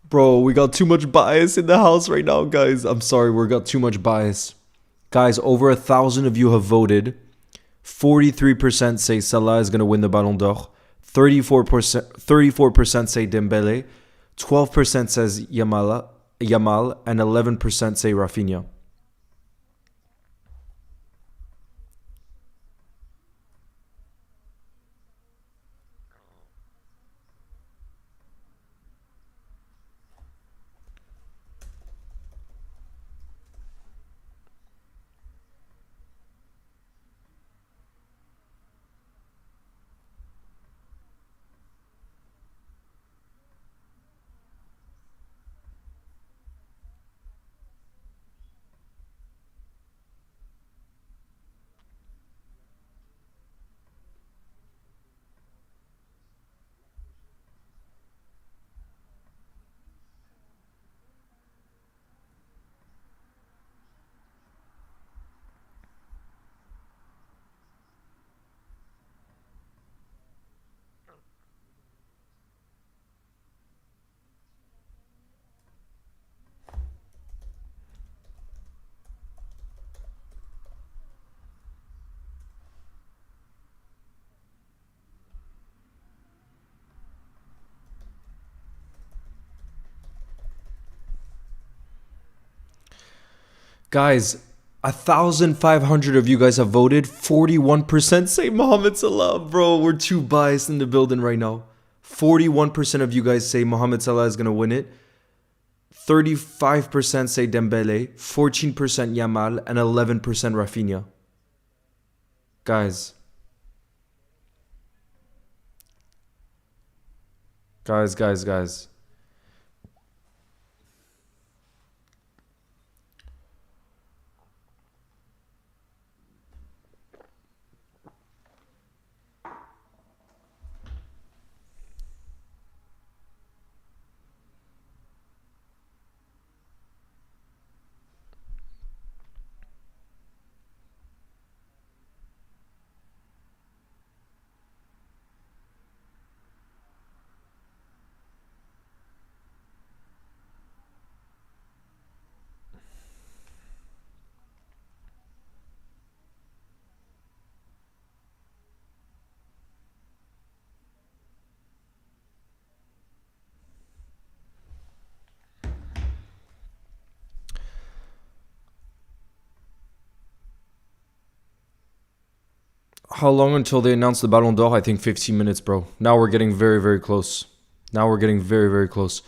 Bro, we got too much bias in the house right now, guys. I'm sorry, we got too much bias. Guys, over 1,000 of you have voted. 43% say Salah is going to win the Ballon d'Or. 34% say Dembele. 12% says Yamal, and 11% say Rafinha. Guys, 1,500 of you guys have voted. 41% say Mohamed Salah. Bro, we're too biased in the building right now. 41% of you guys say Mohamed Salah is going to win it. 35% say Dembele. 14% Yamal. And 11% Rafinha. Guys. Guys. How long until they announce the Ballon d'Or? I think 15 minutes, bro. Now we're getting very, very close. Now we're getting very, very close.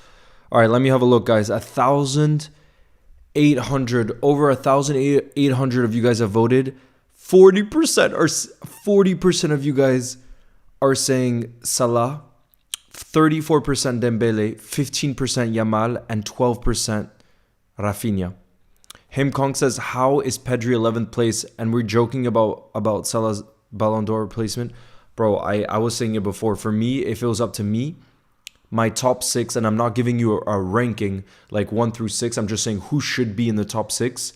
All right, let me have a look, guys. 1,800, over 1,800 of you guys have voted. 40% of you guys are saying Salah, 34% Dembele, 15% Yamal, and 12% Rafinha. Him Kong says, how is Pedri 11th place? And we're joking about Salah's Ballon d'Or replacement. Bro, I was saying it before. For me, if it was up to me, my top 6, and I'm not giving you a ranking like 1 through 6. I'm just saying who should be in the top 6.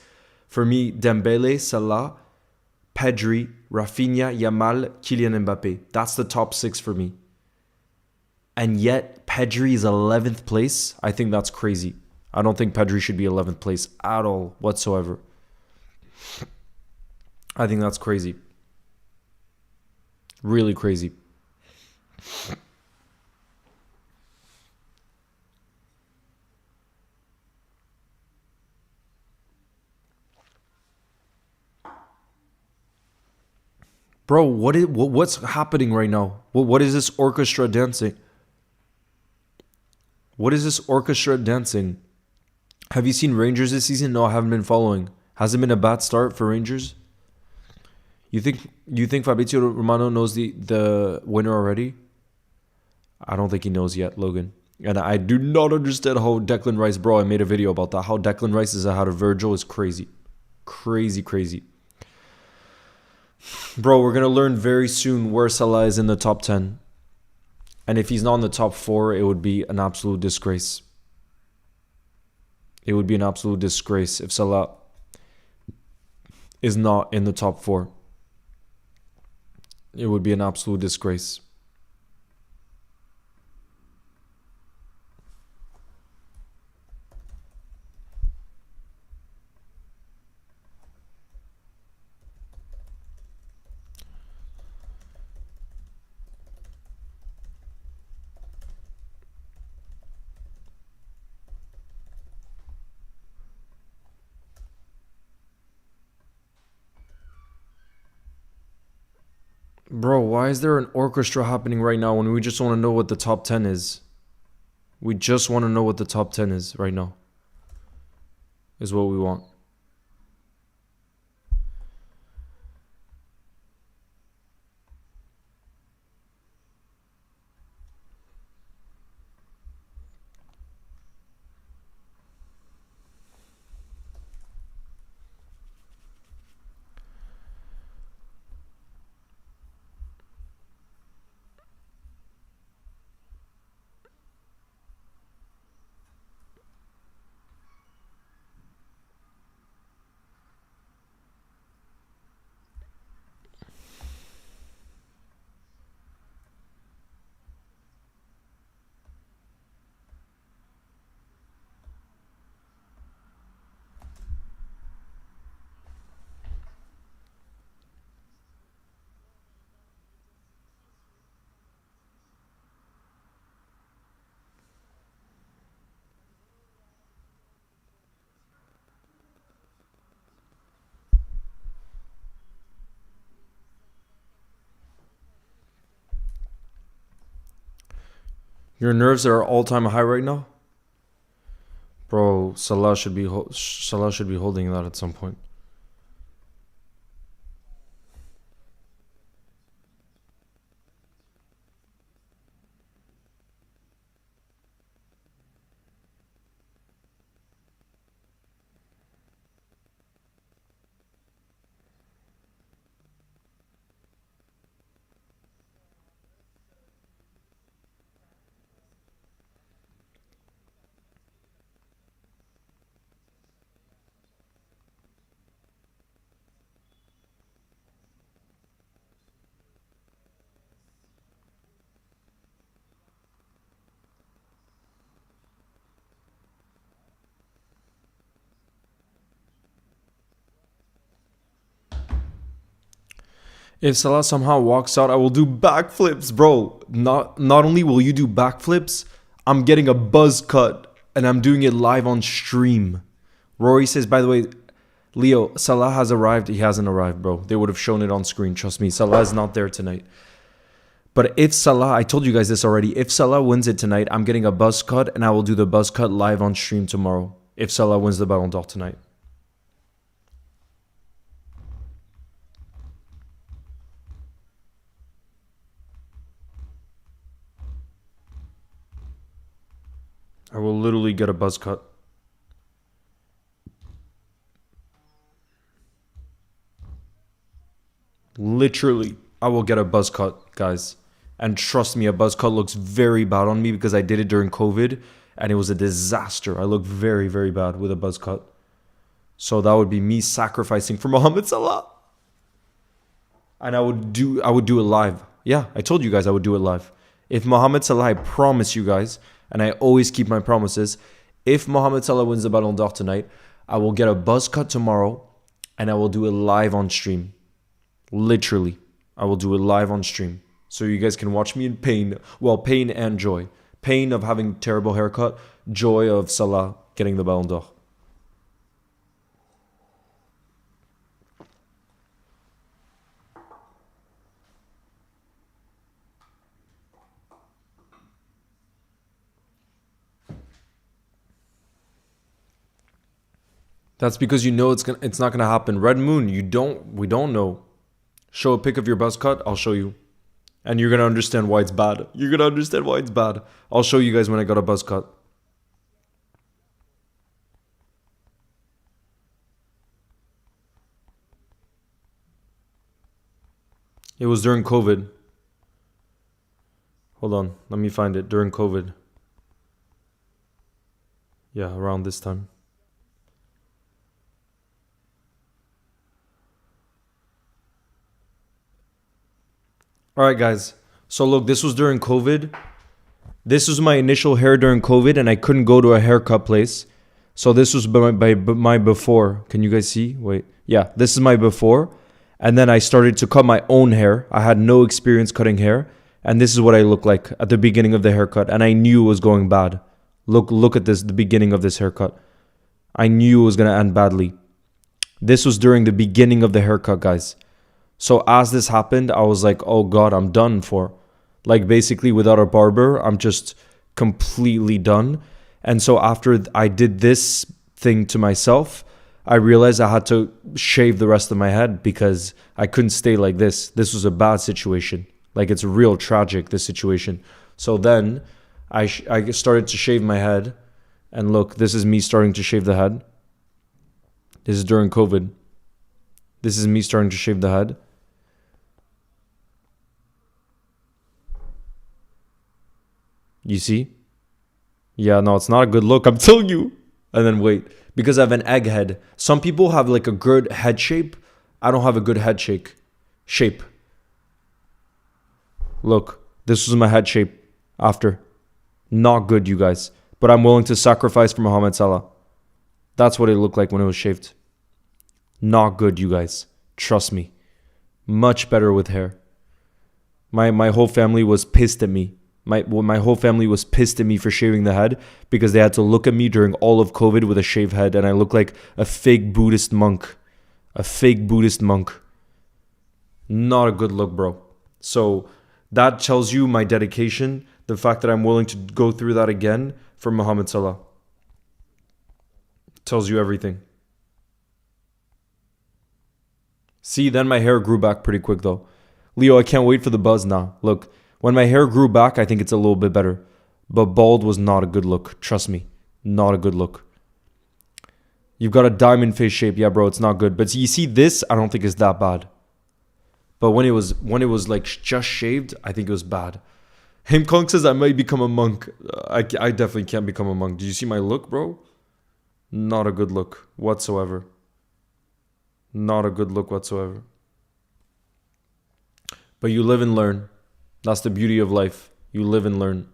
For me, Dembele, Salah, Pedri, Rafinha, Yamal, Kylian Mbappe. That's the top 6 for me. And yet, Pedri is 11th place. I think that's crazy. I don't think Pedri should be 11th place at all, whatsoever. I think that's crazy. Really crazy. Bro, what's happening right now? What is this orchestra dancing? What is this orchestra dancing? Have you seen Rangers this season? No, I haven't been following. Has it been a bad start for Rangers? You think Fabrizio Romano knows the winner already? I don't think he knows yet, Logan. And I do not understand how Declan Rice, bro, I made a video about that. How Declan Rice is ahead of Virgil is crazy. Crazy, crazy. Bro, we're going to learn very soon where Salah is in the top 10. And if he's not in the top 4, it would be an absolute disgrace. It would be an absolute disgrace if Salah is not in the top 4. It would be an absolute disgrace. Bro, why is there an orchestra happening right now when we just want to know what the top 10 is? We just want to know what the top 10 is right now. Is what we want. Your nerves are all-time high right now? Bro, Salah should be holding that at some point. If Salah somehow walks out, I will do backflips, bro. Not only will you do backflips, I'm getting a buzz cut and I'm doing it live on stream. Rory says, by the way, Leo, Salah has arrived. He hasn't arrived, bro. They would have shown it on screen. Trust me, Salah is not there tonight. But if Salah, I told you guys this already, if Salah wins it tonight, I'm getting a buzz cut and I will do the buzz cut live on stream tomorrow. If Salah wins the Ballon d'Or tonight. I will literally get a buzz cut. Literally, I will get a buzz cut, guys. And trust me, a buzz cut looks very bad on me because I did it during COVID and it was a disaster. I look very, very bad with a buzz cut. So that would be me sacrificing for Mohamed Salah. And I would do it live. Yeah, I told you guys I would do it live. If Mohamed Salah, I promise you guys, and I always keep my promises, if Mohamed Salah wins the Ballon d'Or tonight, I will get a buzz cut tomorrow and I will do it live on stream. Literally, I will do it live on stream. So you guys can watch me in pain. Well, pain and joy. Pain of having terrible haircut. Joy of Salah getting the Ballon d'Or. That's because you know it's not gonna happen. Red Moon, we don't know. Show a pic of your buzz cut, I'll show you. And you're gonna understand why it's bad. You're gonna understand why it's bad. I'll show you guys when I got a buzz cut. It was during COVID. Hold on, let me find it. During COVID. Yeah, around this time. All right, guys. So look, this was during COVID. This was my initial hair during COVID, and I couldn't go to a haircut place. So this was my before. Can you guys see? Wait. Yeah, this is my before. And then I started to cut my own hair. I had no experience cutting hair. And this is what I looked like at the beginning of the haircut. And I knew it was going bad. Look at this, the beginning of this haircut. I knew it was going to end badly. This was during the beginning of the haircut, guys. So as this happened, I was like, oh God, I'm done for. Like basically without a barber, I'm just completely done. And so after I did this thing to myself, I realized I had to shave the rest of my head because I couldn't stay like this. This was a bad situation. Like it's real tragic, this situation. So then I started to shave my head. And look, this is me starting to shave the head. This is during COVID. This is me starting to shave the head. You see? Yeah, no, it's not a good look. I'm telling you. And then wait, because I have an egg head. Some people have like a good head shape. I don't have a good head shape. Look, this was my head shape after. Not good, you guys. But I'm willing to sacrifice for Mohamed Salah. That's what it looked like when it was shaved. Not good, you guys. Trust me. Much better with hair. My whole family was pissed at me. My whole family was pissed at me for shaving the head because they had to look at me during all of COVID with a shaved head and I look like a fake Buddhist monk. A fake Buddhist monk. Not a good look, bro. So that tells you my dedication, the fact that I'm willing to go through that again for Mohamed Salah. Tells you everything. See, then my hair grew back pretty quick though. Leo, I can't wait for the buzz now. Look. When my hair grew back, I think it's a little bit better. But bald was not a good look. Trust me. Not a good look. You've got a diamond face shape. Yeah, bro, it's not good. But you see this, I don't think it's that bad. But when it was like just shaved, I think it was bad. Him Kong says I might become a monk. I definitely can't become a monk. Did you see my look, bro? Not a good look whatsoever. Not a good look whatsoever. But you live and learn. That's the beauty of life. You live and learn.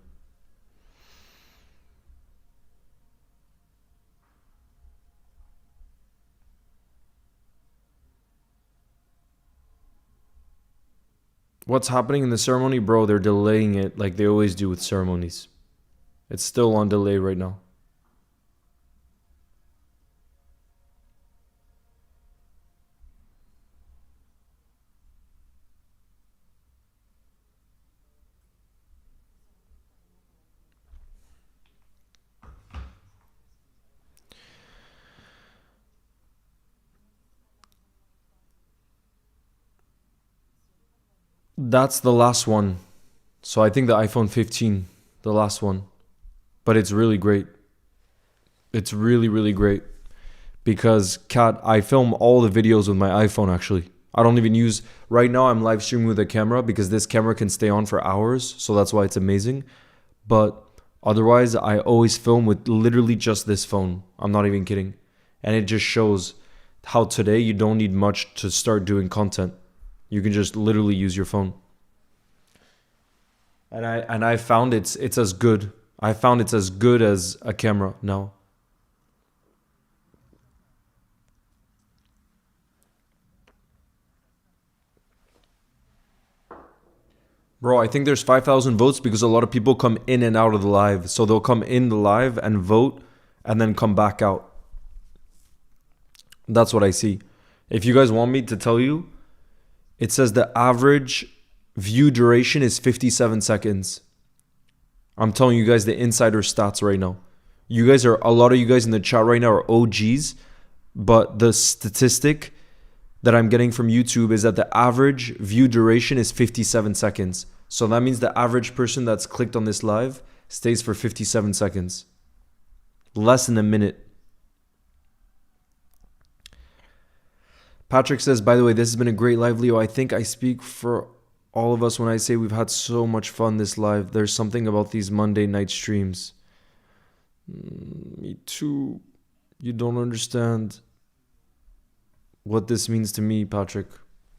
What's happening in the ceremony? Bro, they're delaying it like they always do with ceremonies. It's still on delay right now. That's the last one. So I think the iPhone 15, the last one. But it's really great. It's really, really great. Because, Kat, I film all the videos with my iPhone actually. I don't even use, right now I'm live streaming with a camera because this camera can stay on for hours. So that's why it's amazing. But otherwise, I always film with literally just this phone. I'm not even kidding. And it just shows how today you don't need much to start doing content. You can just literally use your phone. And I found it's as good. I found it's as good as a camera now. Bro, I think there's 5,000 votes because a lot of people come in and out of the live. So they'll come in the live and vote and then come back out. That's what I see. If you guys want me to tell you, it says the average view duration is 57 seconds. I'm telling you guys the insider stats right now. A lot of you guys in the chat right now are OGs, but the statistic that I'm getting from YouTube is that the average view duration is 57 seconds. So that means the average person that's clicked on this live stays for 57 seconds. Less than a minute. Patrick says, by the way, this has been a great live, Leo. I think I speak for all of us when I say we've had so much fun this live. There's something about these Monday night streams. Me too. You don't understand what this means to me, Patrick.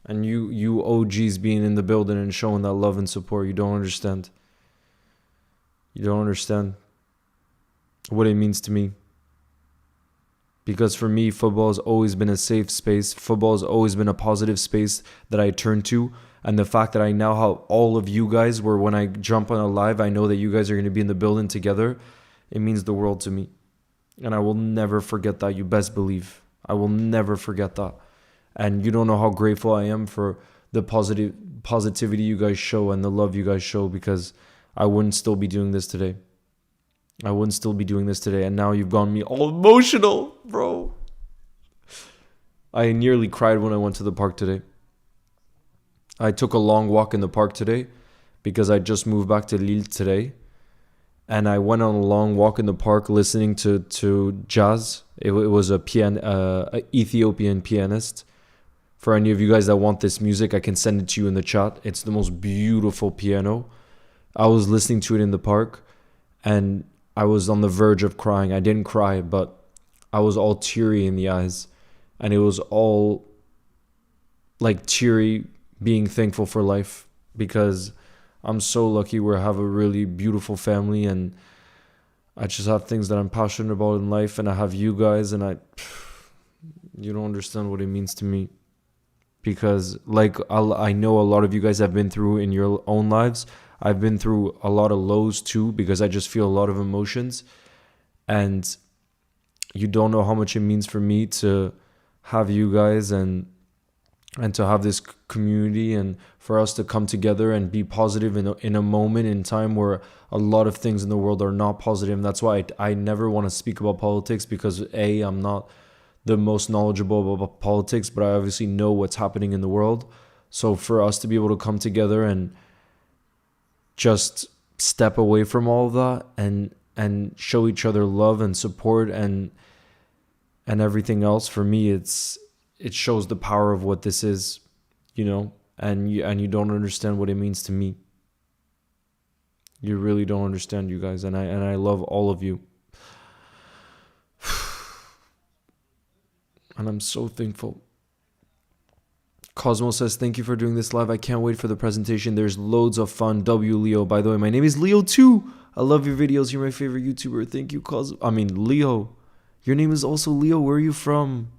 And you OGs being in the building and showing that love and support. You don't understand. You don't understand what it means to me. Because for me, football has always been a safe space. Football has always been a positive space that I turn to. And the fact that I now have all of you guys, where when I jump on a live, I know that you guys are going to be in the building together. It means the world to me. And I will never forget that. You best believe. I will never forget that. And you don't know how grateful I am for the positivity you guys show and the love you guys show, because I wouldn't still be doing this today. I wouldn't still be doing this today. And now you've gotten me all emotional, bro. I nearly cried when I went to the park today. I took a long walk in the park today because I just moved back to Lille today. And I went on a long walk in the park listening to jazz. It was a Ethiopian pianist. For any of you guys that want this music, I can send it to you in the chat. It's the most beautiful piano. I was listening to it in the park and I was on the verge of crying. I didn't cry, but I was all teary in the eyes. And it was all like teary, being thankful for life, because I'm so lucky we have a really beautiful family, and I just have things that I'm passionate about in life, and I have you guys, and you don't understand what it means to me. Because like I know a lot of you guys have been through in your own lives. I've been through a lot of lows too, because I just feel a lot of emotions. And you don't know how much it means for me to have you guys and to have this community, and for us to come together and be positive in a moment in time where a lot of things in the world are not positive. And that's why I never want to speak about politics, because I'm not the most knowledgeable about politics, but I obviously know what's happening in the world. So for us to be able to come together and just step away from all of that and show each other love and support and everything else, for me it shows the power of what this is, and you don't understand what it means to me. You really don't understand, you guys, and I love all of you. And I'm so thankful. Cosmo says, thank you for doing this live. I can't wait for the presentation. There's loads of fun. W Leo. By the way, my name is Leo too. I love your videos. You're my favorite YouTuber. Thank you, Leo. Your name is also Leo. Where are you from?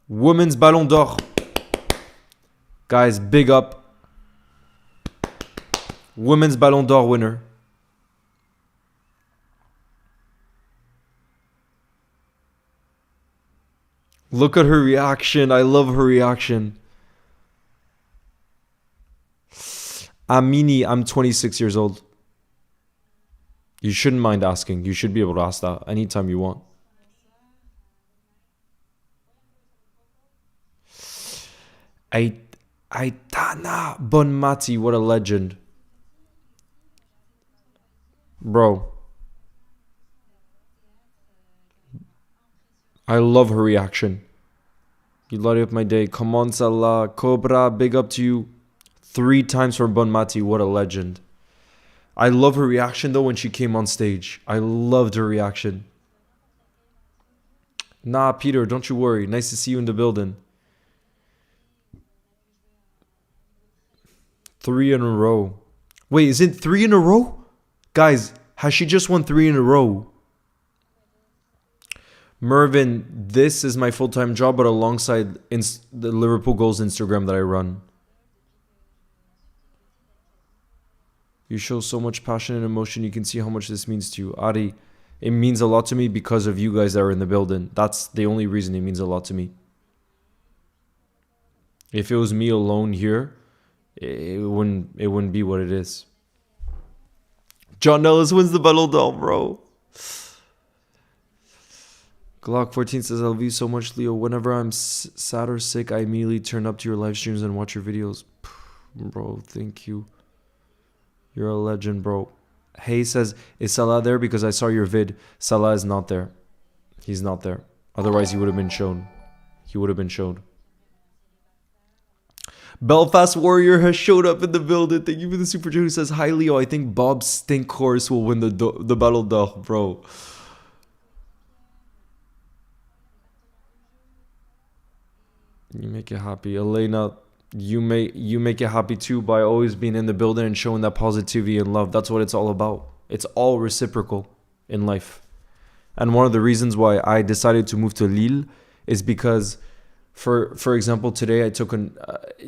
Women's Ballon d'Or. Guys, big up. Women's Ballon d'Or winner. Look at her reaction. I love her reaction. Amini, I'm 26 years old. You shouldn't mind asking. You should be able to ask that anytime you want. Aitana Bonmati, what a legend. Bro, I love her reaction. You light up my day. Come on, Salah. Cobra, big up to you. 3 times from Bonmati, what a legend. I love her reaction though when she came on stage. I loved her reaction. Nah, Peter, don't you worry. Nice to see you in the building. 3 in a row. Wait, is it 3 in a row? Guys, has she just won 3 in a row? Mervin, this is my full-time job, but alongside the Liverpool Goals Instagram that I run. You show so much passion and emotion. You can see how much this means to you. Ari, it means a lot to me because of you guys that are in the building. That's the only reason it means a lot to me. If it was me alone here, it wouldn't be what it is. John Nellis wins the Ballon d'Or, bro. Glock 14 says, I love you so much, Leo. Whenever I'm sad or sick, I immediately turn up to your live streams and watch your videos. Bro, thank you. You're a legend, bro. Hey says, is Salah there? Because I saw your vid. Salah is not there. He's not there. Otherwise, he would have been shown. He would have been shown. Belfast Warrior has showed up in the building. Thank you for the super chat. Who says, hi, Leo. I think Bob Stinkhorse will win the Ballon d'Or, bro. You make it happy. Elena, you make it happy too by always being in the building and showing that positivity and love. That's what it's all about. It's all reciprocal in life. And one of the reasons why I decided to move to Lille is because, for example, today I took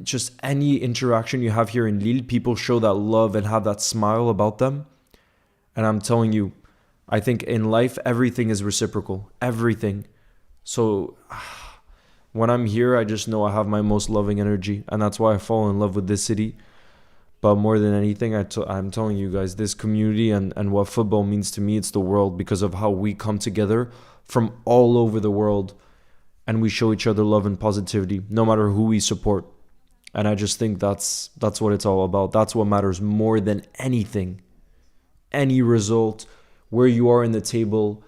just any interaction you have here in Lille, people show that love and have that smile about them. And I'm telling you, I think in life, everything is reciprocal. Everything. So when I'm here, I just know I have my most loving energy. And that's why I fall in love with this city. But more than anything, I'm telling you guys, this community and what football means to me, it's the world, because of how we come together from all over the world and we show each other love and positivity, no matter who we support. And I just think that's what it's all about. That's what matters more than anything. Any result, where you are in the table,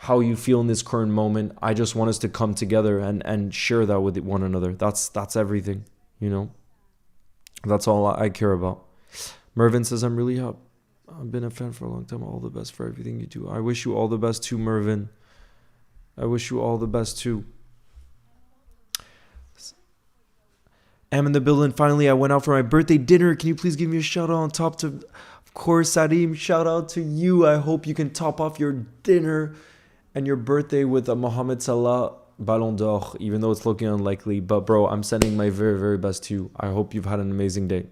how you feel in this current moment. I just want us to come together and share that with one another. That's everything, you know. That's all I care about. Mervin says, I'm really happy. I've been a fan for a long time. All the best for everything you do. I wish you all the best too, Mervin. I wish you all the best too. I'm in the building. Finally, I went out for my birthday dinner. Can you please give me a shout out on top to, of course, Sadim, shout out to you. I hope you can top off your dinner and your birthday with a Mohamed Salah Ballon d'Or, even though it's looking unlikely. But bro, I'm sending my very, very best to you. I hope you've had an amazing day.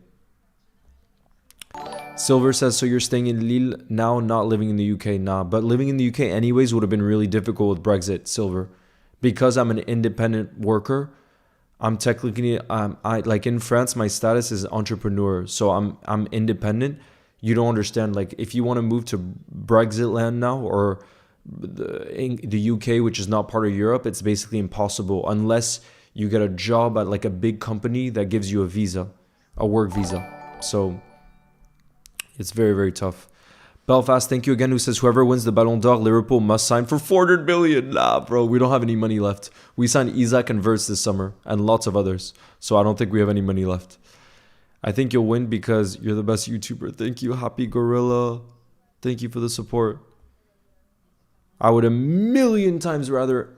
Silver says, so you're staying in Lille now, not living in the UK? Nah, but living in the UK anyways would have been really difficult with Brexit, Silver. Because I'm an independent worker, I'm technically, I like in France, my status is entrepreneur. So I'm independent. You don't understand. Like if you want to move to Brexit land now, or the UK, which is not part of Europe, it's basically impossible unless you get a job at like a big company that gives you a visa, a work visa. So it's very, very tough. Belfast, thank you again, who says, whoever wins the Ballon d'Or, Liverpool must sign for 400 million. Nah, bro, we don't have any money left. We signed Isaac and Verts this summer and lots of others. So I don't think we have any money left. I think you'll win because you're the best YouTuber. Thank you, Happy Gorilla. Thank you for the support. I would a million times rather.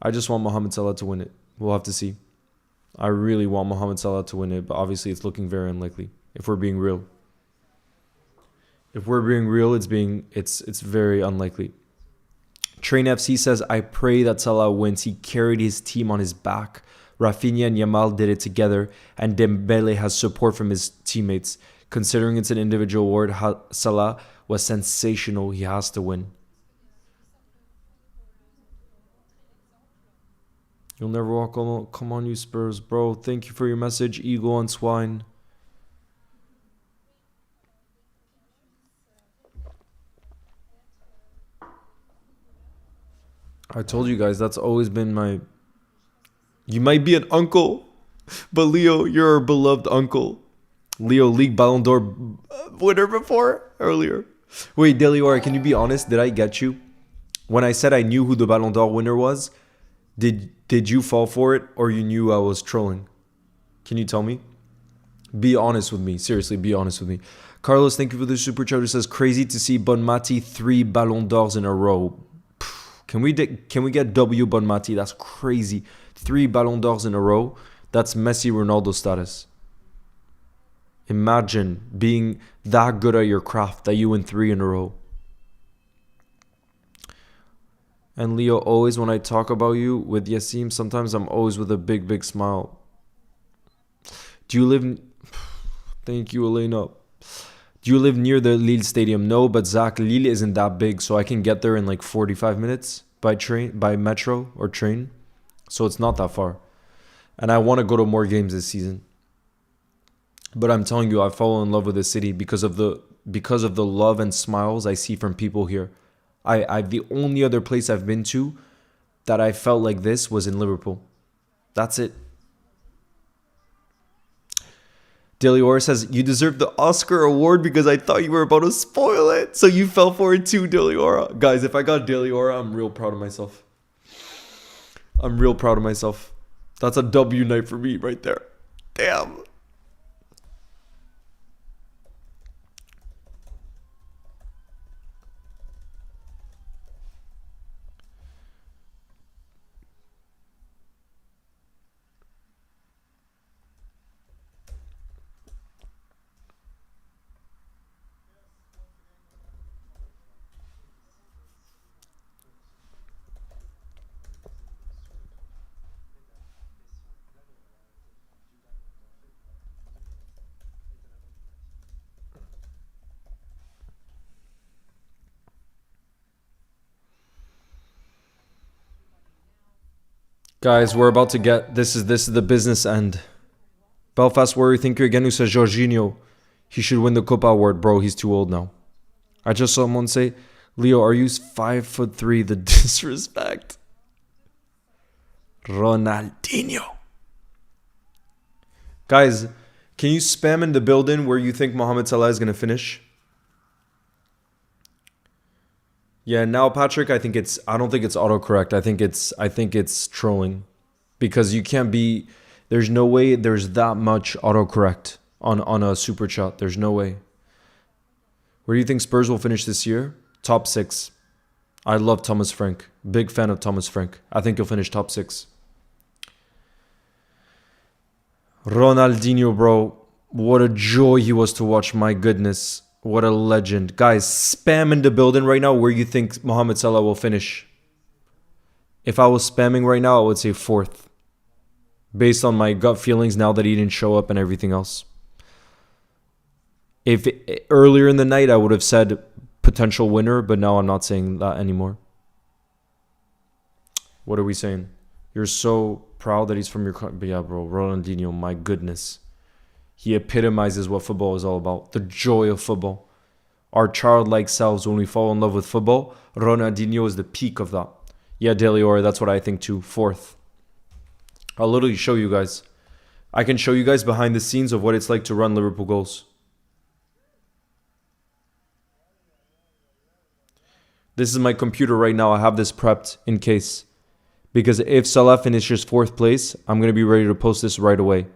I just want Mohamed Salah to win it. We'll have to see. I really want Mohamed Salah to win it, but obviously it's looking very unlikely if we're being real. If we're being real, it's very unlikely. Train FC says, I pray that Salah wins. He carried his team on his back. Rafinha and Yamal did it together, and Dembele has support from his teammates. Considering it's an individual award, Salah was sensational. He has to win. You'll never walk alone. Come on, you Spurs, bro. Thank you for your message, Eagle and Swine. I told you guys, that's always been my... You might be an uncle, But Leo, you're our beloved uncle. Leo, league Ballon d'Or winner earlier. Wait, Deliora, can you be honest? Did I get you? When I said I knew who the Ballon d'Or winner was, did you fall for it or you knew I was trolling? Can you tell me? Be honest with me. Seriously, be honest with me. Carlos, thank you for the super chat. It says, crazy to see Bonmati 3 Ballon d'Ors in a row. Can we get W Bonmati? That's crazy. 3 Ballon d'Ors in a row. That's Messi Ronaldo status. Imagine being that good at your craft that you win 3 in a row. And Leo, always when I talk about you with Yassim, sometimes I'm always with a big, big smile. Do you live... Thank you, Elena. Do you live near the Lille stadium? No, but Zach, Lille isn't that big, so I can get there in like 45 minutes by metro or train. So it's not that far. And I want to go to more games this season. But I'm telling you, I fall in love with the city because of the love and smiles I see from people here. The only other place I've been to that I felt like this was in Liverpool. That's it. Deliora says, you deserve the Oscar award because I thought you were about to spoil it. So you fell for it too, Deliora. Guys, if I got Deliora, I'm real proud of myself. I'm real proud of myself. That's a W night for me right there. Damn. Guys, we're about to get... This is the business end. Belfast Warrior, thank you again, who says Jorginho. He should win the Kopa award, bro. He's too old now. I just saw someone say, Leo, are you 5'3"? The disrespect. Ronaldinho. Guys, can you spam in the building where you think Mohamed Salah is going to finish? Yeah, now Patrick, I don't think it's autocorrect. I think it's trolling. Because you can't be... There's no way there's that much autocorrect on a super chat. There's no way. Where do you think Spurs will finish this year? Top 6. I love Thomas Frank. Big fan of Thomas Frank. I think he'll finish top 6. Ronaldinho, bro. What a joy he was to watch. My goodness. What a legend. Guys, spam in the building right now where you think Mohamed Salah will finish. If I was spamming right now, I would say 4th. Based on my gut feelings now that he didn't show up and everything else. If earlier in the night, I would have said potential winner, but now I'm not saying that anymore. What are we saying? You're so proud that he's from your country. Yeah, bro. Ronaldinho, my goodness. He epitomizes what football is all about. The joy of football. Our childlike selves when we fall in love with football. Ronaldinho is the peak of that. Yeah, Deliora, that's what I think too. 4th. I'll literally show you guys. I can show you guys behind the scenes of what it's like to run Liverpool goals. This is my computer right now. I have this prepped in case. Because if Salah finishes 4th place, I'm going to be ready to post this right away.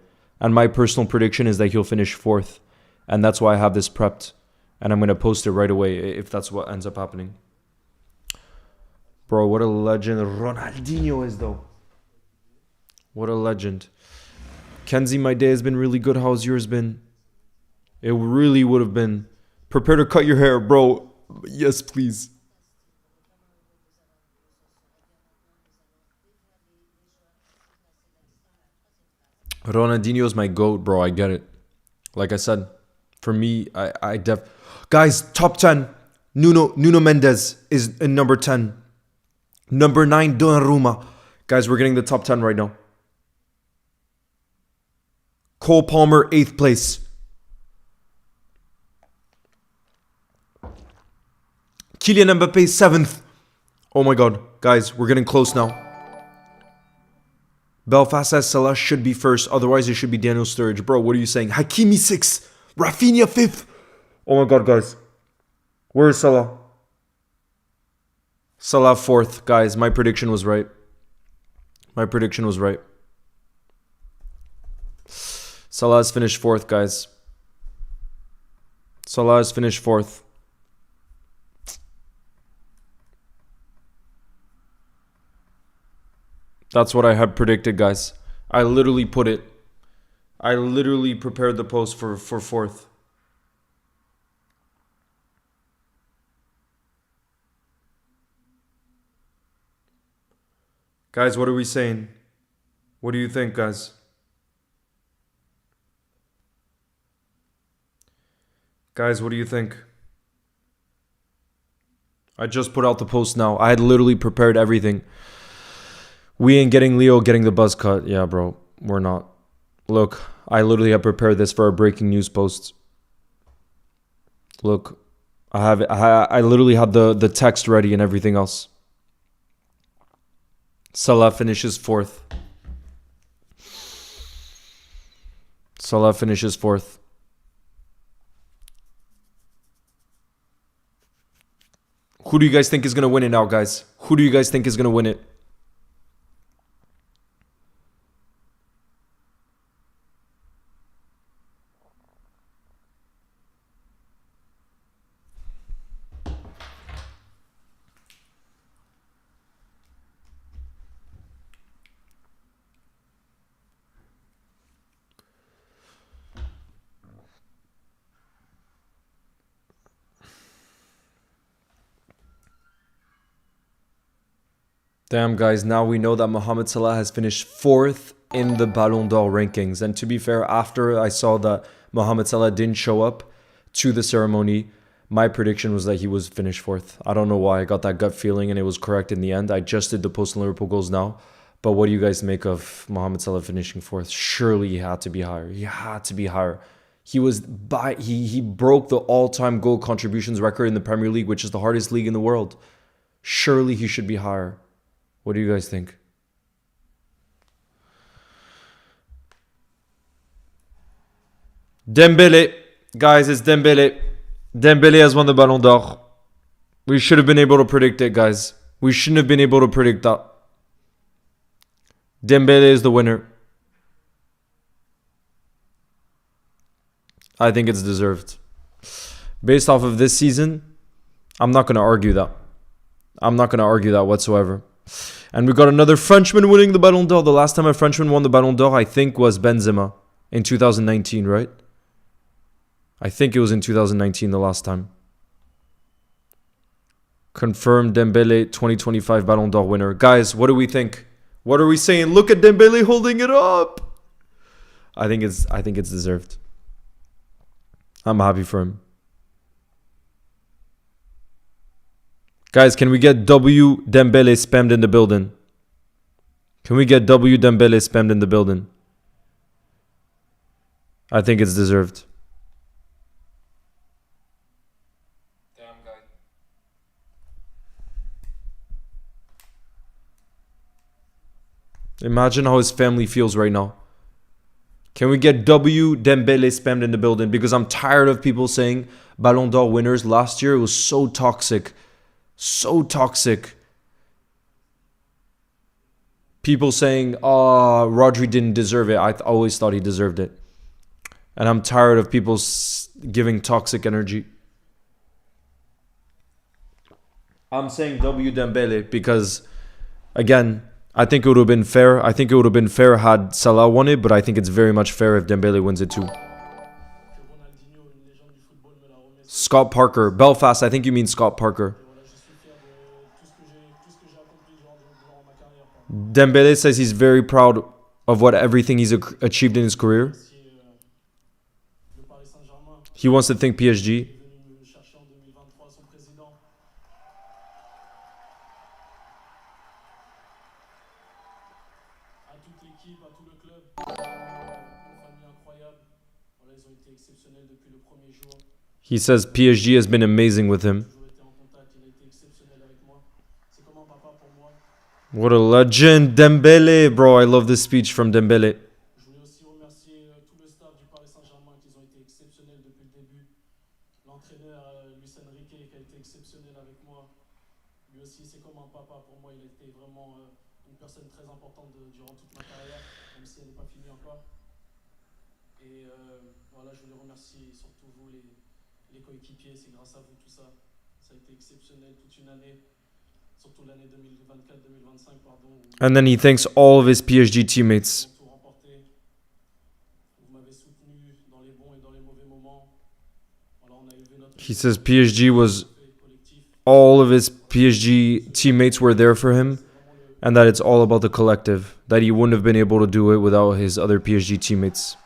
And my personal prediction is that he'll finish 4th. And that's why I have this prepped. And I'm going to post it right away if that's what ends up happening. Bro, what a legend Ronaldinho is though. What a legend. Kenzie, my day has been really good. How's yours been? It really would have been. Prepare to cut your hair, bro. Yes, please. Ronaldinho is my GOAT, bro. I get it. Like I said, for me, Guys, top 10. Nuno Mendes is in number 10. Number 9, Donnarumma. Guys, we're getting the top 10 right now. Cole Palmer, 8th place. Kylian Mbappe, 7th. Oh my god. Guys, we're getting close now. Belfast says Salah should be first. Otherwise, it should be Daniel Sturridge. Bro, what are you saying? Hakimi 6th. Rafinha 5th. Oh my god, guys. Where is Salah? Salah 4th. Guys, my prediction was right. My prediction was right. Salah has finished 4th, guys. Salah has finished 4th. That's what I had predicted, guys. I literally put it. I literally prepared the post for 4th. Guys, what are we saying? What do you think, guys? Guys, what do you think? I just put out the post now. I had literally prepared everything. We ain't getting Leo getting the buzz cut. Yeah, bro. We're not. Look, I literally have prepared this for a breaking news post. Look, I literally had the text ready and everything else. Salah finishes 4th. Salah finishes 4th. Who do you guys think is going to win it now, guys? Who do you guys think is going to win it? Damn, guys, now we know that Mohamed Salah has finished 4th in the Ballon d'Or rankings. And to be fair, after I saw that Mohamed Salah didn't show up to the ceremony, my prediction was that he was finished 4th. I don't know why. I got that gut feeling and it was correct in the end. I just did the post on Liverpool goals now. But what do you guys make of Mohamed Salah finishing 4th? Surely he had to be higher. He had to be higher. He broke the all-time goal contributions record in the Premier League, which is the hardest league in the world. Surely he should be higher. What do you guys think? Dembele. Guys, it's Dembele. Dembele has won the Ballon d'Or. We should have been able to predict it, guys. We shouldn't have been able to predict that. Dembele is the winner. I think it's deserved. Based off of this season, I'm not going to argue that. I'm not going to argue that whatsoever. And we got another Frenchman winning the Ballon d'Or. The last time a Frenchman won the Ballon d'Or, I think, was Benzema in 2019, right? I think it was in 2019 the last time. Confirmed Dembele 2025 Ballon d'Or winner. Guys, what do we think? What are we saying? Look at Dembele holding it up. I think it's deserved. I'm happy for him. Guys, can we get W Dembele spammed in the building? Can we get W Dembele spammed in the building? I think it's deserved. Damn, guy. Imagine how his family feels right now. Can we get W Dembele spammed in the building? Because I'm tired of people saying Ballon d'Or winners last year. It was so toxic. So toxic. People saying, oh, Rodri didn't deserve it. I always thought he deserved it. And I'm tired of people giving toxic energy. I'm saying W Dembele because, again, I think it would have been fair. I think it would have been fair had Salah won it, but I think it's very much fair if Dembele wins it too. Scott Parker. Belfast, I think you mean Scott Parker. Dembele says he's very proud of everything he's achieved in his career. He wants to thank PSG. He says PSG has been amazing with him. What a legend, Dembele, bro. I love this speech from Dembele. Je voulais aussi remercier tout le staff du Paris Saint-Germain qui ont été exceptionnels depuis le début. L'entraîneur Luis Enrique qui a été exceptionnel avec moi. Lui aussi, c'est comme un papa pour moi. Il a été vraiment une personne très importante durant toute ma carrière, même si elle n'est pas finie encore. Et voilà, je voulais remercier surtout vous, les coéquipiers. C'est grâce à vous tout ça. Ça a été exceptionnel toute une année, surtout l'année 2024-2025, pardon, où And then he thanks all of his PSG teammates. tout remporté. Vous m'avez soutenu dans les bons et dans les mauvais moments. Voilà, on a élevé notre He niveau, says PSG was trophée collectif. all of his PSG teammates were there for him, C'est vraiment and that it's all about the collective. That he wouldn't have been able to do it without his other PSG teammates.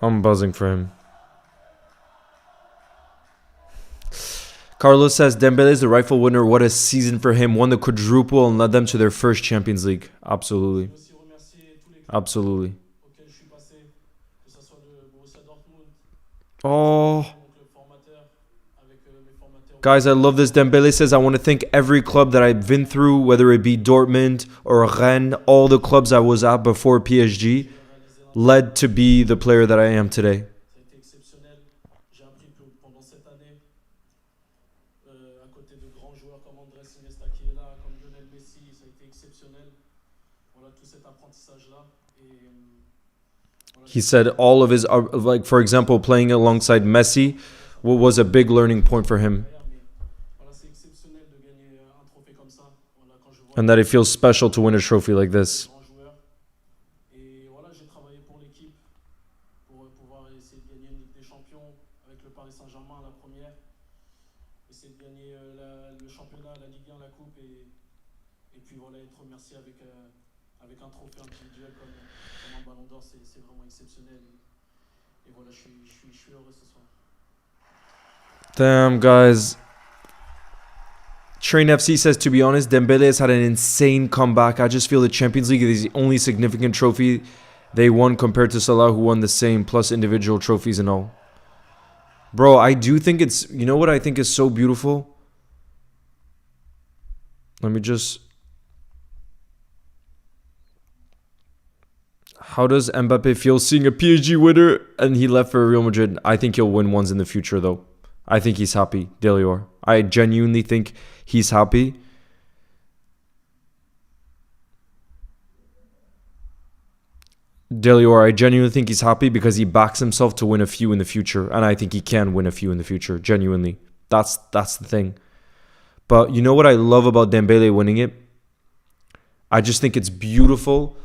I'm buzzing for him. Carlos says Dembele is the rightful winner. What a season for him. Won the quadruple and led them to their first Champions League. Je Absolutely. voulais aussi remercier tous les clubs Absolutely. auxquels je suis passé, que ce soit le Borussia Dortmund, Oh, mon club formateur, avec mes formateurs guys, I aussi. love this. Dembele says, I want to thank every club that I've been through, whether it be Dortmund or Rennes, all the clubs I was at before PSG J'ai réalisé led l'intégration. to be the player that I am today. Ça a été exceptionnel. J'ai appris que pendant cette année, à côté de grands joueurs comme Andrés Iniesta qui est là, comme Lionel Messi, ça a été exceptionnel. Voilà tout cet apprentissage-là. Et voilà, He said all of his, like, for example, playing alongside Messi was a big learning point for him, carrière, mais voilà, c'est exceptionnel de gagner un trophée comme ça. Voilà, quand je vois and that it feels special to win a trophy like les this. grands joueurs. Et voilà, j'ai travaillé pour l'équipe pour pouvoir essayer de gagner une Ligue des Champions avec le Paris Saint-Germain, la première. Essayer de gagner le championnat, la Ligue 1, la Coupe. Et puis voilà, être remercié avec un trophée individuel comme un Ballon d'Or, c'est vraiment exceptionnel. Et voilà, je suis heureux ce soir. Damn, guys. Train FC says, to be honest, Dembele has had an insane comeback. I just feel the Champions League is the only significant trophy they won compared to Salah, who won the same, plus individual trophies and all. Bro, I do think it's, you know what I think is so beautiful? Let me just. How does Mbappe feel seeing a PSG winner and he left for Real Madrid? I think he'll win ones in the future, though. I think he's happy, Delior. I genuinely think he's happy. Delior, I genuinely think he's happy because he backs himself to win a few in the future, and I think he can win a few in the future. Genuinely, that's the thing. But you know what I love about Dembele winning it? I just think it's beautiful.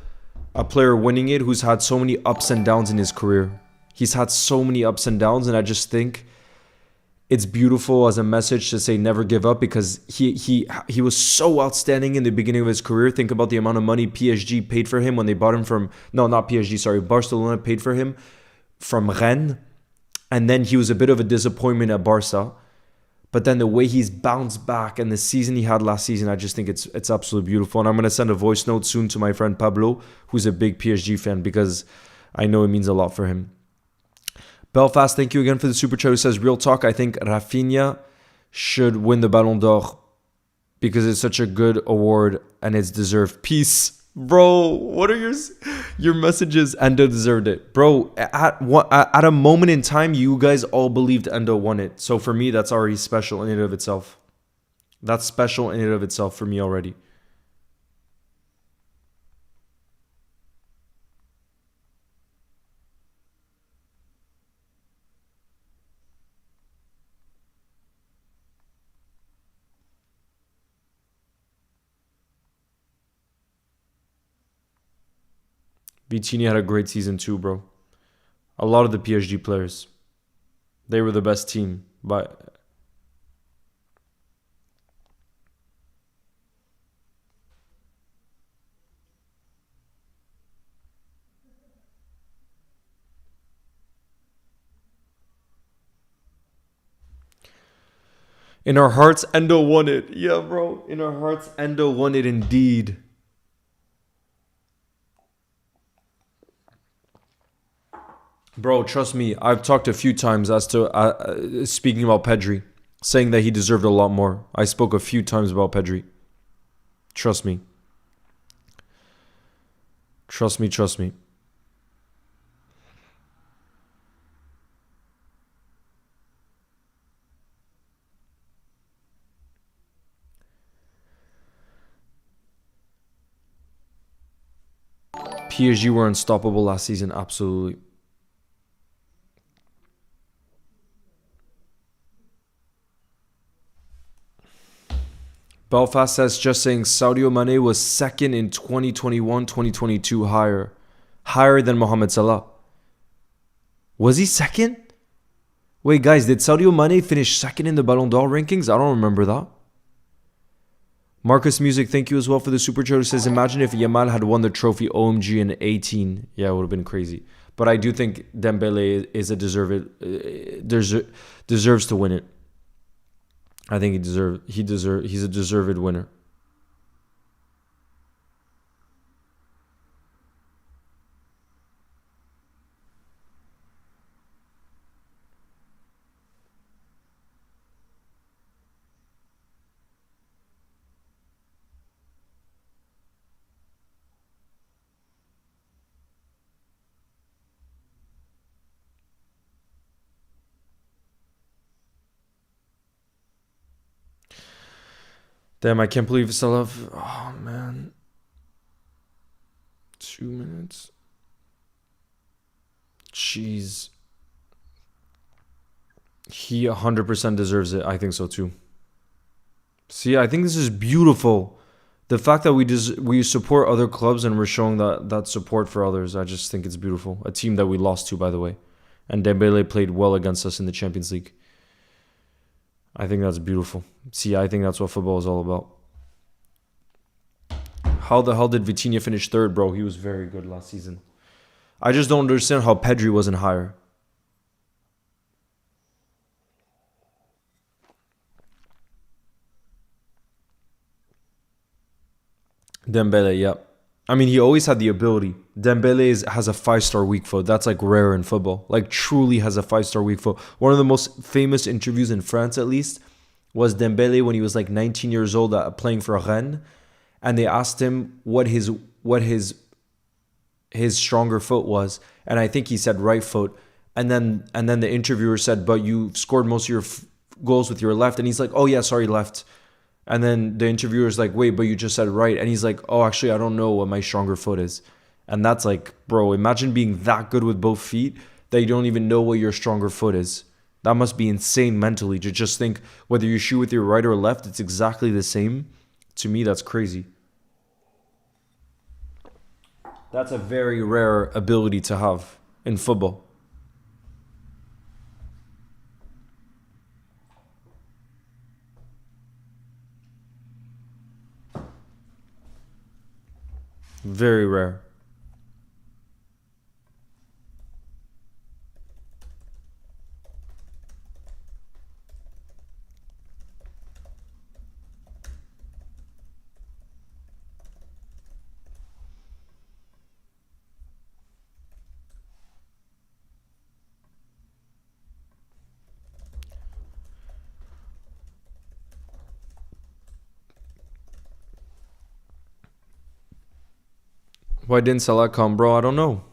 A player winning it who's had so many ups and downs in his career. He's had so many ups and downs, and I just think it's beautiful as a message to say never give up, because he was so outstanding in the beginning of his career. Think about the amount of money PSG paid for him when they bought him from, no, not PSG, sorry, Barcelona paid for him from Rennes. And then he was a bit of a disappointment at Barca. But then the way he's bounced back and the season he had last season, I just think it's absolutely beautiful. And I'm going to send a voice note soon to my friend Pablo, who's a big PSG fan, because I know it means a lot for him. Belfast, thank you again for the super chat, who says, real talk, I think Rafinha should win the Ballon d'Or because it's such a good award and it's deserved. Peace. Bro, what are your messages? Endo deserved it. Bro, at a moment in time, you guys all believed Endo won it. So for me, that's already special in and of itself. That's special in and of itself for me already. Vitinha had a great season too, bro. A lot of the PSG players, they were the best team. But In our hearts, Endo won it. Yeah, bro. In our hearts, Endo won it indeed. Bro, trust me. I've talked a few times as to speaking about Pedri, saying that he deserved a lot more. I spoke a few times about Pedri. Trust me. Trust me, trust me. PSG were unstoppable last season, absolutely. Belfast says, just saying Sadio Mane was second in 2021-2022 higher than Mohamed Salah. Was he second? Wait, guys, did Sadio Mane finish second in the Ballon d'Or rankings? I don't remember that. Marcus Music, thank you as well for the super chat. Says, imagine if Yamal had won the trophy OMG in 18. Yeah, it would have been crazy. But I do think Dembele is a deserves to win it. I think he's a deserved winner. Damn, I can't believe Salah. Oh, man. 2 minutes. Jeez. He 100% deserves it. I think so too. See, I think this is beautiful. The fact that we support other clubs and we're showing that support for others, I just think it's beautiful. A team that we lost to, by the way. And Dembele played well against us in the Champions League. I think that's beautiful. See, I think that's what football is all about. How the hell did Vitinha finish third, bro? He was very good last season. I just don't understand how Pedri wasn't higher. Dembele, yeah. I mean, he always had the ability. Dembele has a 5-star weak foot. That's like rare in football. Like truly has a 5-star weak foot. One of the most famous interviews in France, at least, was Dembele when he was like 19 years old playing for Rennes, and they asked him what his stronger foot was, and I think he said right foot. And then the interviewer said, "But you scored most of your goals with your left," and he's like, "Oh yeah, sorry, left." And then the interviewer's like, wait, but you just said right. And he's like, oh, actually, I don't know what my stronger foot is. And that's like, bro, imagine being that good with both feet that you don't even know what your stronger foot is. That must be insane mentally to just think whether you shoot with your right or left, it's exactly the same. To me, that's crazy. That's a very rare ability to have in football. Very rare. Why didn't Salah come, bro? I don't know.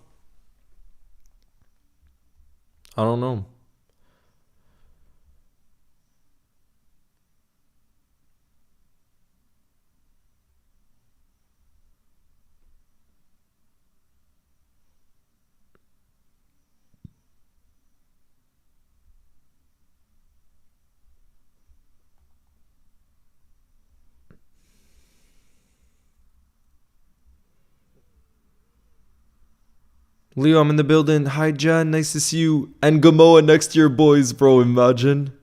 I don't know. Leo, I'm in the building. Hi, Jan. Nice to see you. And Gamoa next year, boys, bro. Imagine.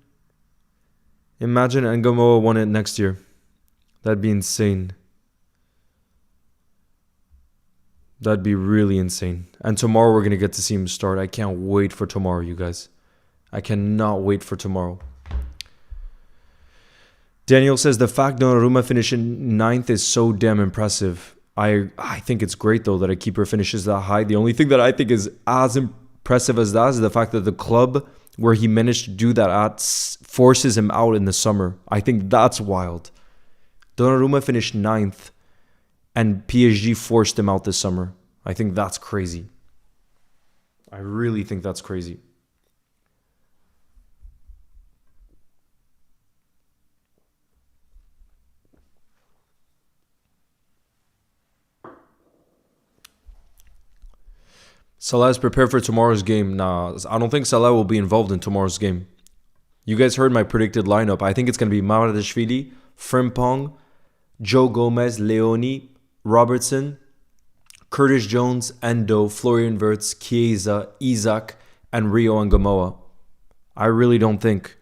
Imagine and Gamoa won it next year. That'd be insane. That'd be really insane. And tomorrow we're going to get to see him start. I can't wait for tomorrow, you guys. I cannot wait for tomorrow. Daniel says the fact Donnarumma finished in ninth is so damn impressive. I think it's great though that a keeper finishes that high. The only thing that I think is as impressive as that is the fact that the club where he managed to do that at forces him out in the summer. I think that's wild. Donnarumma finished ninth and PSG forced him out this summer. I think that's crazy. I really think that's crazy. Salah is prepared for tomorrow's game. Nah, I don't think Salah will be involved in tomorrow's game. You guys heard my predicted lineup. I think it's going to be Mamadashvili, Frimpong, Joe Gomez, Leone, Robertson, Curtis Jones, Endo, Florian Wirtz, Chiesa, Isaac, and Rio and Gamoa. I really don't think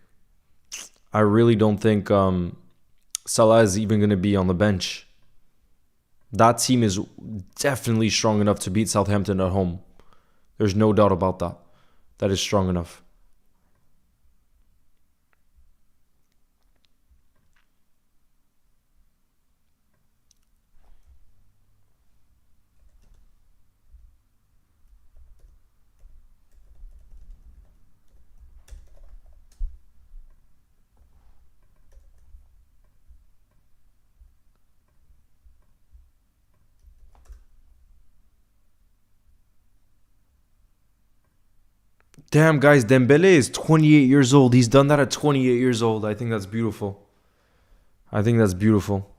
Salah is even going to be on the bench. That team is definitely strong enough to beat Southampton at home. There's no doubt about that. That is strong enough. Damn, guys, Dembele is 28 years old. He's done that at 28 years old. I think that's beautiful. I think that's beautiful.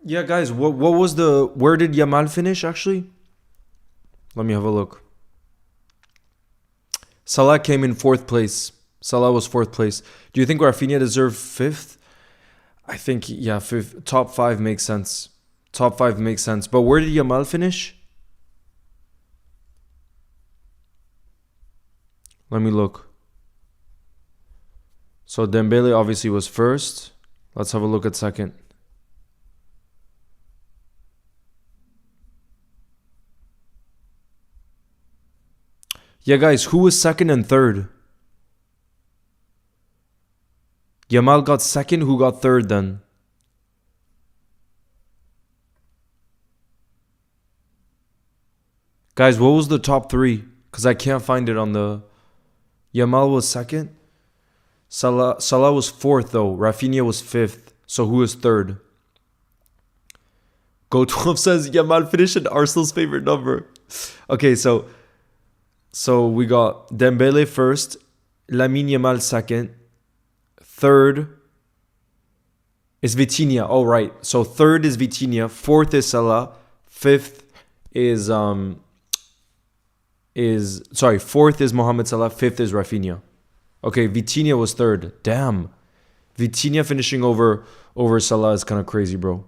Yeah, guys, where did Yamal finish actually? Let me have a look. Salah came in fourth place. Salah was fourth place. Do you think Rafinha deserved fifth? I think, yeah, fifth. Top five makes sense. Top five makes sense. But where did Yamal finish? Let me look. So Dembele obviously was first. Let's have a look at second. Yeah, guys, who was second and third? Yamal got second. Who got third then? Guys, what was the top three? Because I can't find it on the... Yamal was second. Salah was fourth though. Rafinha was fifth. So who is third? Go12 says Yamal finished at Arsenal's favorite number. Okay, so we got Dembele first. Lamine Yamal second. Third is Vitinha. Oh, right. So third is Vitinha. Fourth is Salah. Fourth is Mohamed Salah. Fifth is Rafinha. Okay, Vitinha was third. Damn. Vitinha finishing over Salah is kind of crazy, bro.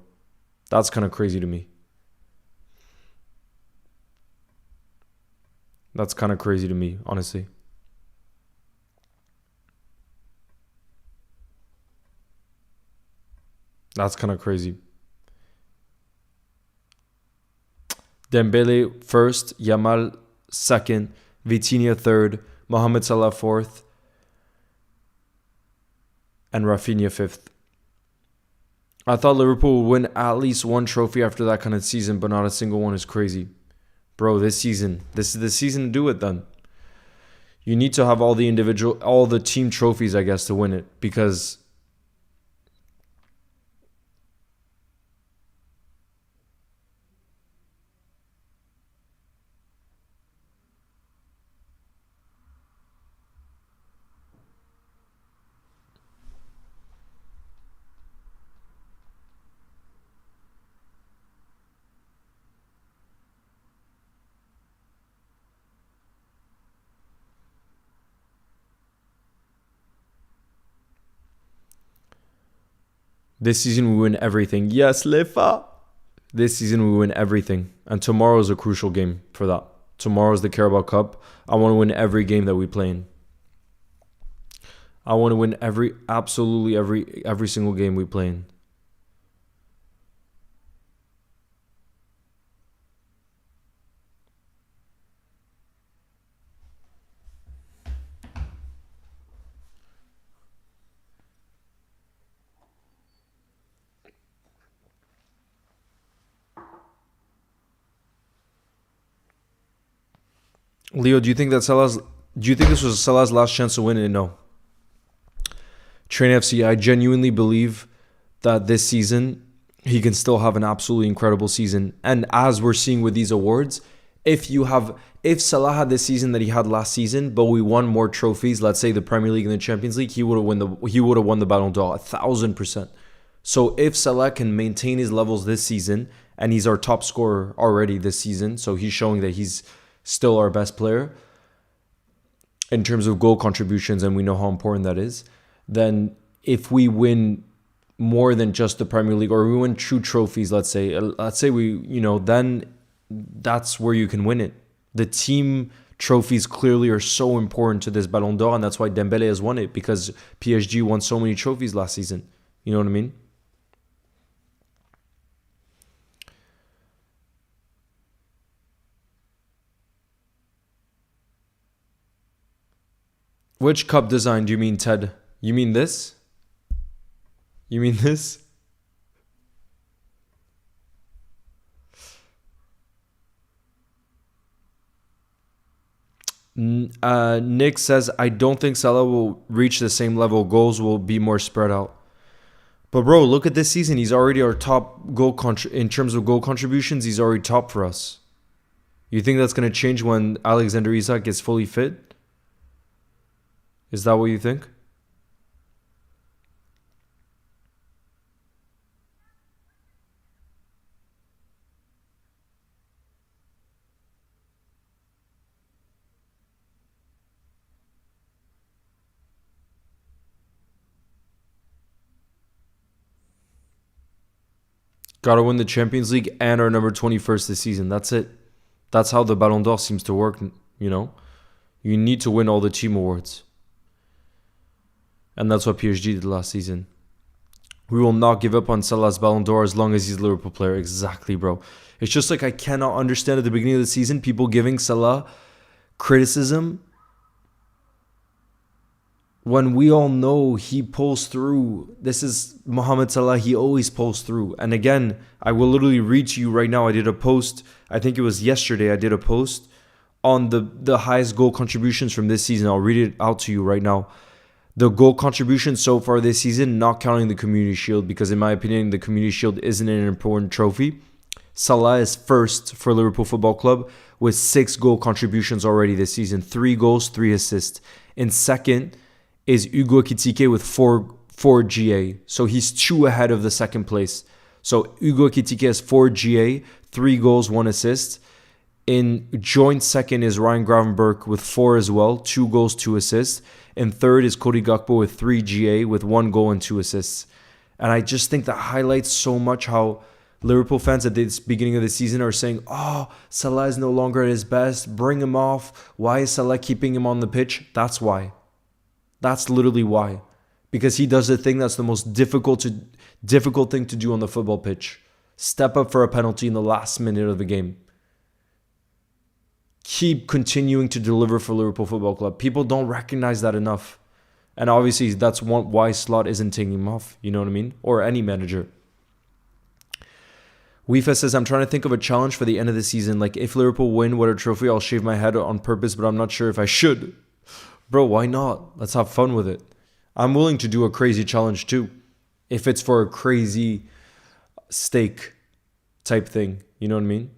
That's kind of crazy to me. That's kind of crazy to me, honestly. That's kind of crazy. Dembele first, Yamal second, Vitinha third, Mohamed Salah fourth, and Rafinha fifth. I thought Liverpool would win at least one trophy after that kind of season, but not a single one is crazy. Bro, this is the season to do it then. You need to have all the team trophies, I guess, to win it, because this season we win everything. Yes, Lefa. This season we win everything. And tomorrow is a crucial game for that. Tomorrow is the Carabao Cup. I want to win every game that we play in. I want to win every single game we play in. Leo, do you think this was Salah's last chance to win it? No. Train FC, I genuinely believe that this season he can still have an absolutely incredible season. And as we're seeing with these awards, if Salah had the season that he had last season, but we won more trophies, let's say the Premier League and the Champions League, he would have won the Ballon d'Or 1,000%. So if Salah can maintain his levels this season, and he's our top scorer already this season, so he's showing that he's still our best player in terms of goal contributions, and we know how important that is, then if we win more than just the Premier League, or we win true trophies, let's say we, then that's where you can win it. The team trophies clearly are so important to this Ballon d'Or, and that's why Dembele has won it, because PSG won so many trophies last season. You know what I mean? Which cup design do you mean, Ted? You mean this? You mean this? Nick says, I don't think Salah will reach the same level. Goals will be more spread out. But bro, look at this season. He's already our top in terms of goal contributions. He's already top for us. You think that's going to change when Alexander Isak gets fully fit? Is that what you think? Gotta win the Champions League and our number 21st this season. That's it. That's how the Ballon d'Or seems to work, you know? You need to win all the team awards. And that's what PSG did last season. We will not give up on Salah's Ballon d'Or as long as he's a Liverpool player. Exactly, bro. It's just like I cannot understand at the beginning of the season people giving Salah criticism when we all know he pulls through. This is Mohamed Salah. He always pulls through. And again, I will literally read to you right now. I did a post. I think it was yesterday. I did a post on the highest goal contributions from this season. I'll read it out to you right now. The goal contribution so far this season, not counting the Community Shield, because in my opinion, the Community Shield isn't an important trophy. Salah is first for Liverpool Football Club with 6 goal contributions already this season. 3 goals, 3 assists. In second is Hugo Ekitike with 4 GA. So he's 2 ahead of the second place. So Hugo Ekitike has 4 GA, 3 goals, 1 assist. In joint second is Ryan Gravenberch with 4 as well, 2 goals, 2 assists. And third is Cody Gakpo with 3 GA with 1 goal and 2 assists. And I just think that highlights so much how Liverpool fans at the beginning of the season are saying, oh, Salah is no longer at his best, bring him off. Why is Salah keeping him on the pitch? That's why. That's literally why. Because he does the thing that's the most difficult thing to do on the football pitch. Step up for a penalty in the last minute of the game. Keep continuing to deliver for Liverpool Football Club. People don't recognize that enough. And obviously, that's why Slot isn't taking him off. You know what I mean? Or any manager. Weefa says, I'm trying to think of a challenge for the end of the season. Like, if Liverpool win what a trophy, I'll shave my head on purpose, but I'm not sure if I should. Bro, why not? Let's have fun with it. I'm willing to do a crazy challenge too. If it's for a crazy stake type thing. You know what I mean?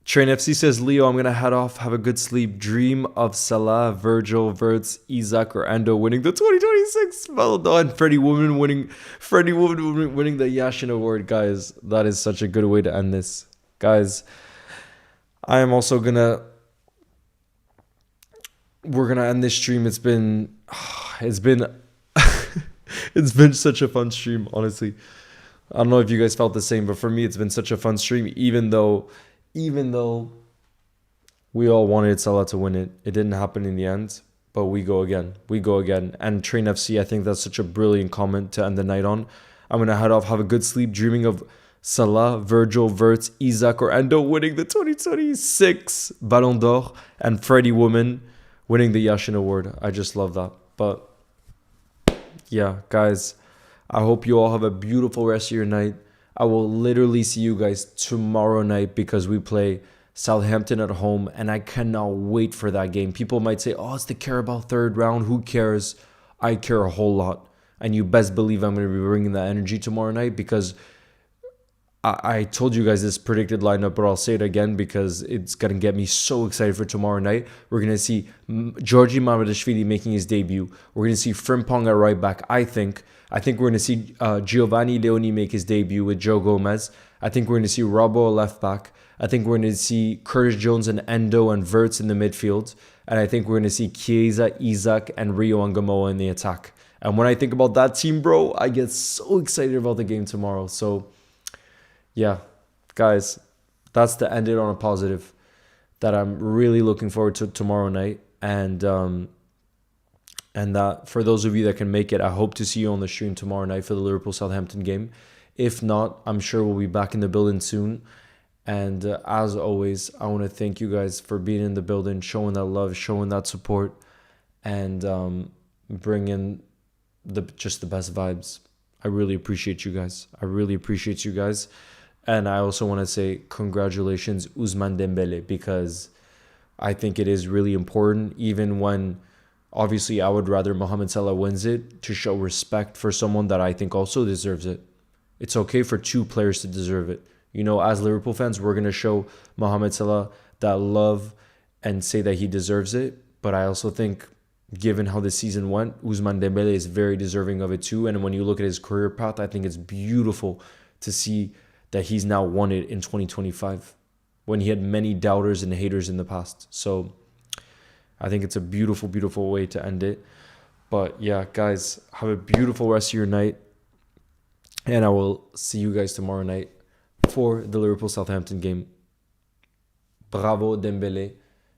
Train FC says, Leo, I'm going to head off. Have a good sleep. Dream of Salah, Virgil, Verts, Isaac, or Endo winning the 2026 Ballon d'Or and Freddie Woman winning the Yashin Award. Guys, that is such a good way to end this. Guys, I am also going to... We're going to end this stream. It's been... It's been such a fun stream, honestly. I don't know if you guys felt the same, but for me, it's been such a fun stream, even though we all wanted Salah to win it. It didn't happen in the end. but we go again. We go again. And Train FC, I think that's such a brilliant comment to end the night on. I'm going to head off, have a good sleep, dreaming of Salah, Virgil, Wirtz, Isaac, or Endo winning the 2026 Ballon d'Or, and Freddie Woman winning the Yashin Award. I just love that. But yeah, guys, I hope you all have a beautiful rest of your night. I will literally see you guys tomorrow night because we play Southampton at home, and I cannot wait for that game. People might say, oh, it's the Carabao third round. Who cares? I care a whole lot. And you best believe I'm going to be bringing that energy tomorrow night because I told you guys this predicted lineup, but I'll say it again because it's going to get me so excited for tomorrow night. We're going to see Georgi Mamadashvili making his debut. We're going to see Frimpong at right back, I think. I think we're going to see Giovanni Leoni make his debut with Joe Gomez. I think we're going to see Robbo at left back. I think we're going to see Curtis Jones and Endo and Wirtz in the midfield. And I think we're going to see Chiesa, Isaac, and Rio Angamoa in the attack. And when I think about that team, bro, I get so excited about the game tomorrow. So yeah, guys, that's to end it on a positive that I'm really looking forward to tomorrow night. And that for those of you that can make it, I hope to see you on the stream tomorrow night for the Liverpool-Southampton game. If not, I'm sure we'll be back in the building soon. And as always, I want to thank you guys for being in the building, showing that love, showing that support, and bringing just the best vibes. I really appreciate you guys. And I also want to say congratulations, Ousmane Dembele, because I think it is really important, even when obviously I would rather Mohamed Salah wins it, to show respect for someone that I think also deserves it. It's okay for two players to deserve it. You know, as Liverpool fans, we're going to show Mohamed Salah that love and say that he deserves it. But I also think, given how the season went, Ousmane Dembele is very deserving of it too. And when you look at his career path, I think it's beautiful to see that he's now won it in 2025 when he had many doubters and haters in the past. So I think it's a beautiful, beautiful way to end it. But yeah, guys, have a beautiful rest of your night. And I will see you guys tomorrow night for the Liverpool-Southampton game. Bravo, Dembele.